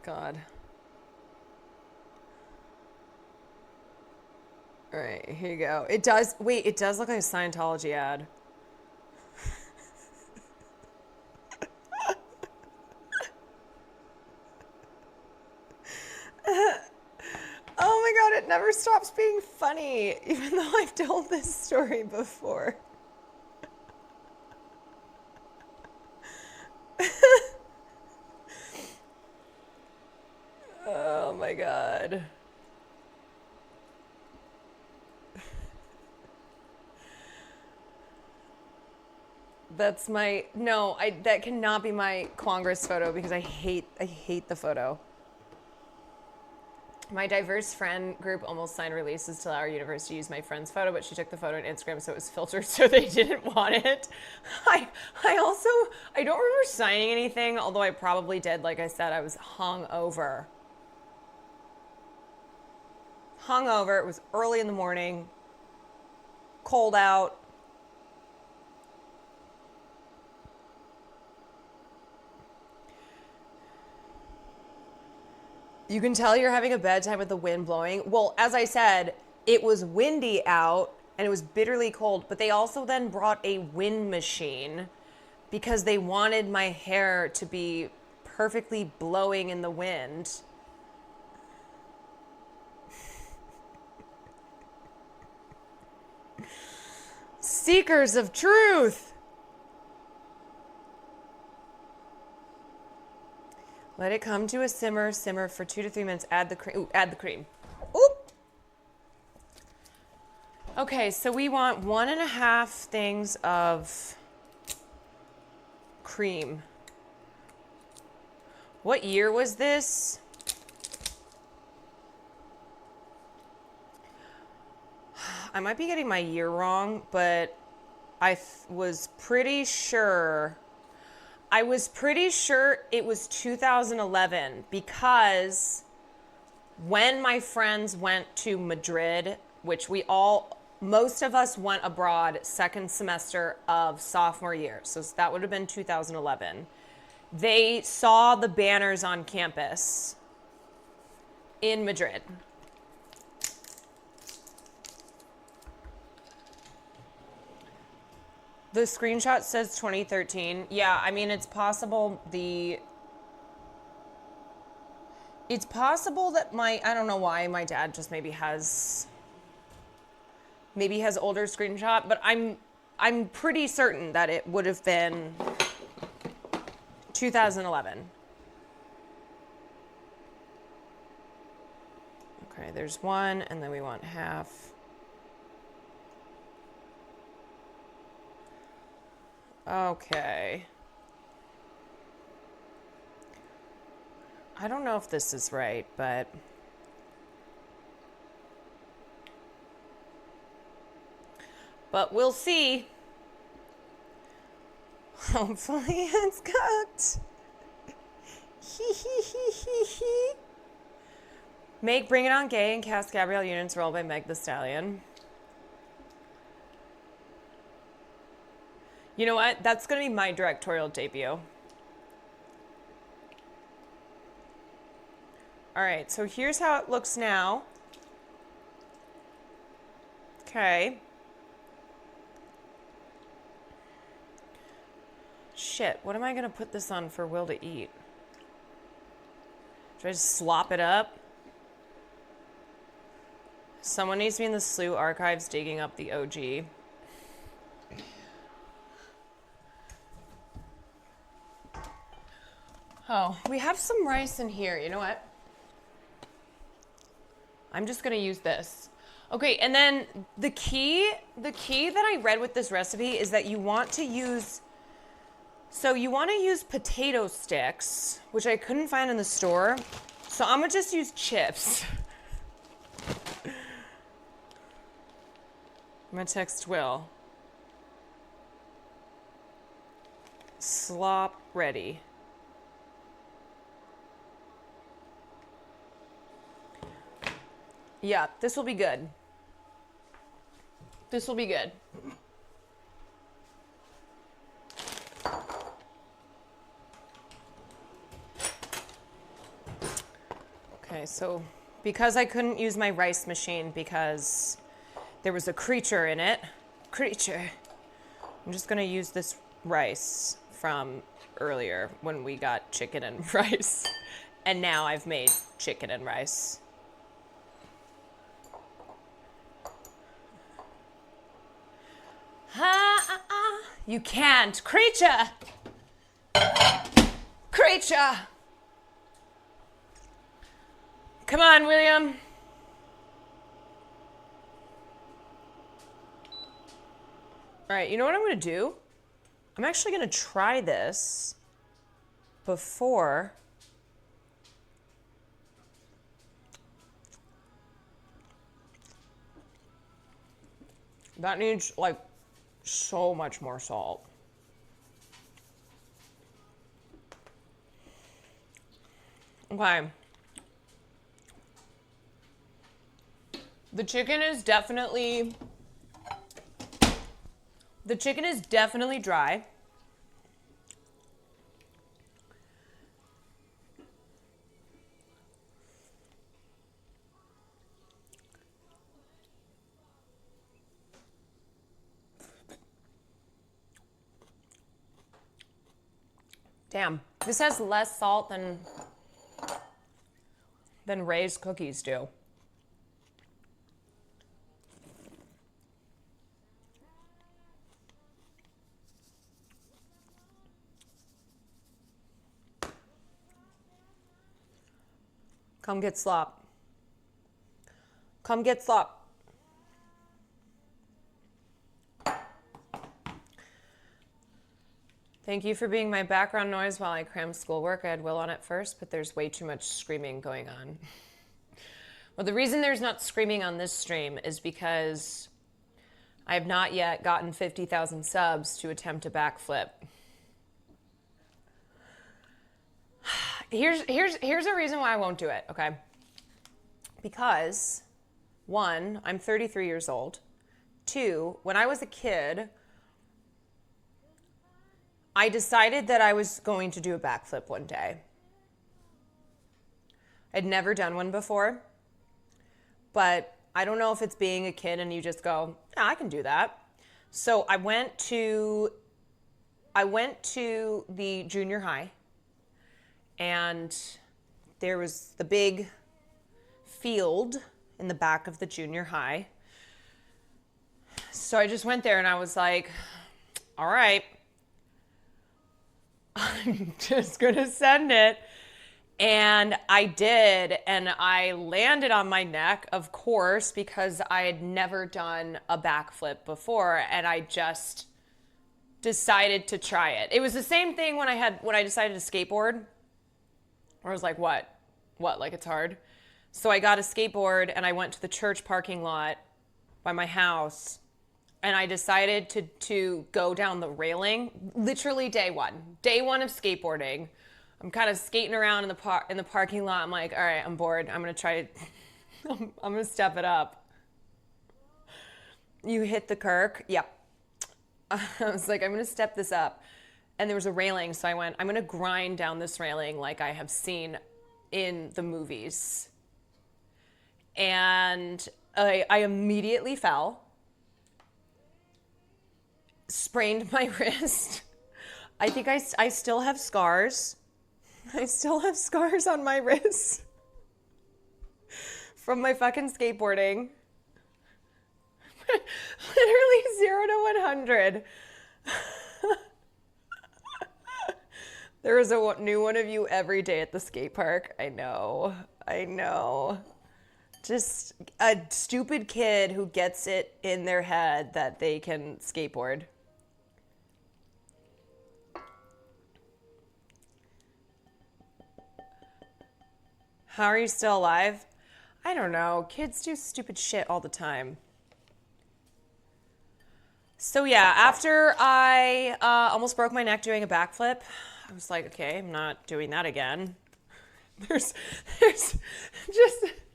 Speaker 5: God. All right, here you go. It does, wait, it does look like a Scientology ad. Oh my God, it never stops being funny, even though I've told this story before. Oh my God. That's my, no, that cannot be my Congress photo because I hate the photo. My diverse friend group almost signed releases to allow our university to use my friend's photo, but she took the photo on Instagram, so it was filtered, so they didn't want it. I don't remember signing anything, although I probably did. Like I said, I was hungover. Hungover. It was early in the morning. Cold out. You can tell you're having a bad time with the wind blowing. Well, as I said, it was windy out and it was bitterly cold, but they also then brought a wind machine because they wanted my hair to be perfectly blowing in the wind. Seekers of truth. Let it come to a simmer for 2 to 3 minutes. Add the cream. Ooh, add the cream. Oop. Okay, so we want 1.5 things of cream. What year was this? I might be getting my year wrong, but I was pretty sure. I was pretty sure it was 2011 because when my friends went to Madrid, which most of us went abroad second semester of sophomore year, so that would have been 2011. They saw the banners on campus in Madrid. The screenshot says 2013. Yeah, I mean, it's possible that I don't know why my dad just maybe has older screenshot, but I'm pretty certain that it would have been 2011. Okay, there's one, and then we want half. Okay. I don't know if this is right, but we'll see. Hopefully it's cooked. Make Bring It On Gay and cast Gabrielle Union's role by Meg Thee Stallion. You know what? That's going to be my directorial debut. All right, so here's how it looks now. Okay. Shit, what am I going to put this on for Will to eat? Should I just slop it up? Someone needs to be in the SLU archives digging up the OG. Oh, we have some rice in here. You know what? I'm just going to use this. Okay, and then the key that I read with this recipe is that you want to use potato sticks, which I couldn't find in the store. So I'm going to just use chips. I'm going to text Will. Slop ready. Yeah, this will be good. This will be good. Okay, so because I couldn't use my rice machine because there was a creature in it, I'm just gonna use this rice from earlier when we got chicken and rice. And now I've made chicken and rice. You can't. Creature! Creature! Come on, William. All right, you know what I'm going to do? I'm actually going to try this before. That needs, like, so much more salt. Okay. The chicken is definitely dry. Damn, this has less salt than Ray's cookies do. Come get slop. Come get slop. Thank you for being my background noise while I cram schoolwork. I had Will on at first, but there's way too much screaming going on. Well, the reason there's not screaming on this stream is because I have not yet gotten 50,000 subs to attempt a backflip. Here's a reason why I won't do it, okay? Because, one, I'm 33 years old. Two, when I was a kid, I decided that I was going to do a backflip one day. I'd never done one before, but I don't know if it's being a kid and you just go, yeah, I can do that. So I went to the junior high, and there was the big field in the back of the junior high. So I just went there and I was like, all right, I'm just gonna send it. And I did, and I landed on my neck, of course, because I had never done a backflip before, and I just decided to try it. It was the same thing when I decided to skateboard. I was like, what? Like it's hard? So I got a skateboard and I went to the church parking lot by my house, and I decided to go down the railing. Literally day one of skateboarding. I'm kind of skating around in the parking lot. I'm like, all right, I'm bored. I'm gonna try. I'm gonna step it up. You hit the Kirk. Yep. I was like, I'm gonna step this up, and there was a railing, so I went, I'm gonna grind down this railing like I have seen in the movies. And I immediately fell, sprained my wrist. I think I still have scars. I still have scars on my wrists from my fucking skateboarding. Literally 0 to 100. There is a new one of you every day at the skate park. I know. Just a stupid kid who gets it in their head that they can skateboard. How are you still alive? I don't know. Kids do stupid shit all the time. So yeah, after I almost broke my neck doing a backflip, I was like, okay, I'm not doing that again. There's just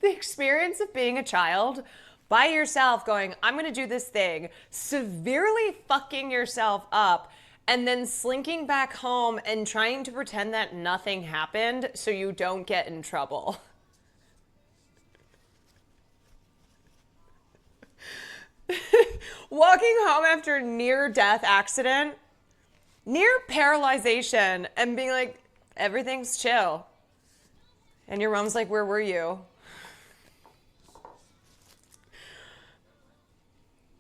Speaker 5: the experience of being a child by yourself going, I'm going to do this thing, severely fucking yourself up, and then slinking back home and trying to pretend that nothing happened so you don't get in trouble. Walking home after near-death accident, near paralyzation, and being like, everything's chill. And your mom's like, where were you?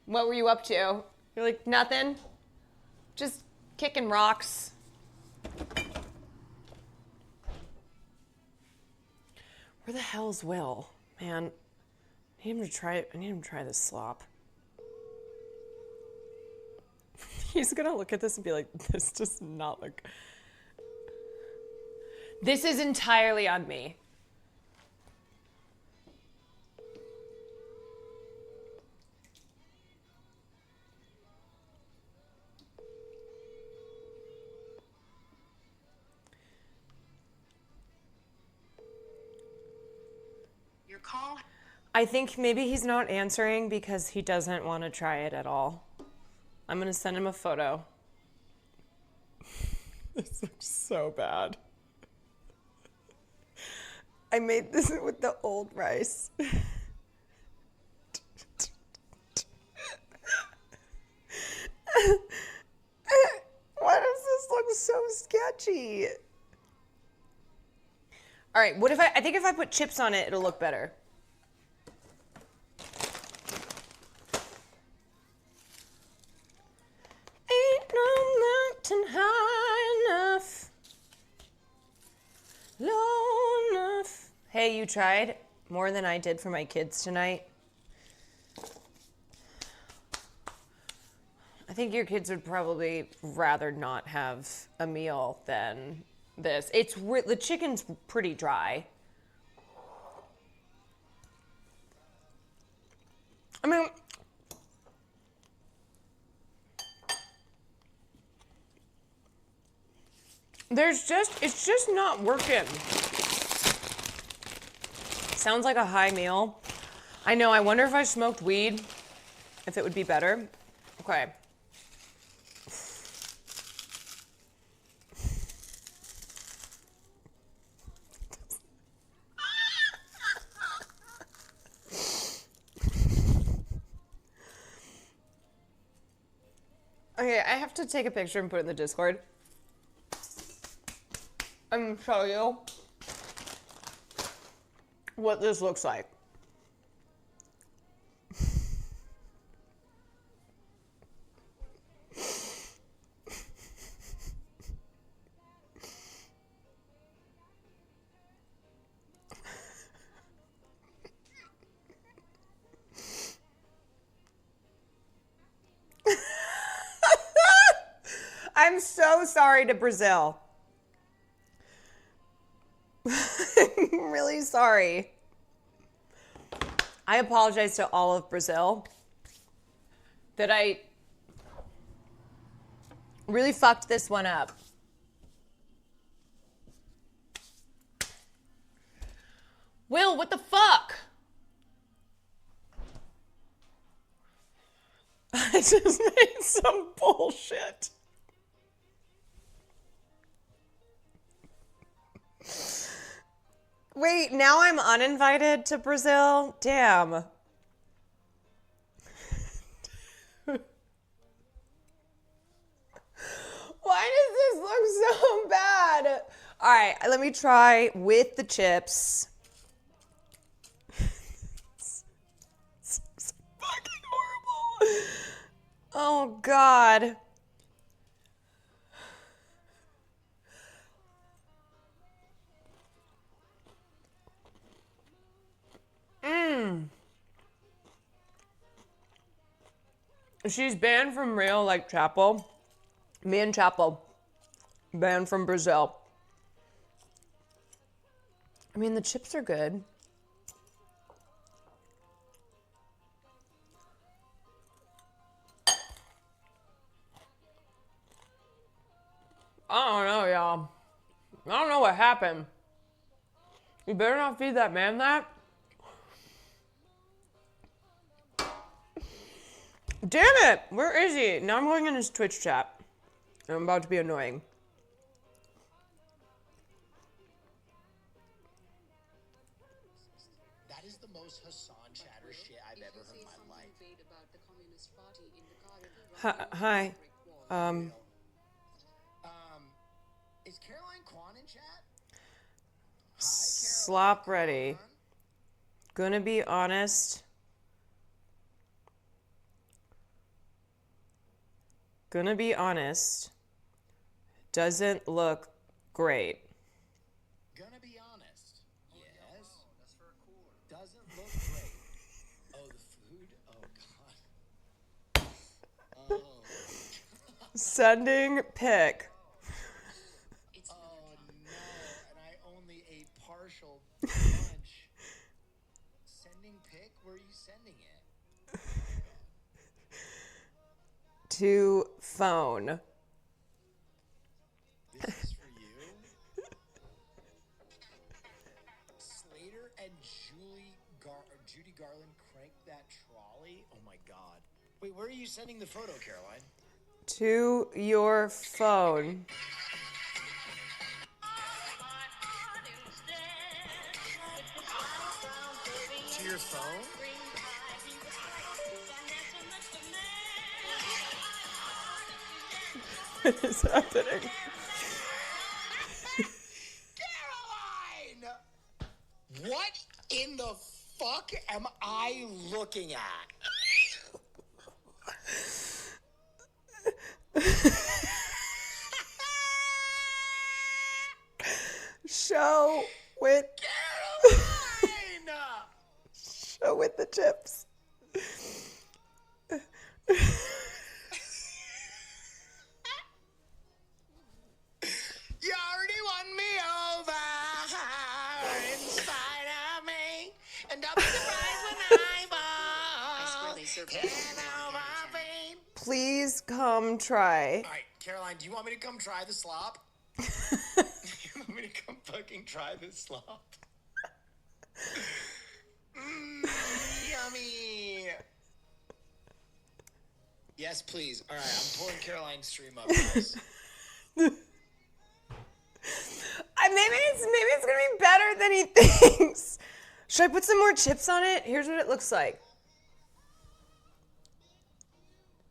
Speaker 5: What were you up to? You're like, nothing. Just kicking rocks. Where the hell's Will? Man, I need him to try this slop. He's gonna look at this and be like, this does not look... This is entirely on me.
Speaker 16: Your call.
Speaker 5: I think maybe he's not answering because he doesn't want to try it at all. I'm gonna send him a photo. This looks so bad. I made this with the old rice. Why does this look so sketchy? All right, I think if I put chips on it, it'll look better. Ain't no mountain high enough, low enough. Hey, you tried more than I did for my kids tonight. I think your kids would probably rather not have a meal than this. The chicken's pretty dry. I mean, it's just not working. Sounds like a high meal. I know, I wonder if I smoked weed, if it would be better. Okay. Okay, I have to take a picture and put it in the Discord. And show you what this looks like. I'm so sorry to Brazil. I'm really sorry. I apologize to all of Brazil that I really fucked this one up. Will, what the fuck? I just made some bullshit. Wait, now I'm uninvited to Brazil? Damn. Why does this look so bad? All right, let me try with the chips. It's fucking horrible. Oh, God. She's banned from Rio like Chapel. Me and Chapel. Banned from Brazil. I mean, the chips are good. I don't know, y'all. I don't know what happened. You better not feed that man that. Damn it! Where is he? Now I'm going in his Twitch chat. I'm about to be annoying.
Speaker 8: That is the most Hassan chatter shit I've ever heard in my life.
Speaker 5: Hi.
Speaker 8: Is Caroline Kwan in chat?
Speaker 5: Slop ready. Gonna be honest. Gonna be honest. Doesn't look great.
Speaker 8: Gonna be honest. Yes. That's for a cooler. Doesn't look great. Oh, the food? Oh, God. Oh.
Speaker 5: Sending pic.
Speaker 8: Oh, no. And I only ate partial lunch. Sending pic? Where are you sending it?
Speaker 5: To phone.
Speaker 8: This is for you? Slater and Judy Garland cranked that trolley? Oh my God. Wait, where are you sending the photo, Caroline?
Speaker 5: To your phone.
Speaker 8: To your phone?
Speaker 5: What is happening?
Speaker 8: Caroline! What in the fuck am I looking at?
Speaker 5: Show with
Speaker 8: Caroline!
Speaker 5: Show with the chips. come try.
Speaker 8: All right, Caroline, do you want me to come try the slop? You want me to come fucking try this slop? Yummy. Yes, please. All right, I'm pulling Caroline's stream up, guys.
Speaker 5: Maybe it's gonna be better than he thinks. Should I put some more chips on it? Here's what it looks like.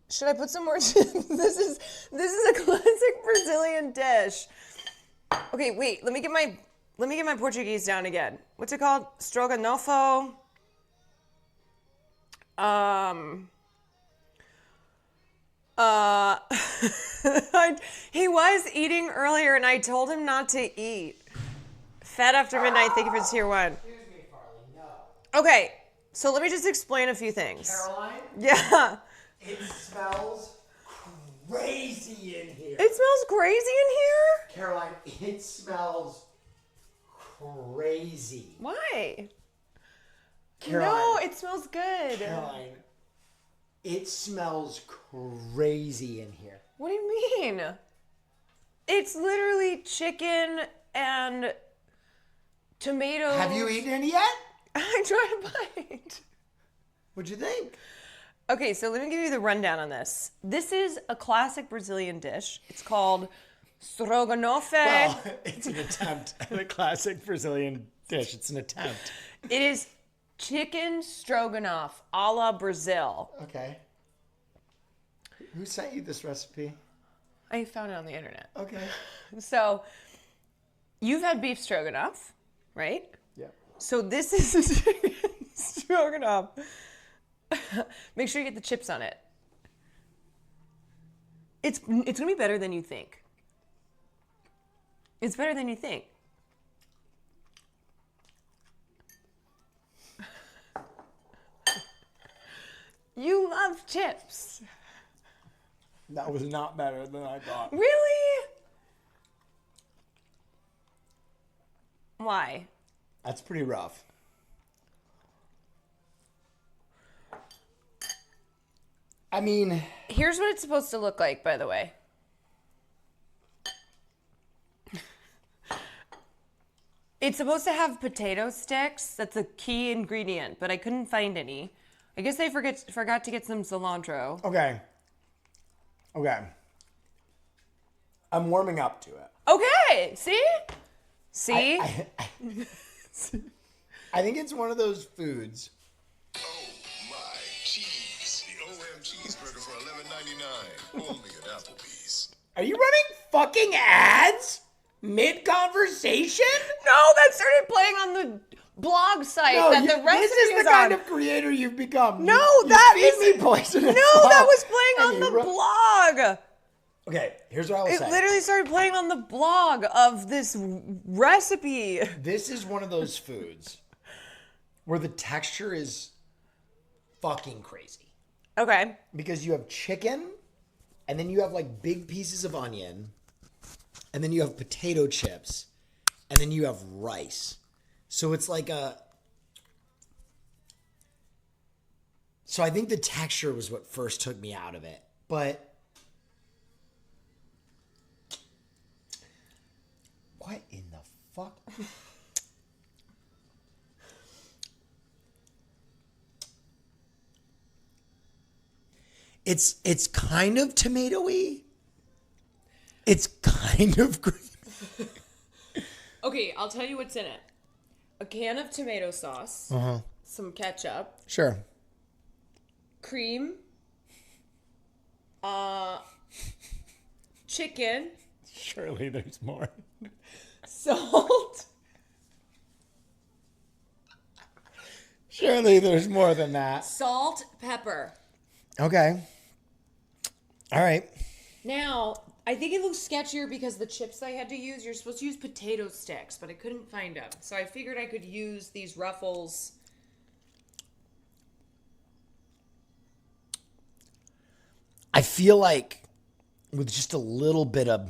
Speaker 5: Should I put some more chips? This is a classic Brazilian dish. Okay, wait. Let me get my Portuguese down again. What's it called? Stroganoffo. He was eating earlier, and I told him not to eat. Fed after midnight. Thank you for tier 1.
Speaker 8: Excuse me, Farley. No.
Speaker 5: Okay, so let me just explain a few things.
Speaker 8: Caroline?
Speaker 5: Yeah.
Speaker 8: It smells crazy in here.
Speaker 5: It smells crazy in here?
Speaker 8: Caroline, it smells crazy.
Speaker 5: Why?
Speaker 8: Caroline,
Speaker 5: no, it smells good.
Speaker 8: Caroline, it smells crazy in here.
Speaker 5: What do you mean? It's literally chicken and tomatoes.
Speaker 8: Have you eaten any yet?
Speaker 5: I tried a bite.
Speaker 8: What'd you think?
Speaker 5: Okay, so let me give you the rundown on this. This is a classic Brazilian dish. It's called stroganoff.
Speaker 8: Well, it's an attempt at a classic Brazilian dish. It's an attempt.
Speaker 5: It is chicken stroganoff a la Brazil.
Speaker 8: Okay. Who sent you this recipe?
Speaker 5: I found it on the internet.
Speaker 8: Okay.
Speaker 5: So, you've had beef stroganoff, right?
Speaker 8: Yeah.
Speaker 5: So this is chicken stroganoff. Make sure you get the chips on it. It's gonna be better than you think. It's better than you think. You love chips.
Speaker 8: That was not better than I thought.
Speaker 5: Really? Why?
Speaker 8: That's pretty rough. I mean...
Speaker 5: Here's what it's supposed to look like, by the way. It's supposed to have potato sticks. That's a key ingredient, but I couldn't find any. I guess I forgot to get some cilantro.
Speaker 8: Okay. I'm warming up to it.
Speaker 5: Okay, see? See?
Speaker 8: I think it's one of those foods.
Speaker 16: Oh my cheese. The OM cheeseburger for $11.99. Only at Applebee's.
Speaker 8: Are you running fucking ads? Mid-conversation?
Speaker 5: No, that started playing on the blog site that the recipe
Speaker 8: This is the kind of creator you've become.
Speaker 5: No,
Speaker 8: you
Speaker 5: that
Speaker 8: feed
Speaker 5: is
Speaker 8: me poisonous.
Speaker 5: No, that was playing on the blog.
Speaker 8: Okay, here's what I was saying.
Speaker 5: It literally started playing on the blog of this recipe.
Speaker 8: This is one of those foods where the texture is fucking crazy.
Speaker 5: Okay.
Speaker 8: Because you have chicken, and then you have like big pieces of onion, and then you have potato chips, and then you have rice. So it's like a... So I think the texture was what first took me out of it. But... What in the fuck? It's kind of tomatoey. It's kind of green.
Speaker 5: Okay, I'll tell you what's in it. A can of tomato sauce.
Speaker 8: Uh-huh.
Speaker 5: Some ketchup.
Speaker 8: Sure.
Speaker 5: Cream. Chicken.
Speaker 8: Surely there's more.
Speaker 5: Salt.
Speaker 8: Surely there's more than that.
Speaker 5: Salt, pepper.
Speaker 8: Okay. All right.
Speaker 5: Now, I think it looks sketchier because the chips I had to use, you're supposed to use potato sticks, but I couldn't find them. So I figured I could use these Ruffles.
Speaker 8: I feel like with just a little bit of...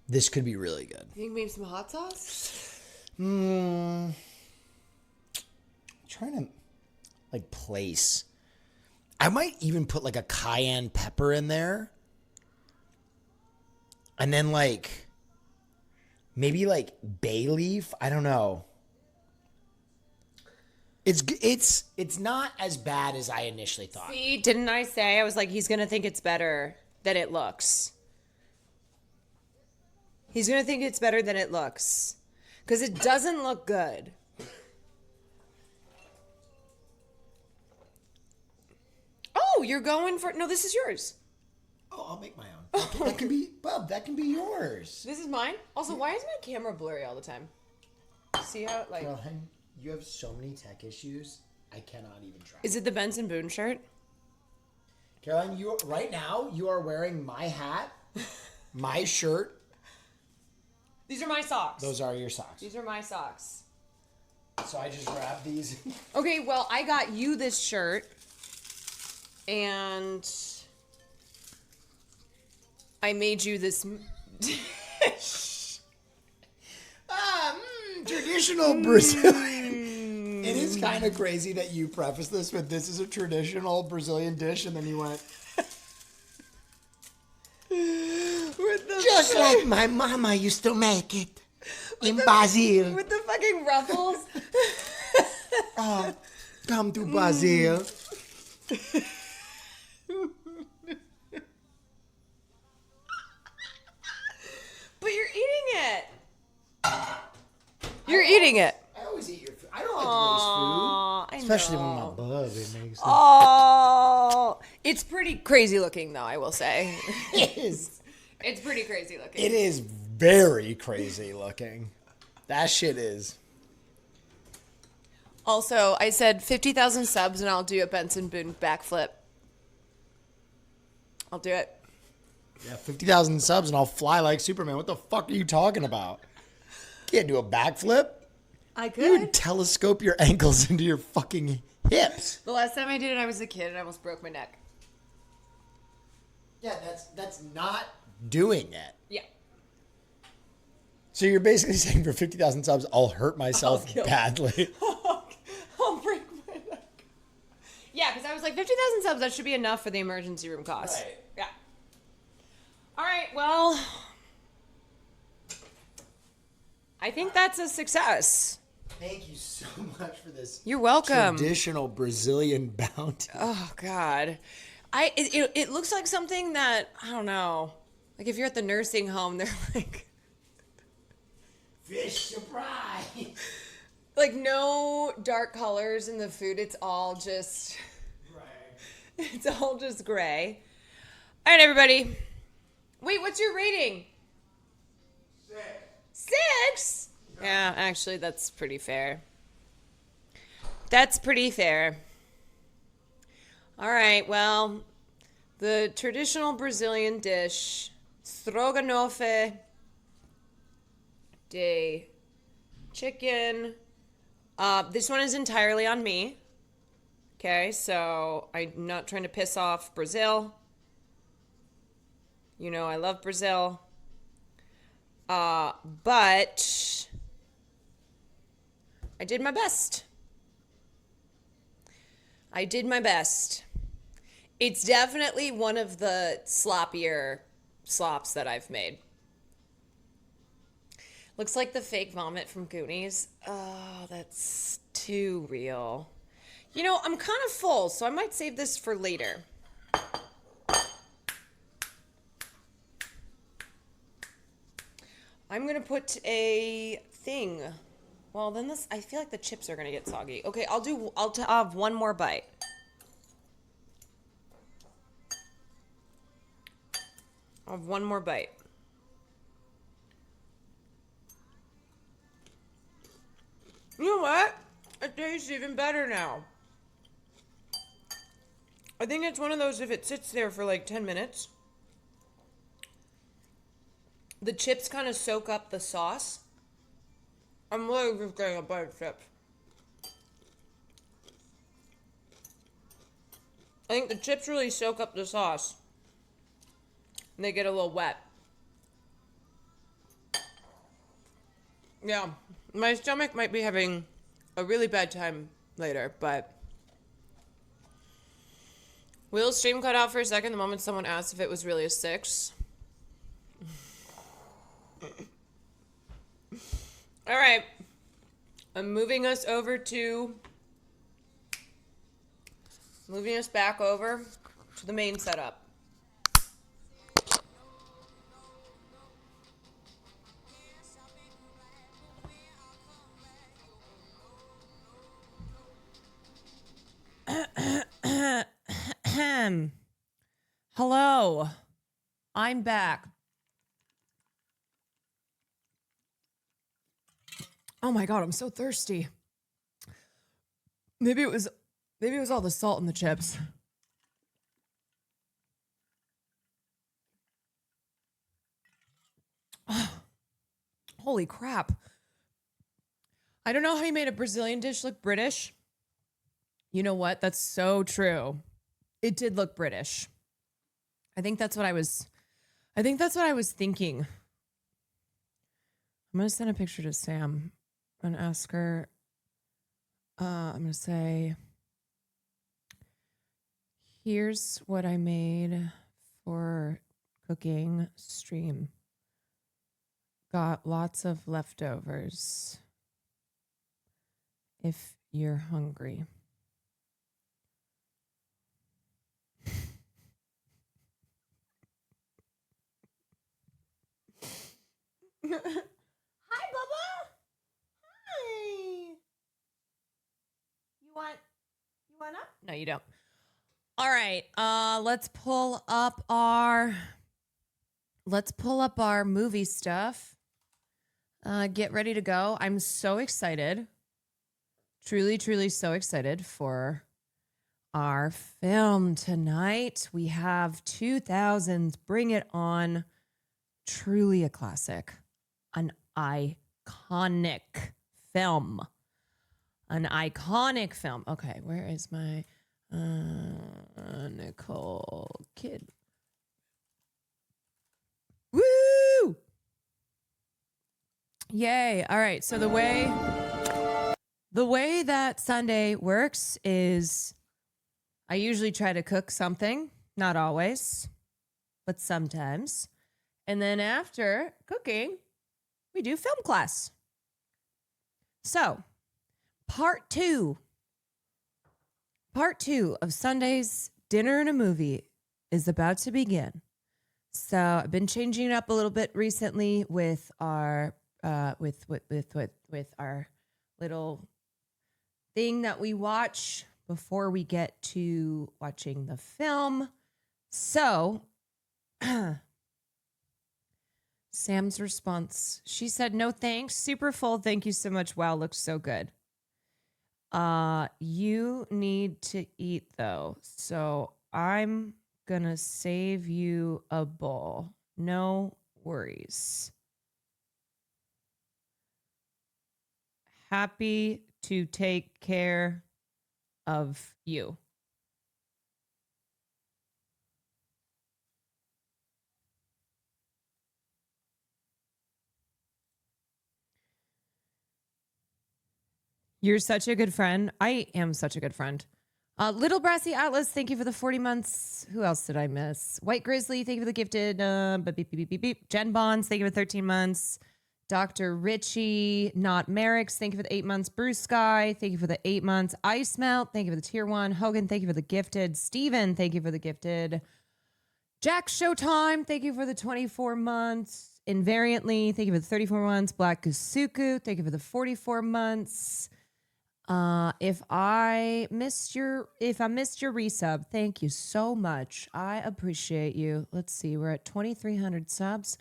Speaker 8: This could be really good.
Speaker 5: You think maybe some hot sauce?
Speaker 8: Trying to, like, place... I might even put like a cayenne pepper in there. And then like maybe like bay leaf. I don't know. It's not as bad as I initially thought.
Speaker 5: See, didn't I say? I was like, he's going to think it's better than it looks. He's going to think it's better than it looks. Because it doesn't look good. Oh, you're going for... No, this is yours.
Speaker 8: Oh, I'll make my own. That can be... Bub, that can be yours.
Speaker 5: This is mine? Also, why is my camera blurry all the time? See how it like...
Speaker 8: Caroline, you have so many tech issues. I cannot even try.
Speaker 5: Is it the Benson Boone shirt?
Speaker 8: Caroline, right now, you are wearing my hat, my shirt.
Speaker 5: These are my socks.
Speaker 8: Those are your socks.
Speaker 5: These are my socks.
Speaker 8: So I just grabbed these.
Speaker 5: Okay, well, I got you this shirt. And I made you this
Speaker 8: traditional Brazilian. It is kind of crazy that you preface this with this is a traditional Brazilian dish, and then you went just like my mama used to make it in Brazil.
Speaker 5: With the fucking ruffles.
Speaker 8: Come to Brazil.
Speaker 5: But you're eating it. You're eating it.
Speaker 8: I always eat your food. I don't like to waste food. Especially when my bub makes it.
Speaker 5: Oh, it's pretty crazy looking, though, I will say.
Speaker 8: It is.
Speaker 5: It's pretty crazy looking.
Speaker 8: It is very crazy looking. That shit is.
Speaker 5: Also, I said 50,000 subs and I'll do a Benson Boone backflip. I'll do it.
Speaker 8: Yeah, 50,000 subs and I'll fly like Superman. What the fuck are you talking about? Can't do a backflip.
Speaker 5: I could.
Speaker 8: You would telescope your ankles into your fucking hips.
Speaker 5: The last time I did it, I was a kid and I almost broke my neck.
Speaker 8: Yeah, that's not doing it.
Speaker 5: Yeah.
Speaker 8: So you're basically saying for 50,000 subs, I'll hurt myself badly.
Speaker 5: I'll break my neck. Yeah, because I was like, 50,000 subs, that should be enough for the emergency room cost.
Speaker 8: Right.
Speaker 5: Yeah. All right, well, I think that's a success.
Speaker 8: Thank you so much for this.
Speaker 5: You're welcome.
Speaker 8: Traditional Brazilian bounty.
Speaker 5: Oh, God. It looks like something that, I don't know, like if you're at the nursing home, they're like...
Speaker 8: Fish surprise.
Speaker 5: Like no dark colors in the food. It's all just... Gray. It's all just gray. All right, everybody. Wait, what's your rating? 6? Yeah, actually, that's pretty fair. That's pretty fair. All right, well, the traditional Brazilian dish, stroganoff de chicken. This one is entirely on me. Okay, so I'm not trying to piss off Brazil. You know, I love Brazil. But I did my best. I did my best. It's definitely one of the sloppier slops that I've made. Looks like the fake vomit from Goonies. Oh, that's too real. You know, I'm kind of full, so I might save this for later. I'm going to put a thing. Well, then this, I feel like the chips are going to get soggy. Okay, I'll have one more bite. I'll have one more bite. You know what? It tastes even better now. I think it's one of those, if it sits there for like 10 minutes, the chips kind of soak up the sauce. I'm literally just getting a bite of chips. I think the chips really soak up the sauce. And they get a little wet. Yeah, my stomach might be having a really bad time later, but Will's stream cut out for a second the moment someone asked if it was really a 6. All right. I'm moving us back over to the main setup. Hello. I'm back. Oh my god, I'm so thirsty. Maybe it was all the salt in the chips. Oh, holy crap. I don't know how you made a Brazilian dish look British. You know what? That's so true. It did look British. I think that's what I was thinking. I'm going to send a picture to Sam and ask her. I'm going to say, here's what I made for cooking stream. Got lots of leftovers if you're hungry. Hi, Bubba. Hi. You want up? No, you don't. All right. Let's pull up our movie stuff. Get ready to go. I'm so excited. Truly, truly so excited for our film tonight. We have 2000's Bring It On. Truly a classic. An iconic film. An iconic film. Okay, where is my Nicole Kid? Woo! Yay. All right, so the way that Sunday works is I usually try to cook something, not always, but sometimes. And then after cooking, we do film class. So, part two of Sunday's Dinner and a Movie is about to begin. So I've been changing it up a little bit recently with our with our little thing that we watch before we get to watching the film. So Sam's response, she said, "No thanks, super full. Thank you so much. Wow, looks so good. You need to eat though. So I'm gonna save you a bowl. No worries. Happy to take care of you." You're such a good friend. I am such a good friend. Little Brassy Atlas, thank you for the 40 months. Who else did I miss? White Grizzly, thank you for the gifted. Beep, beep, beep, beep. Jen Bonds, thank you for 13 months. Dr. Richie, not Merrick's, thank you for the 8 months. Bruce Sky, thank you for the 8 months. Ice Melt, thank you for the tier 1. Hogan, thank you for the gifted. Steven, thank you for the gifted. Jack Showtime, thank you for the 24 months. Invariantly, thank you for the 34 months. Black Kusuku, thank you for the 44 months. If I missed your resub, thank you so much. I appreciate you. Let's see, we're at 2,300 subs.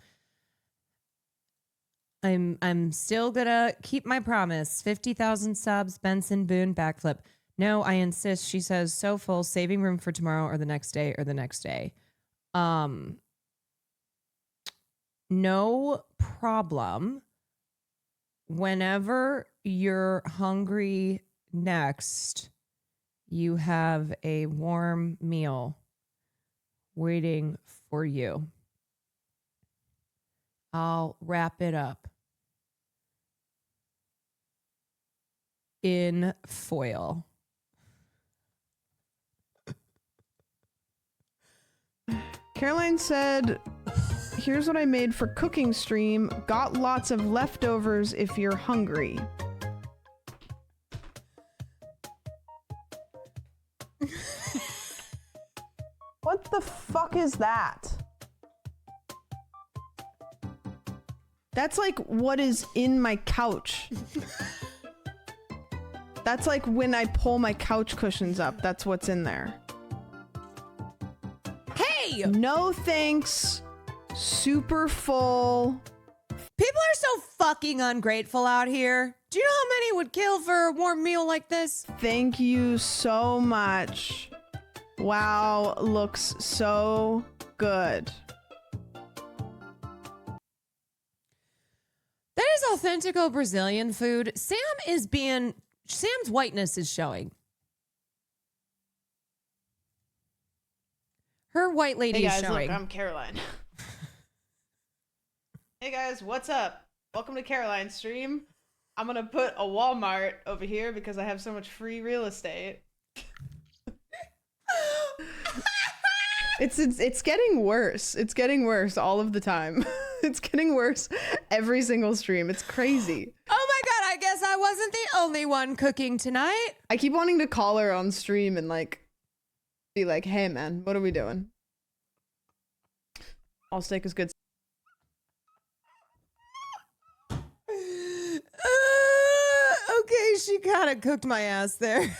Speaker 5: I'm still gonna keep my promise. 50,000 subs, Benson Boone backflip. No, I insist. She says so full, saving room for tomorrow or the next day or the next day. No problem. Whenever you're hungry next, you have a warm meal waiting for you. I'll wrap it up in foil.
Speaker 17: Caroline said, here's what I made for cooking stream. Got lots of leftovers if you're hungry. What the fuck is that? That's like what is in my couch. That's like when I pull my couch cushions up. That's what's in there.
Speaker 5: Hey!
Speaker 17: No thanks. Super full.
Speaker 5: People are so fucking ungrateful out here. Do you know how many would kill for a warm meal like this?
Speaker 17: Thank you so much. Wow, looks so good.
Speaker 5: That is authentical Brazilian food. Sam's whiteness is showing. Her white lady
Speaker 6: Hey
Speaker 5: is
Speaker 6: guys,
Speaker 5: showing.
Speaker 6: look, I'm Caroline. Hey guys, what's up? Welcome to Caroline's stream. I'm gonna put a Walmart over here because I have so much free real estate.
Speaker 17: It's getting worse. It's getting worse all of the time. It's getting worse every single stream. It's crazy.
Speaker 5: Oh my god, I guess I wasn't the only one cooking tonight.
Speaker 17: I keep wanting to call her on stream and like be like, hey man, what are we doing? All steak is good.
Speaker 5: Okay, she kind of cooked my ass there.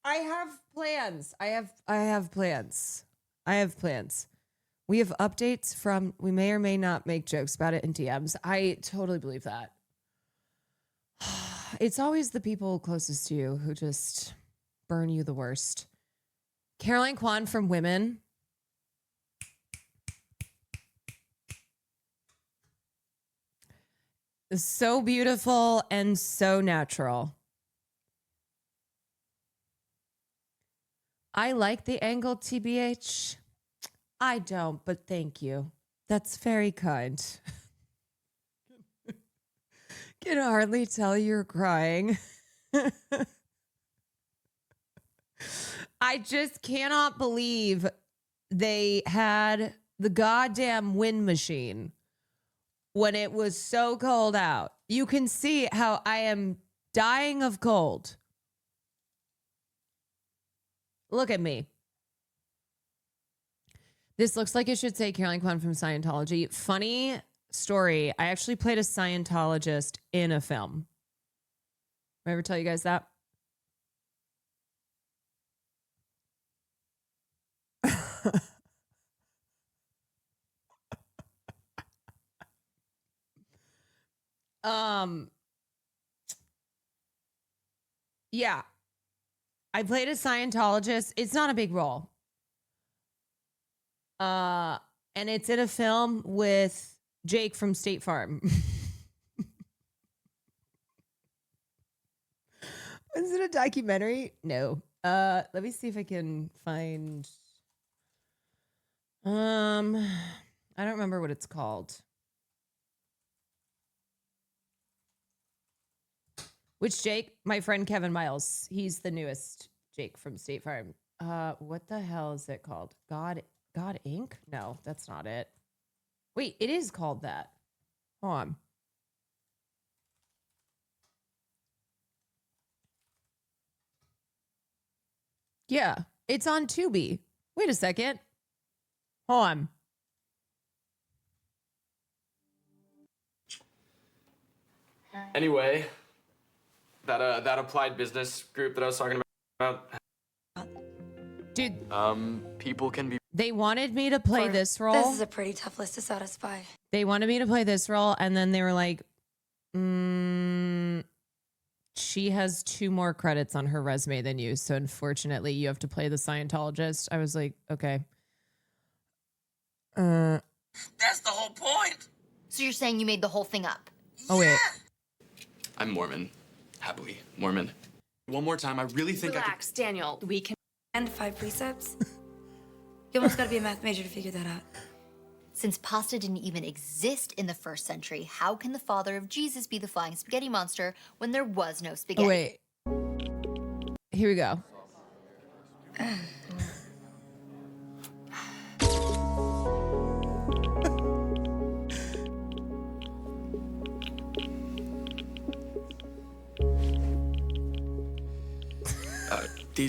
Speaker 5: I have plans. I have plans. We have updates from, we may or may not make jokes about it in DMs. I totally believe that. It's always the people closest to you who just burn you the worst. Caroline Kwan from Women. So beautiful and so natural. I like the angle, TBH. I don't, but thank you. That's very kind. Can hardly tell you're crying. I just cannot believe they had the goddamn wind machine when it was so cold out. You can see how I am dying of cold. Look at me. This looks like it should say Caroline Kwan from Scientology. Funny story. I actually played a Scientologist in a film. Did I ever tell you guys that? Yeah. I played a Scientologist. It's not a big role. And it's in a film with Jake from State Farm. Is it a documentary? No. Let me see if I can find. I don't remember what it's called. Which Jake? My friend Kevin Miles. He's the newest Jake from State Farm. What the hell is it called? God Inc? No, that's not it. Wait, it is called that. Hold on. Yeah, it's on Tubi. Wait a second. Hold on.
Speaker 18: Anyway, that applied business group that I was talking about.
Speaker 5: Dude.
Speaker 18: People can be.
Speaker 5: They wanted me to play this role.
Speaker 19: This is a pretty tough list to satisfy.
Speaker 5: They wanted me to play this role, and then they were like, she has 2 more credits on her resume than you, so unfortunately you have to play the Scientologist. I was like, okay.
Speaker 19: That's the whole point. So you're saying you made the whole thing up?
Speaker 5: Oh, wait.
Speaker 18: I'm Mormon. Happily Mormon. One more time, I really think
Speaker 19: Relax, Daniel. We can. And 5 precepts? You almost gotta be a math major to figure that out. Since pasta didn't even exist in the 1st century, how can the father of Jesus be the flying spaghetti monster when there was no spaghetti?
Speaker 5: Oh, wait. Here we go.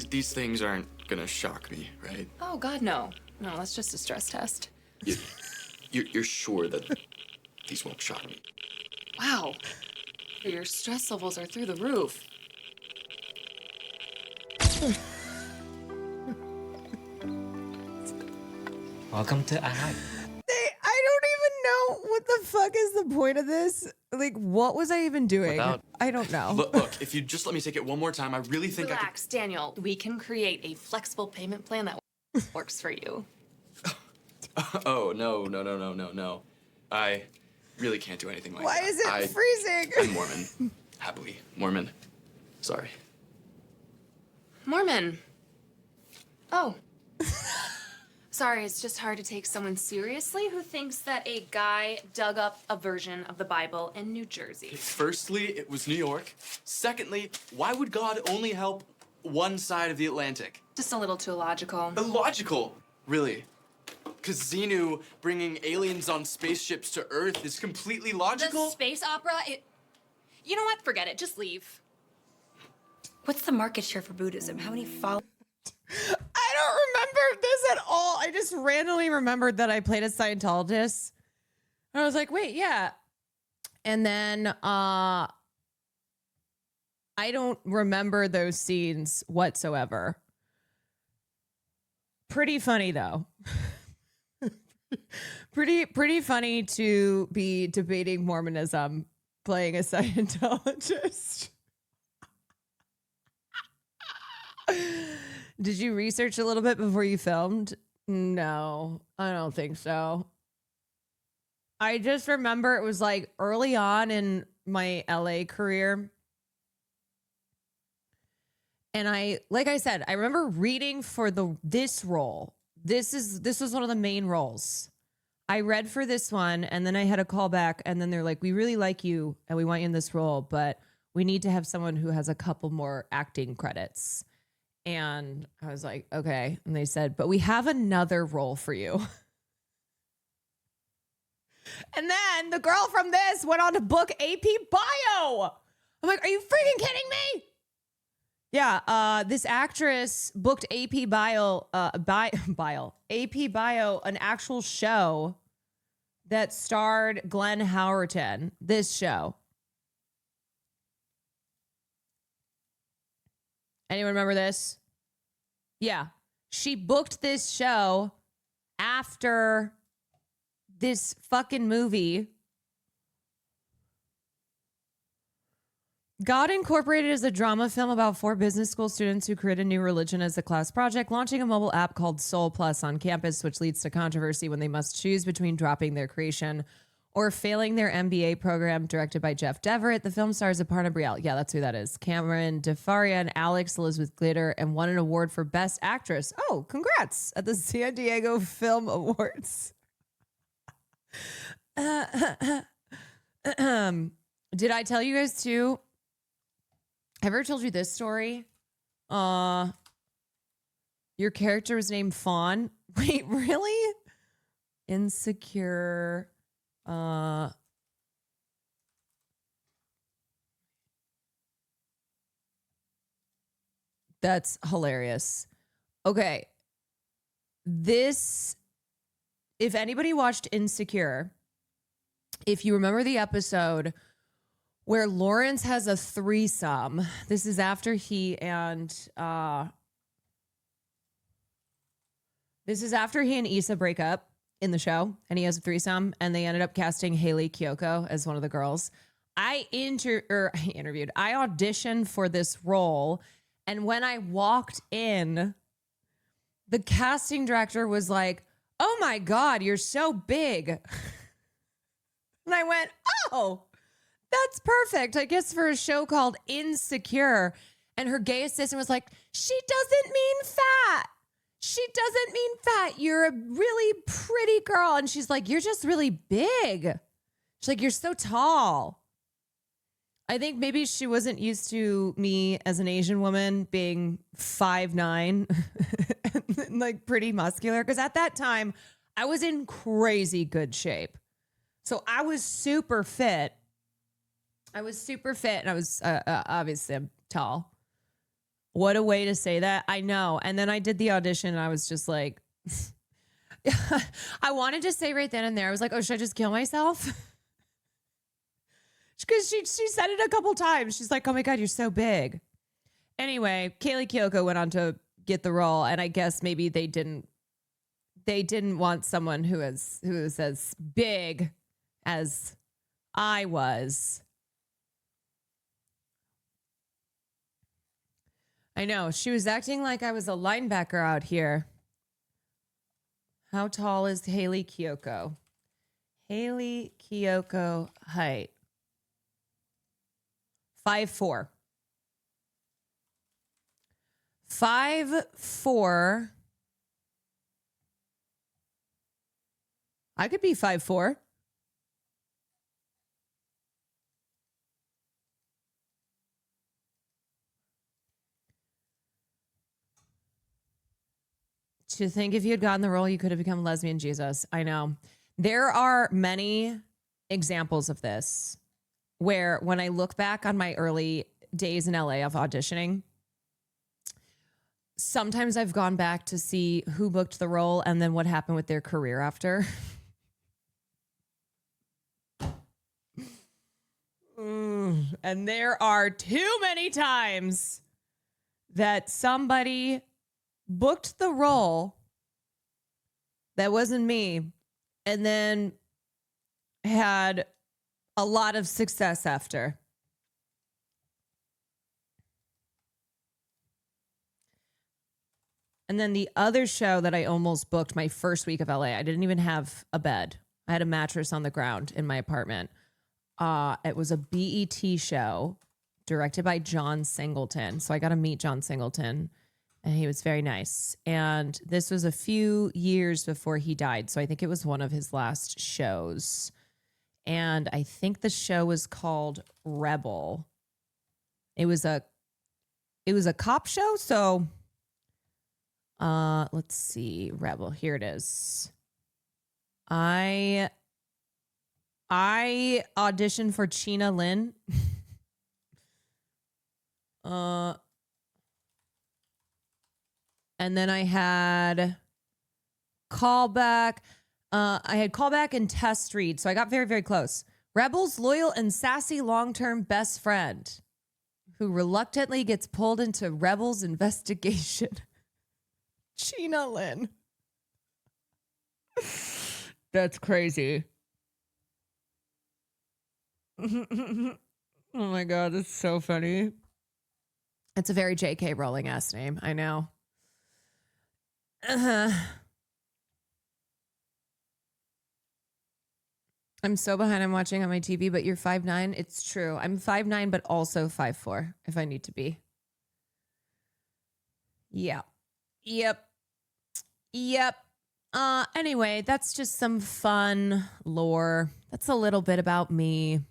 Speaker 18: These things aren't gonna shock me, right?
Speaker 20: Oh, God, no. No, that's just a stress test.
Speaker 18: You're sure that these won't shock me?
Speaker 20: Wow. Your stress levels are through the roof.
Speaker 21: Welcome to Ahad.
Speaker 5: I don't even know what the fuck is the point of this. Like, what was I even doing? I don't know.
Speaker 18: Look, if you just let me take it one more time, I really think
Speaker 20: Relax, Daniel. We can create a flexible payment plan that works for you.
Speaker 18: Oh, no. I really can't do anything like
Speaker 5: Why
Speaker 18: that.
Speaker 5: is it freezing?
Speaker 18: I'm Mormon. Happily. Mormon. Sorry.
Speaker 20: Mormon. Oh. Sorry, it's just hard to take someone seriously who thinks that a guy dug up a version of the Bible in New Jersey.
Speaker 18: Firstly, it was New York. Secondly, why would God only help one side of the Atlantic?
Speaker 20: Just a little too illogical.
Speaker 18: Illogical? Really? Because Xenu bringing aliens on spaceships to Earth is completely logical?
Speaker 20: The space opera, You know what? Forget it. Just leave.
Speaker 19: What's the market share for Buddhism? How many followers?
Speaker 5: I don't remember this at all. I just randomly remembered that I played a Scientologist. I was like, wait, yeah. And then I don't remember those scenes whatsoever. Pretty funny though. pretty funny to be debating Mormonism playing a Scientologist. Did you research a little bit before you filmed? No, I don't think so. I just remember it was like early on in my LA career. And like I said, I remember reading for this role. This was one of the main roles. I read for this one and then I had a call back and then they're like, we really like you and we want you in this role, but we need to have someone who has a couple more acting credits. And I was like, okay. And they said, but we have another role for you. And then the girl from this went on to book AP Bio. I'm like, are you freaking kidding me? Yeah, this actress booked AP Bio, AP Bio, an actual show that starred Glenn Howerton. This show. Anyone remember this? Yeah. She booked this show after this fucking movie. God Incorporated is a drama film about 4 business school students who create a new religion as a class project, launching a mobile app called Soul Plus on campus, which leads to controversy when they must choose between dropping their creation or failing their MBA program. Directed by Jeff Deverett, the film stars Aparna Brielle. Yeah, that's who that is. Cameron DeFaria and Alex Elizabeth Glitter, and won an award for Best Actress. Oh, congrats at the San Diego Film Awards. Did I tell you guys too? Have I ever told you this story? Your character was named Fawn. Wait, really? Insecure. That's hilarious. Okay. If anybody watched Insecure, if you remember the episode where Lawrence has a threesome, this is after he and Issa break up in the show, and he has a threesome, and they ended up casting Haley Kiyoko as one of the girls. I auditioned for this role, and when I walked in, the casting director was like, "Oh my God, you're so big." And I went, "Oh, that's perfect. I guess for a show called Insecure." And her gay assistant was like, "She doesn't mean fat. She doesn't mean fat. You're a really pretty girl." And she's like, "You're just really big." She's like, "You're so tall." I think maybe she wasn't used to me as an Asian woman being 5'9", and like pretty muscular. Because at that time, I was in crazy good shape. So I was super fit. And I was obviously I'm tall. What a way to say that. I know. And then I did the audition and I was just like, I wanted to say right then and there, I was like, oh, should I just kill myself? Because she said it a couple times. She's like, oh my God, you're so big. Anyway, KLAY Kyoko went on to get the role. And I guess maybe they didn't want someone who is as big as I was. I know. She was acting like I was a linebacker out here. How tall is KLAY Kyoko? KLAY Kyoko height. 5'4". 5'4". I could be 5'4". To think if you had gotten the role, you could have become lesbian Jesus. I know. There are many examples of this where when I look back on my early days in LA of auditioning, sometimes I've gone back to see who booked the role and then what happened with their career after. And there are too many times that somebody booked the role that wasn't me and then had a lot of success after. And then the other show that I almost booked my first week of LA, I didn't even have a bed. I had a mattress on the ground in my apartment. It was a BET show directed by John Singleton. So I got to meet John Singleton, and he was very nice. And this was a few years before he died. So I think it was one of his last shows. And I think the show was called Rebel. It was a cop show. So let's see. Rebel. Here it is. I auditioned for Chyna Lynn. And then I had callback. I had callback and test read. So I got very, very close. Rebel's loyal and sassy long-term best friend who reluctantly gets pulled into Rebel's investigation. Chyna Lynn. That's crazy. Oh my God, that's so funny. It's a very JK Rowling ass name. I know. I'm so behind. I'm watching on my TV, but you're 5'9". It's true. I'm 5'9", but also 5'4" if I need to be. Yeah. Yep. Anyway, that's just some fun lore. That's a little bit about me.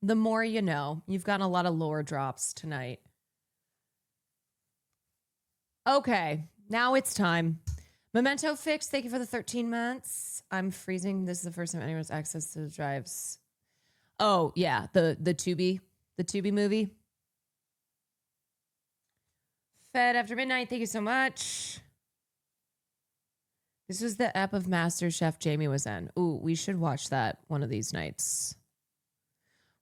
Speaker 5: The more you know. You've gotten a lot of lore drops tonight. Okay, now it's time. Memento Fix, thank you for the 13 months. I'm freezing. This is the first time anyone's access to the drives. Oh, yeah, the Tubi movie. Fed After Midnight, thank you so much. This was the ep of MasterChef Jamie was in. Ooh, we should watch that one of these nights.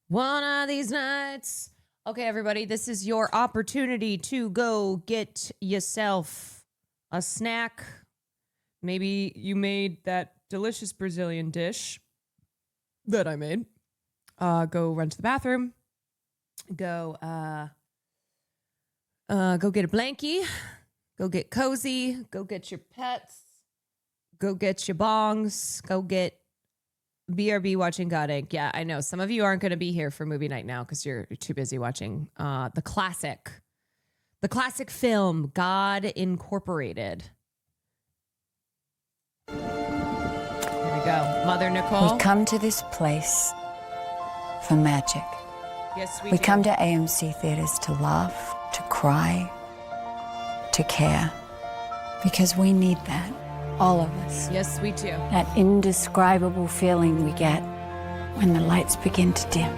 Speaker 5: One of these nights. Okay, everybody, this is your opportunity to go get yourself a snack. Maybe you made that delicious Brazilian dish that I made. Go run to the bathroom. Go get a blankie. Go get cozy. Go get your pets. Go get your bongs. Go get BRB watching God Inc. Yeah, I know. Some of you aren't going to be here for movie night now because you're too busy watching the classic film, God Incorporated. Here we go. Mother Nicole.
Speaker 2: We come to this place for magic.
Speaker 5: Yes,
Speaker 2: We come to AMC theaters to laugh, to cry, to care. Because we need that, all of us.
Speaker 5: Yes, we do.
Speaker 2: That indescribable feeling we get when the lights begin to dim.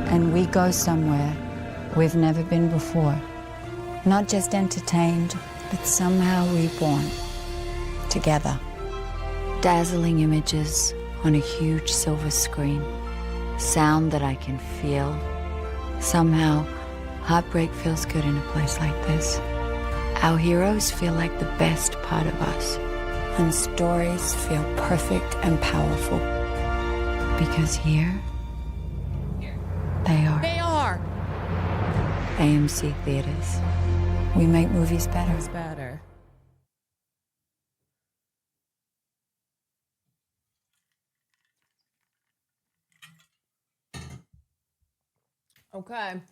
Speaker 2: And we go somewhere we've never been before. Not just entertained, but somehow reborn. Together. Dazzling images on a huge silver screen. Sound that I can feel. Somehow, heartbreak feels good in a place like this. Our heroes feel like the best part of us. And stories feel perfect and powerful. Because here, they are.
Speaker 5: They are.
Speaker 2: AMC Theaters. We make movies better.
Speaker 5: It's better. Okay.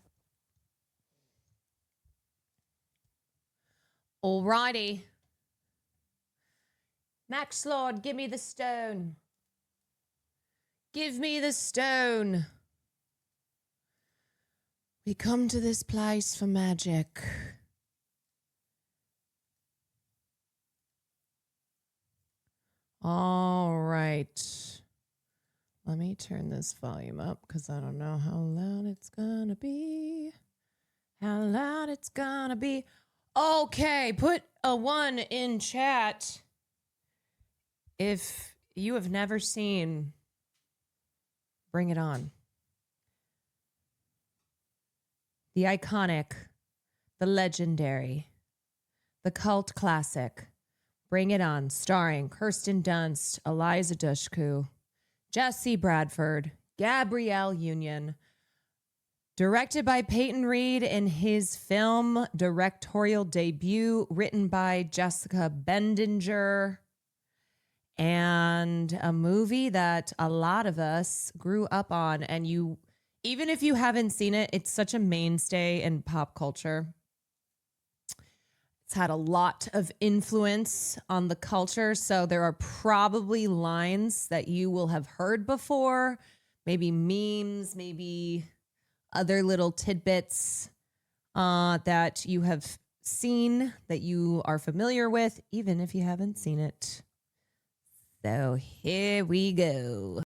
Speaker 5: Alrighty. Max Lord, give me the stone. Give me the stone. We come to this place for magic. All right. Let me turn this volume up because I don't know how loud it's gonna be. How loud it's gonna be. Okay, put a 1 in chat if you have never seen Bring It On. The iconic, the legendary, the cult classic, Bring It On, starring Kirsten Dunst, Eliza Dushku, Jesse Bradford, Gabrielle Union, directed by Peyton Reed in his film directorial debut, written by Jessica Bendinger, and a movie that a lot of us grew up on. And you, even if you haven't seen it, it's such a mainstay in pop culture. It's had a lot of influence on the culture, so there are probably lines that you will have heard before, maybe memes, maybe other little tidbits that you have seen, that you are familiar with, even if you haven't seen it. So here we go.